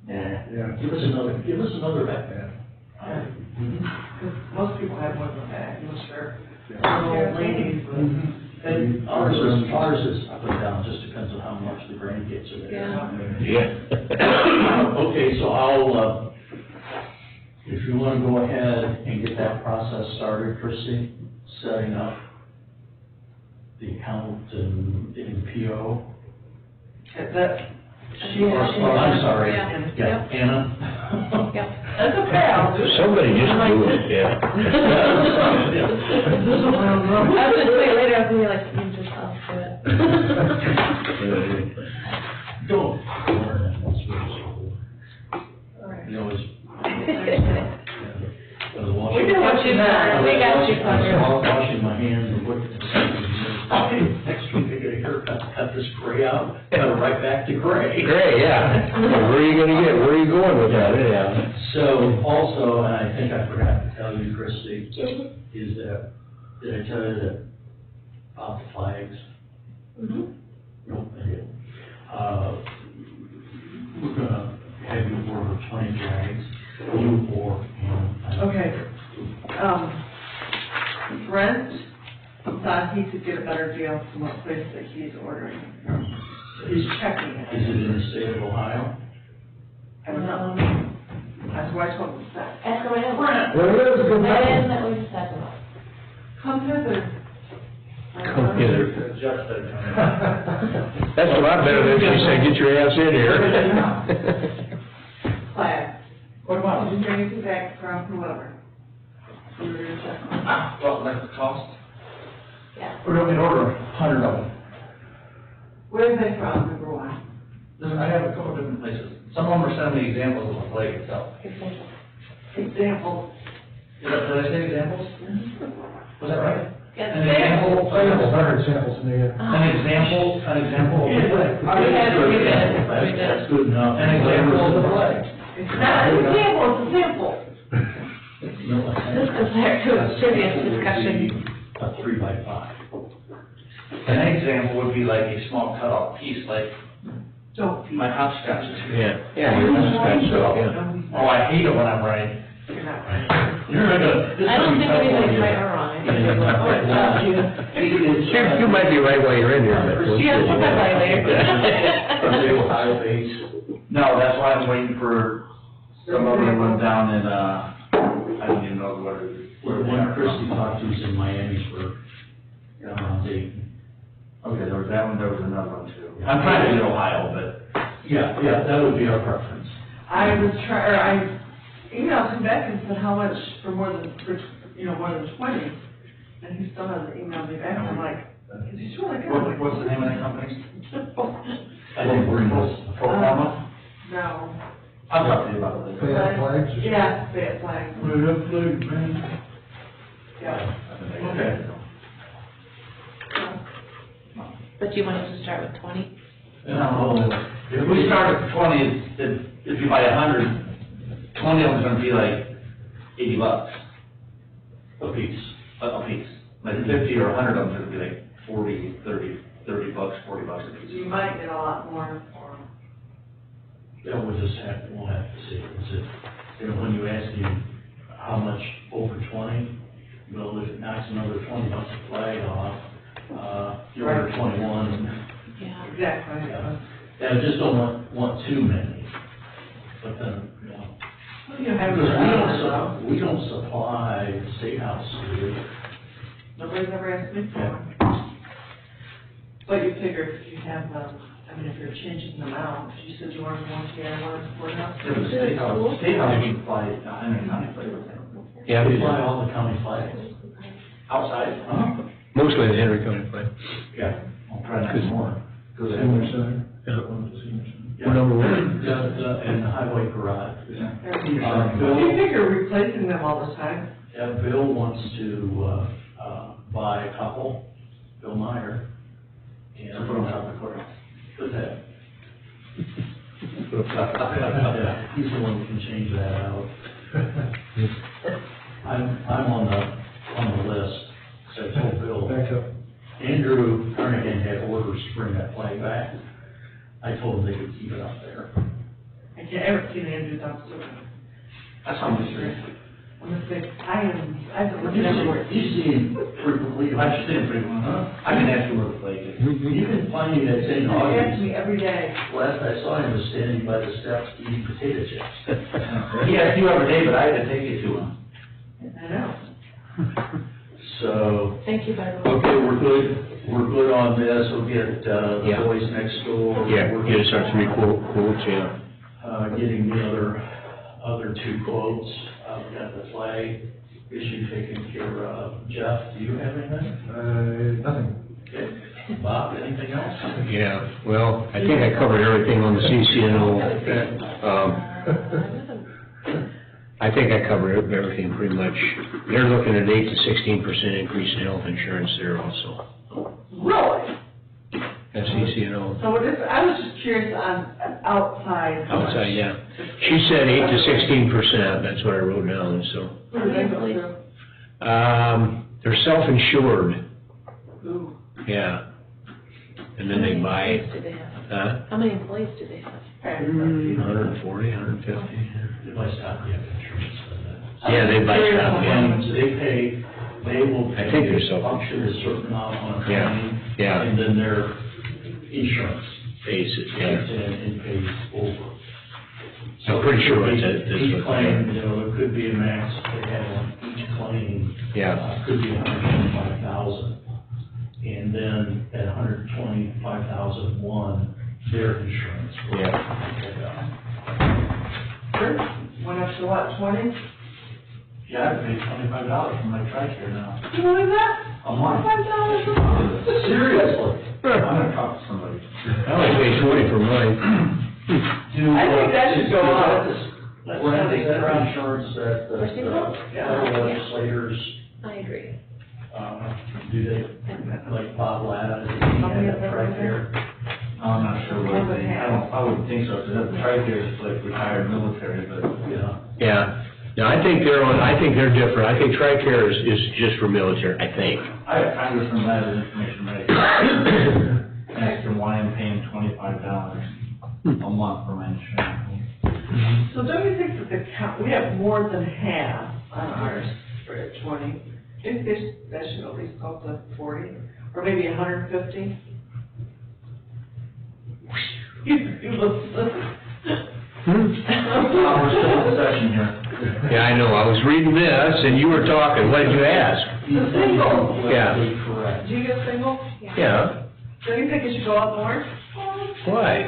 Yeah. give us another bag. Yeah. Because most people have one in the bag, I'm sure. Yeah. Little ladies, but. And ours is up and down, just depends on how much the grandkids are there. Yeah. Okay, so I'll, if you wanna go ahead and get that process started, Christie, setting up the account and getting PO. That, I'm sorry, Yeah. yeah, Anna. Yep. that's okay, I'll do it. Somebody just do it, yeah. I was gonna say later, I was gonna be like, you just, I'll do it. Don't. That's really cool. Alright. You know, it's. We can watch you now. We got you covered. I was washing my hands and looking at something, next week I get a haircut, cut this gray out, cut it right back to gray. Great, yeah. Where are you going with that, yeah? So also, and I think I forgot to tell you, Christie, is that, did I tell you that about the flags? Mhm. Nope, I didn't. We're gonna have you order 20 flags, you or, and. Okay. Brent thought he could get a better deal from a place that he's ordering from. He's checking Is it. it in the state of Ohio? I don't know. That's why I told him that. Ask him right Brent, Well, it is a good now. time. That we said about. come hither. Come hither. That's a lot better than if you said, get your ass in here. Flag. What about? Did you bring it back from whoever? You were gonna check. Well, that's the cost. Yeah. We're going to order 100 of them. Where are they from, number one? I have a couple different places. Some of them are sending me examples of the flag itself. Example. Did I say examples? Was that right? Yes. An example, Samples, 100 samples in there. an example of the flag. That's good enough. An example of the flag. It's not an example, it's a sample. This goes back to a serious discussion. A 3x5. An example would be like a small cutout piece, like Don't. my hopscotch is. Yeah, you're not yeah. Oh, I hate it when I'm right. You're not right. You're gonna. I don't think anybody's right or wrong. I think it's what it tells you. You might be right while you're in here, but. we'll Yeah, see. we'll talk about it later. Ohio base. No, that's why I'm waiting for some other one down in, I don't even know what it is. The one Christie talked to is in Miami for, Dayton. Okay, there was that one, there was another one too. I'm trying to get Ohio, but. Yeah, that would be our preference. I emailed him back and said how much for more than 20, and he still hasn't emailed me back, I'm like, He's really good. What's the name of the company? I think we're in this. Proforma? No. I'll talk to you about it later. They have flags? Yeah, they have flags. We have flags, man. Yeah. Okay. But you want us to start with 20? No, if we start at 20, if you buy 100, 20 of them's gonna be like $80 A piece. a piece. Like 50 or 100 of them's gonna be like 40, 30, $30, $40 a So piece. you might get a lot more for Yeah, we'll have to see. Is it, you know, when you ask him how much over 20, well, if it knocks another $20 a flag off, you're under 21. Yeah. exactly. Yeah, I just don't want too many. But then, you know, You have because we don't supply the state house, do we? Nobody's ever asked me for. But you figure if you have, I mean, if you're changing them out, you said you weren't going to get one for now. Yeah, but the state house, you can fly it, Henry County flag with it. Yeah, We fly all the county flags. Outside? mostly the Henry County flag. Yeah. I'll try not more. Go there. Senior center? Yeah. One of the senior centers. Yeah. Number one. And the highway garage. Yeah. You figure replacing them all the time. Yeah, Bill wants to, buy a couple, Bill Meyer. And Put them out the courthouse. Put that. Yeah, he's the one who can change that out. I'm on the list, so I told Bill. Back up. Andrew Carnahan had orders to bring that flag back. I told him they could keep it up there. I can't ever see Andrew dumpster. That's how much you're. I'm gonna say, I've been looking everywhere. You see him frequently. I've seen it pretty well, huh? I can ask you where the flag is. You can find me that same He asks August. me every day. Last I saw him was standing by the steps eating potato chips. He asked you every day, but I had to take you to him. I know. So, Thank you, by the way. okay, we're good on this. We'll get, the Yeah. boys next door. Yeah, We're get us our 3 quotes, yeah. getting the other 2 quotes. We got the flag issue taken care of. Jeff, do you have anything? Nothing. Okay. Bob, anything else? Yeah, well, I think I covered everything on the CCNO. I think I covered everything pretty much. They're looking at 8 to 16% increase in health insurance there also. Really? At CCNO. So it is, I was just curious on outside. Outside, yeah. She said 8 to 16%, that's what I wrote down, so. How many employees? They're self-insured, Ooh. yeah. And then they buy, Do they have? huh? How many employees do they have? 140, 150. They buy stock, you have insurance for that. Yeah, they buy stock, yeah. And they will. I think they're Function a certain amount on a Yeah, claim. yeah. And then their insurance Pays it, kicks yeah. in and pays over. I'm pretty sure it's at this Each one. claim, you know, it could be a max, they have on each claim. Yeah. Could be $125,000. And then at $125,001, their insurance. will pick it up. Sure. Went up to what, 20? Yeah, I paid $25 for my TRICARE now. You believe that? A month. $5 a month? Seriously? I'm gonna talk to somebody. I only paid 20 for mine. I think that should go up. Brenda, is that insurance that For the single? federal legislators, I agree. do they, like Bob Latta, does he many have of that them right are there? I'm not sure what they, I wouldn't think so, because the TRICARE is like retired military, but. Yeah. Yeah. No, I think they're different. I think TRICARE is just for military, I think. I have Congressman Latta's information right. Asked him why I'm paying $25 a month for my insurance. So don't you think that the count, we have more than half on ours for at 20? Think that should at least go up to 40, or maybe 150? You listen. We're still in session here. Yeah, I know. I was reading this and you were talking. What did you ask? The single. Yeah. Correct. Do you get single? Yeah. Do you think it should go up more? Why?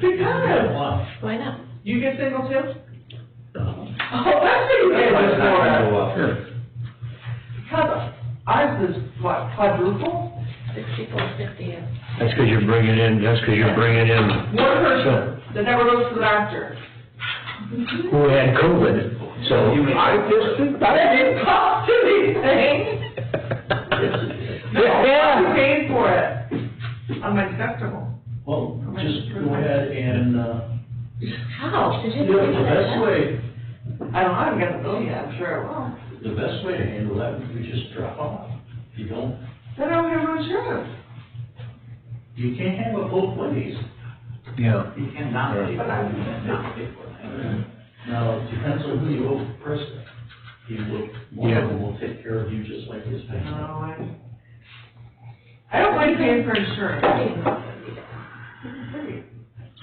Because Why not? you get single too? Oh, that's what you get That's not gonna it go up. for. Because ours is what, quadruple? $64.50 is. That's because you're bringing in, One person that never goes to the doctor. who had COVID, so I just, That didn't cost anything. Yeah. I paid for it on my deductible. Well, just go ahead and, How? Did you? the best way, I don't know, I haven't got the bill yet, I'm sure it will. the best way to handle that would be just drop off. If you don't, Then I don't have no insurance. you can't have it both ways. yeah. You cannot pay for it, you cannot pay for it. Now, it depends on who you owe first. One of them will take care of you just like his family. No, I don't mind paying for insurance.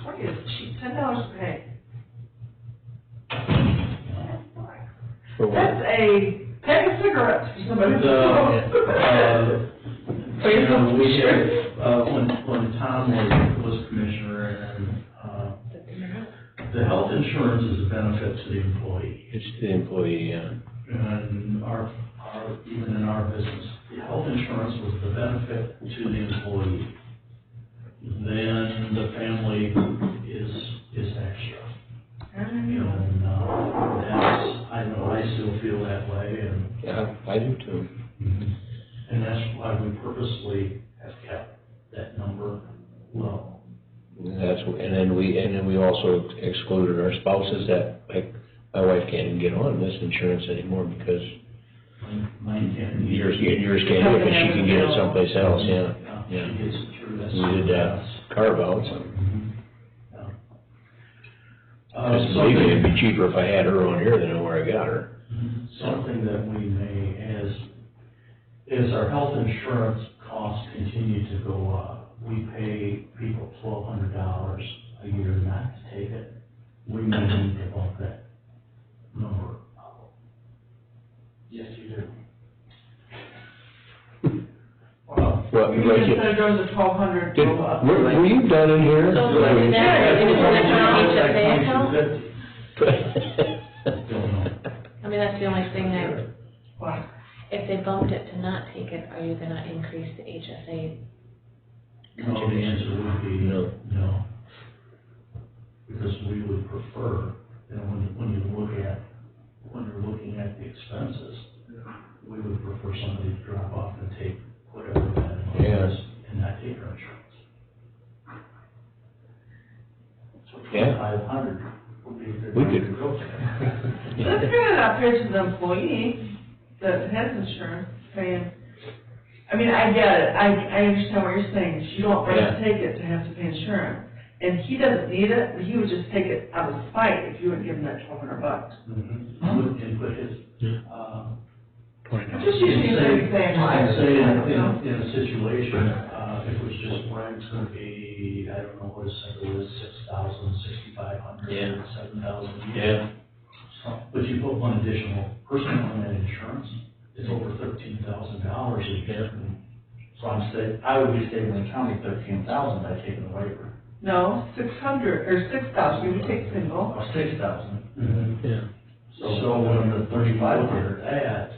$20 is cheap, $10 to pay. For what? That's a pack of cigarettes for somebody. You know, we had, when Tom was commissioner, and, the health insurance is a benefit to the employee. It's the employee, yeah. And even in our business, the health insurance was the benefit to the employee. Then the family is extra. You know, and, I know I still feel that way, and. Yeah, I do too. And that's why we purposely have kept that number low. And then we also excluded our spouses that, like, my wife can't even get on this insurance anymore because Mine can't. yours can't do it, but she can get it someplace else, yeah. Yeah. She gets it through this. We did that carve out, so. Because So believe me, it'd be cheaper if I had her on here than where I got her. something that we may, as our health insurance costs continue to go up, we pay people $1,200 a year not to take it. We may need to bump that number up. Yes, you do. Well, Well, You like just you- said there was a $1,200 did, go up. were you done in here? So what is that? Is it an HSA account? Don't know. I mean, that's the only thing that, Why? if they bumped it to not take it, are you gonna increase the HSA? No, the answer would be No. no. Because we would prefer, you know, when you're looking at the expenses, we would prefer somebody to drop off and take whatever that amount is and not take our insurance. So Yeah. 500 would be a good We number could- to go to. That's kind of not fair to the employee that has insurance, saying, I mean, I get it, I understand what you're saying, you don't want Yeah. to take it to have to pay insurance. And he doesn't need it, but he would just take it out of spite if you would give him that $1,200. And put his, Just using the same I'd say I don't know. in a situation, if it was just rent's gonna be, I don't know what his cycle is, 6,000, 6,500, Yeah. 7,000. Yeah. But you put one additional person on that insurance, it's over $13,000 a year. So I would be saving the county $13,000 by taking the waiver, No, 600, or 6,000, we would take single. or $6,000. Yeah. So when the 3,500 that,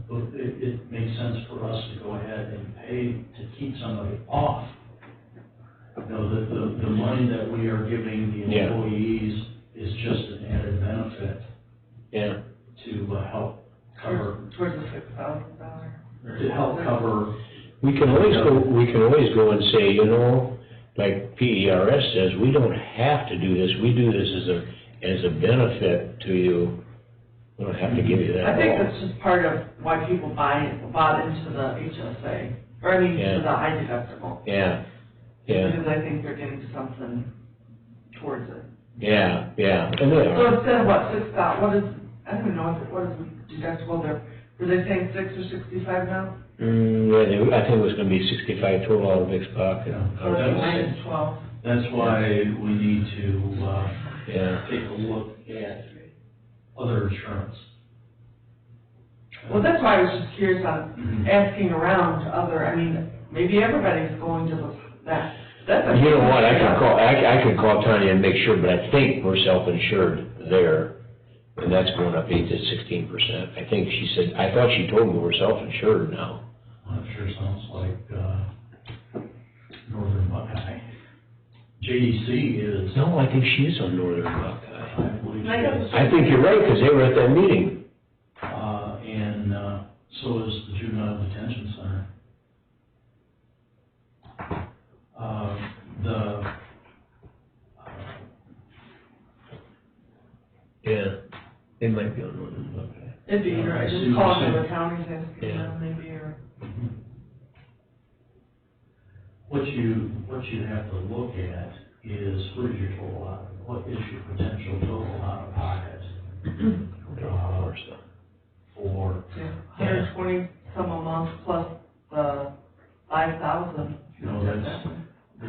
it makes sense for us to go ahead and pay to keep somebody off. You know, the money that we are giving the Yeah. employees is just an added benefit Yeah. to help cover, Towards the $6,000. to help cover. We can always go and say, you know, like PERS says, we don't have to do this, we do this as a benefit to you. We don't have to give you that. I think that's just part of why people bought into the HSA, or I mean, Yeah. to the high deductible. Yeah, yeah, Because I think they're getting something towards it. yeah, yeah, and they So are. instead of what, 6,000, what is, I don't even know, what is the deductible there? Were they saying 6 or 65 now? I think it was gonna be 65 total out of Vic's pocket. So it's minus 12. That's why we need to, Yeah, take a look at other insurance. Well, that's why I was just curious on asking around to other, I mean, maybe everybody's going to that's a. you know what, I could call Tanya and make sure, but I think we're self-insured there. and that's going up 8 to 16%. I think she said, I thought she told me we're self-insured now. Well, that sure sounds like, Northern Buckeye. JDC is, No, I think she is on Northern Buckeye. I believe, she I got is. I think you're right, because they were at that meeting. And, so is the Juvenile Detention Center. Yeah, they might be on Northern Buckeye. It'd be, I right, see just what call you're them saying. the counties and, Yeah. maybe, or. What you have to look at is what is your total out, what is your potential total out of pocket? For, 120 some a month plus the 5,000. you know, that's the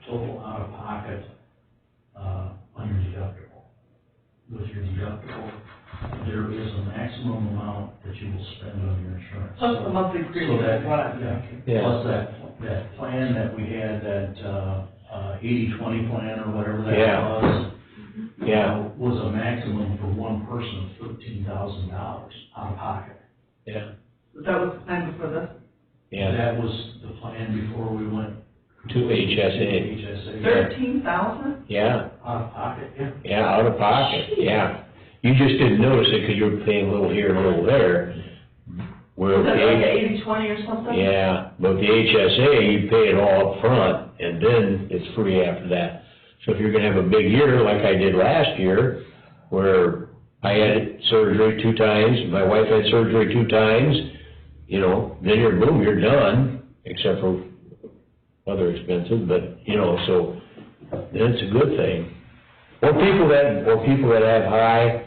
total out of pocket, on your deductible. With your deductible, there is a maximum amount that you will spend on your insurance. Plus the monthly So premium that, is what I'm yeah, thinking. Yeah. plus that plan that we had, that, 80-20 plan or whatever that Yeah. was. Yeah. Was a maximum for one person of $13,000 out of pocket. Yeah, That was the time before this? yeah, That was the plan before we went to HSA. HSA. 13,000? Yeah, Out of pocket, yeah. yeah, out of pocket, yeah. You just didn't notice it because you were paying a little here and a little there. Where Was that like the, 80-20 or something? yeah, but the HSA, you pay it all up front, and then it's free after that. So if you're gonna have a big year like I did last year, where I had surgery 2 times, my wife had surgery 2 times, you know, then boom, you're done, except for other expenses, but, you know, so then it's a good thing. Or people that have high,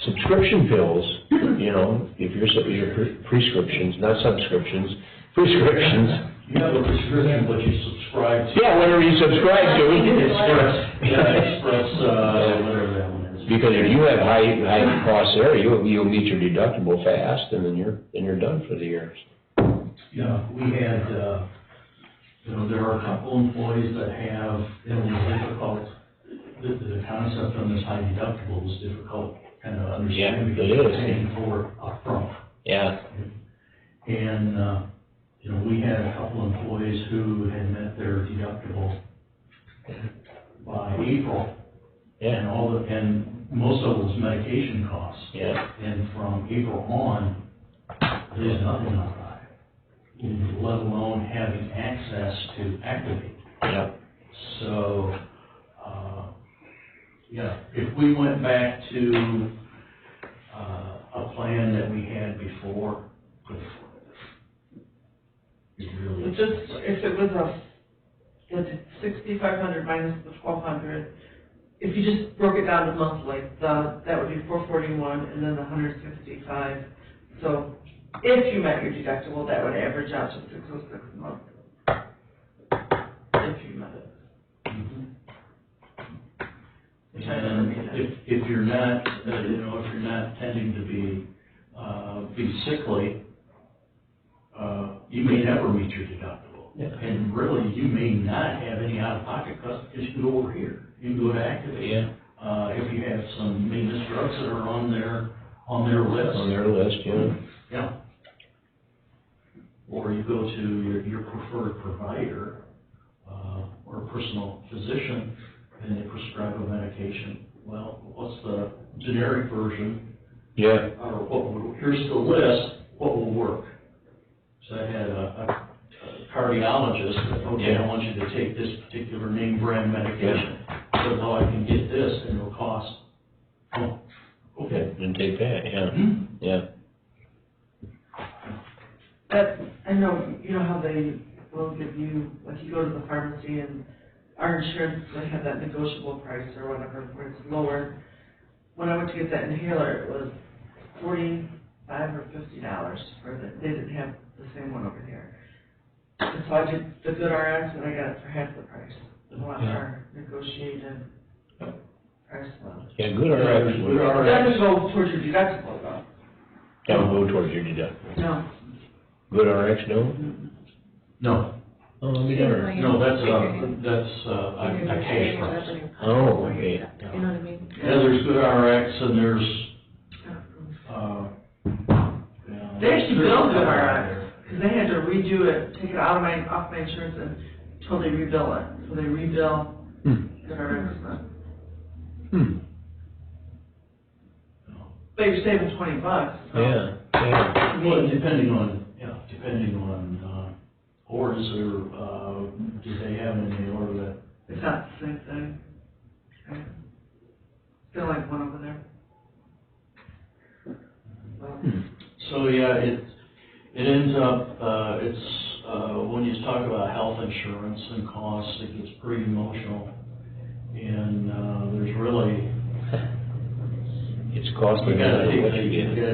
subscription bills, you know, if your prescriptions, not subscriptions, prescriptions. You have a prescription, but you subscribe to. Yeah, whatever you subscribe to. Express, whatever that one is. Because if you have high costs there, you'll meet your deductible fast, and then you're done for the year. Yeah, we had, you know, there are a couple employees that have, you know, difficult, the concept on this high deductible is difficult kind of understanding. Yeah, it because is. you're paying for it upfront. Yeah, And, you know, we had a couple employees who had met their deductible by April. yeah, And most of it was medication costs. yeah, And from April on, there's nothing on it, let alone having access to activate. yeah, So, yeah, if we went back to, a plan that we had before, it really. It's just, if it was it's 6,500 minus the 1,200, if you just broke it down to monthly, that would be 441 and then the 165. So if you met your deductible, that would average out to 606 a month. If you met it. And if you're not, you know, if you're not tending to be sickly, you may never meet your deductible. Yeah. And really, you may not have any out-of-pocket costs because you can go over here, you can go to Activate. yeah, If you have some maintenance drugs that are on their list. on their list, yeah. Yeah. Or you go to your preferred provider, or a personal physician, and they prescribe a medication. Well, what's the generic version? Yeah, Or here's the list, what will work? So I had a cardiologist that, okay, I want you to take this particular name brand medication. So, well, I can get this and it'll cost, oh, okay. and take that, yeah, Hmm? yeah, That, I know, you know how they will give you, like you go to the pharmacy and our insurance, they have that negotiable price or whatever, where it's lower. When I went to get that inhaler, it was $45 or $50 for the, they didn't have the same one over here. And so I did the GoodRx and I got it for half the price, the one our negotiated price was. yeah, GoodRx, It doesn't go towards your deductible though. that'll go towards your deductible. No. GoodRx, no? No, Oh, let me darn. no, that's a cash price. Oh, okay. You know what I mean? Yeah, there's GoodRx, and there's, They actually billed GoodRx, because they had to redo it, take it off my insurance until they rebill it. So they rebill GoodRx. But you're saving $20. So. Yeah. Well, depending on orders, or, do they have any order that? It's not the same thing. Still like one over there. So, yeah, it ends up, when you talk about health insurance and costs, it gets pretty emotional. And, there's really, It's costly. you gotta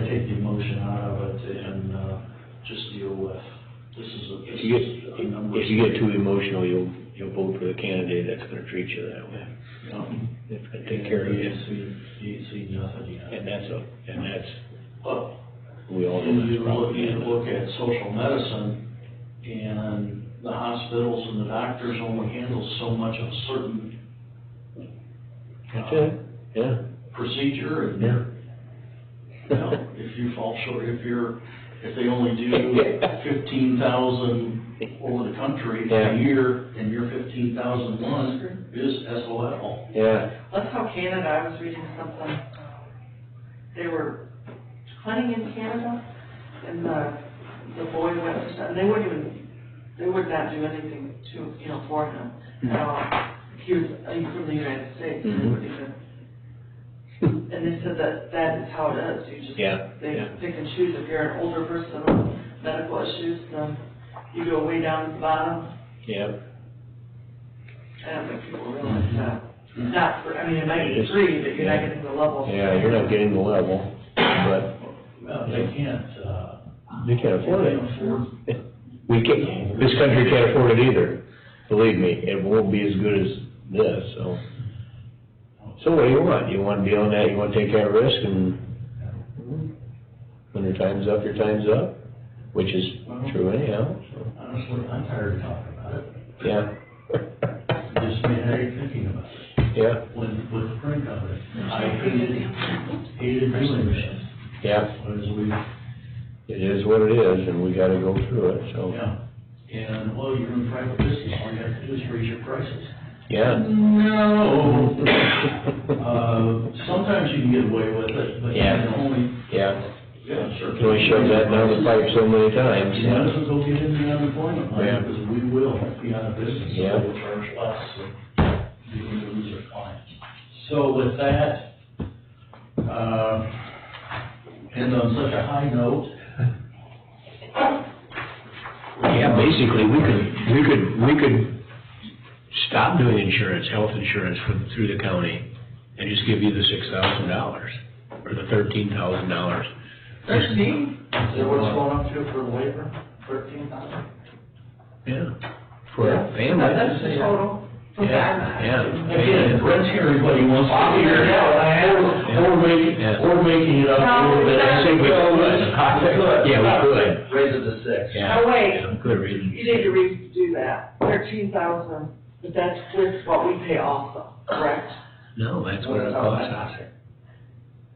take the emotion out of it and, just deal with, If you get too emotional, you'll vote for the candidate that's gonna treat you that way. It's gonna take care of you. You see nothing, you know. And that's, Well, we all know and that's you propaganda. look at social medicine, and the hospitals and the doctors only handle so much of a certain That's it, yeah. procedure, and, Yeah. you know, if you fall short, if they only do 15,000 over the country Yeah. a year, and your 15,001 is SOL. Yeah. That's how Canada, I was reading something, they were hunting in Canada, and the boy went for something, they would not do anything for him at all. He was from the United States, they wouldn't even, and they said that is how it is, you just, they pick and choose. If you're an older person with medical issues, then you go way down to the bottom. Yeah. I don't think people realize that. Not for, it might be free, but you're not getting the level. Yeah, you're not getting the level, but Well, they can't afford they it. can't afford. We can't, this country can't afford it either. Believe me, it won't be as good as this, so. So what do you want? You want to be on that, you want to take that risk, and when your time's up, your time's up, which is true anyhow, so. Honestly, I'm tired of talking about it. Yeah. It just made me thinking about it. Yeah. With the print of it, I hated doing this. Yeah. It is what it is, and we gotta go through it, so. Yeah, and, well, you're in private business, all you have to do is raise your prices. Yeah. No. Sometimes you can get away with it, but you can only. Yeah. Yeah, sure. Can we shove that down the pipe so many times? You might as well go get in the unemployment line, Yeah. because we will be out of business, so Yeah. we'll charge less, so you can lose your clients. So with that, and on such a high note. Yeah, basically, we could stop doing insurance, health insurance through the county, and just give you the $6,000, or the $13,000. 13? Is that what it's going up to for the labor? 13,000? Yeah, for a family. That's the total. Yeah. Again, Brent's here, everybody wants to hear, or making it up a little bit. I think we could. Yeah, we could. Raise it to 6. Yeah. Oh, wait. Yeah, we could raise it. You need to redo that, 13,000, but that's with what we pay also, correct? No, that's what it costs.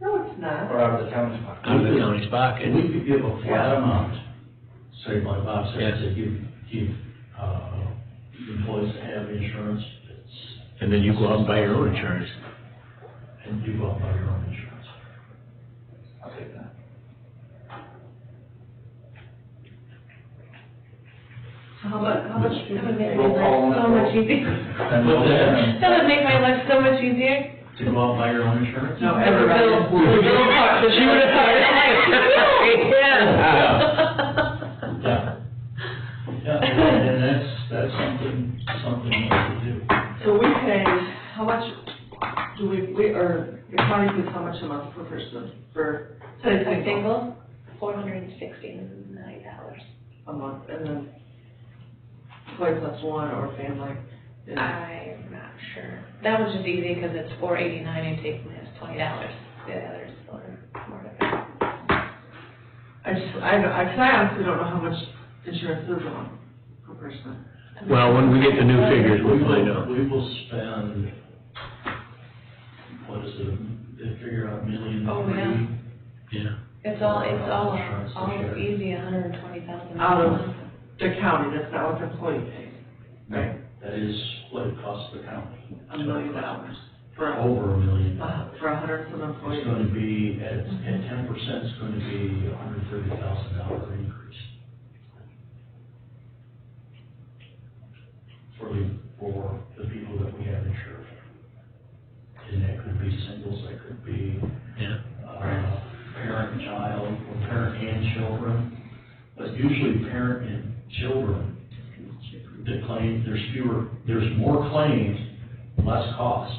No, it's not. Or out of the county's pocket? Out of the county's pocket. We could give a flat amount, say like Bob said, Yeah. to give employees to have insurance, And then you go out and buy your own insurance. and you go out and buy your own insurance. I'll take that. How much? That would make my Roll call life so on that. much easier. What's that? That would make my life so much easier. To go out and buy your own insurance? No, everybody. Bill part, she would have thought, Yeah. Yeah, and that's something we have to do. So we pay, how much do or the county pays how much a month per person for, say, A single, $469. a month, and then employee plus one or family is, I'm not sure. That was just easy because it's $489 and take minus $20. The others are more to pay. I honestly don't know how much insurance is a month per person. Well, when we get the new figures, we'll find out. We will spend, what is it, $1 million. Oh, yeah. Yeah. It's all easy, $120,000. Out of the county, that's not what the employee pays, right? That is what it costs the county. $1 million for, Over $1 million. for 100 some It's employees. going to be, at 10%, it's going to be $130,000 increase. For the people that we have insured. And that could be singles, that could be, parent and child, or parent and children. But usually parent and children, the claim, there's more claims, less cost.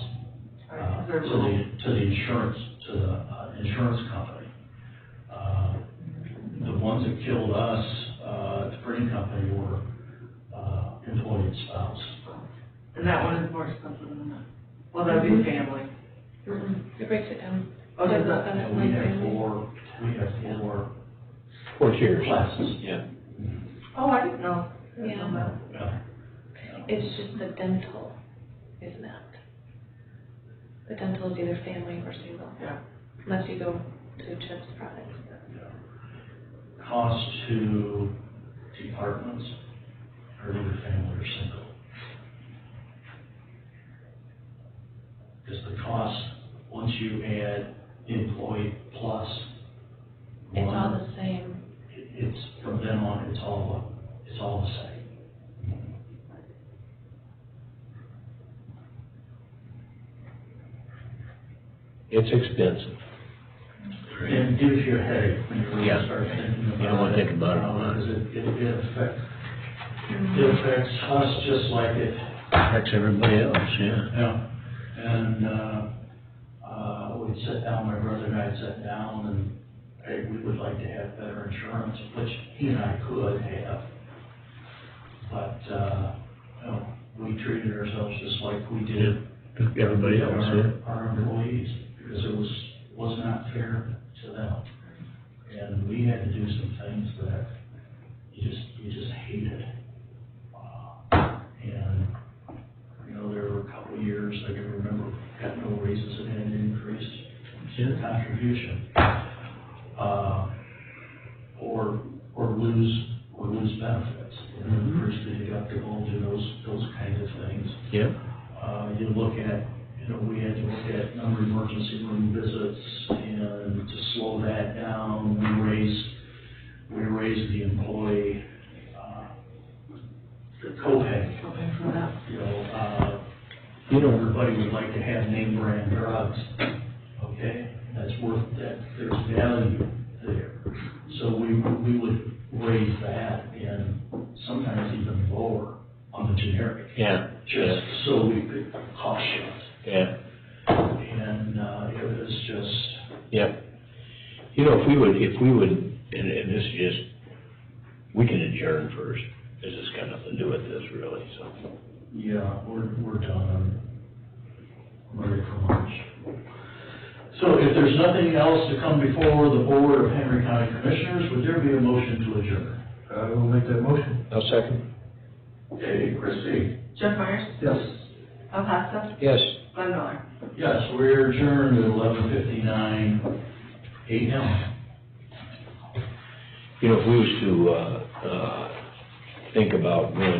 To the insurance company. The ones that killed us, the printing company were, employee and spouse. And that one is more expensive than that. Well, that'd be family. It breaks it down. Oh, does that? Benefit And we have family. four 4 tiers. classes. Yeah. Oh, I didn't know. Yeah. Yeah. It's just the dental is not. The dental is either family or single. Yeah. Unless you go to CHIPS products. Cost to departments are either family or single. Because the cost, once you add employee plus It's all one, the same. it's, from then on, it's all the same. It's expensive. And gives you a headache when you really Yeah. start thinking about it. You don't wanna think about it a lot. Because it affects us just like it. Affects everybody else, yeah. Yeah. And, we'd sit down, my brother and I would sit down and, hey, we would like to have better insurance, which he and I could have. But, we treated ourselves just like we did Everybody else, yeah. our employees, because it was not fair to them. And we had to do some things that you just hated. And, there were a couple of years, I can remember, got no raises and had an increase in contribution. Or lose benefits, increase the deductible, do those kinds of things. Yeah. You look at, we had to look at number of emergency room visits, and to slow that down, we raised the employee, the copay. Okay, for that. Everybody would like to have name brand drugs, okay? That's worth, there's value there. So we would raise that and sometimes even lower on the generic. Yeah. Just so we could cost shift. Yeah. And, it was just, Yep. If we would, and this is just, we can adjourn first. This has got nothing to do with this really, so. yeah, we're done. I'm ready for lunch. So if there's nothing else to come before the Board of Henry County Commissioners, would there be a motion to adjourn? I will make that motion. I'll second. Okay, Christie? Jeff Myers? Yes. Al Costa? Yes. Glenn Miller? Yes, we're adjourned at 11:59 a.m. If we was to, think about going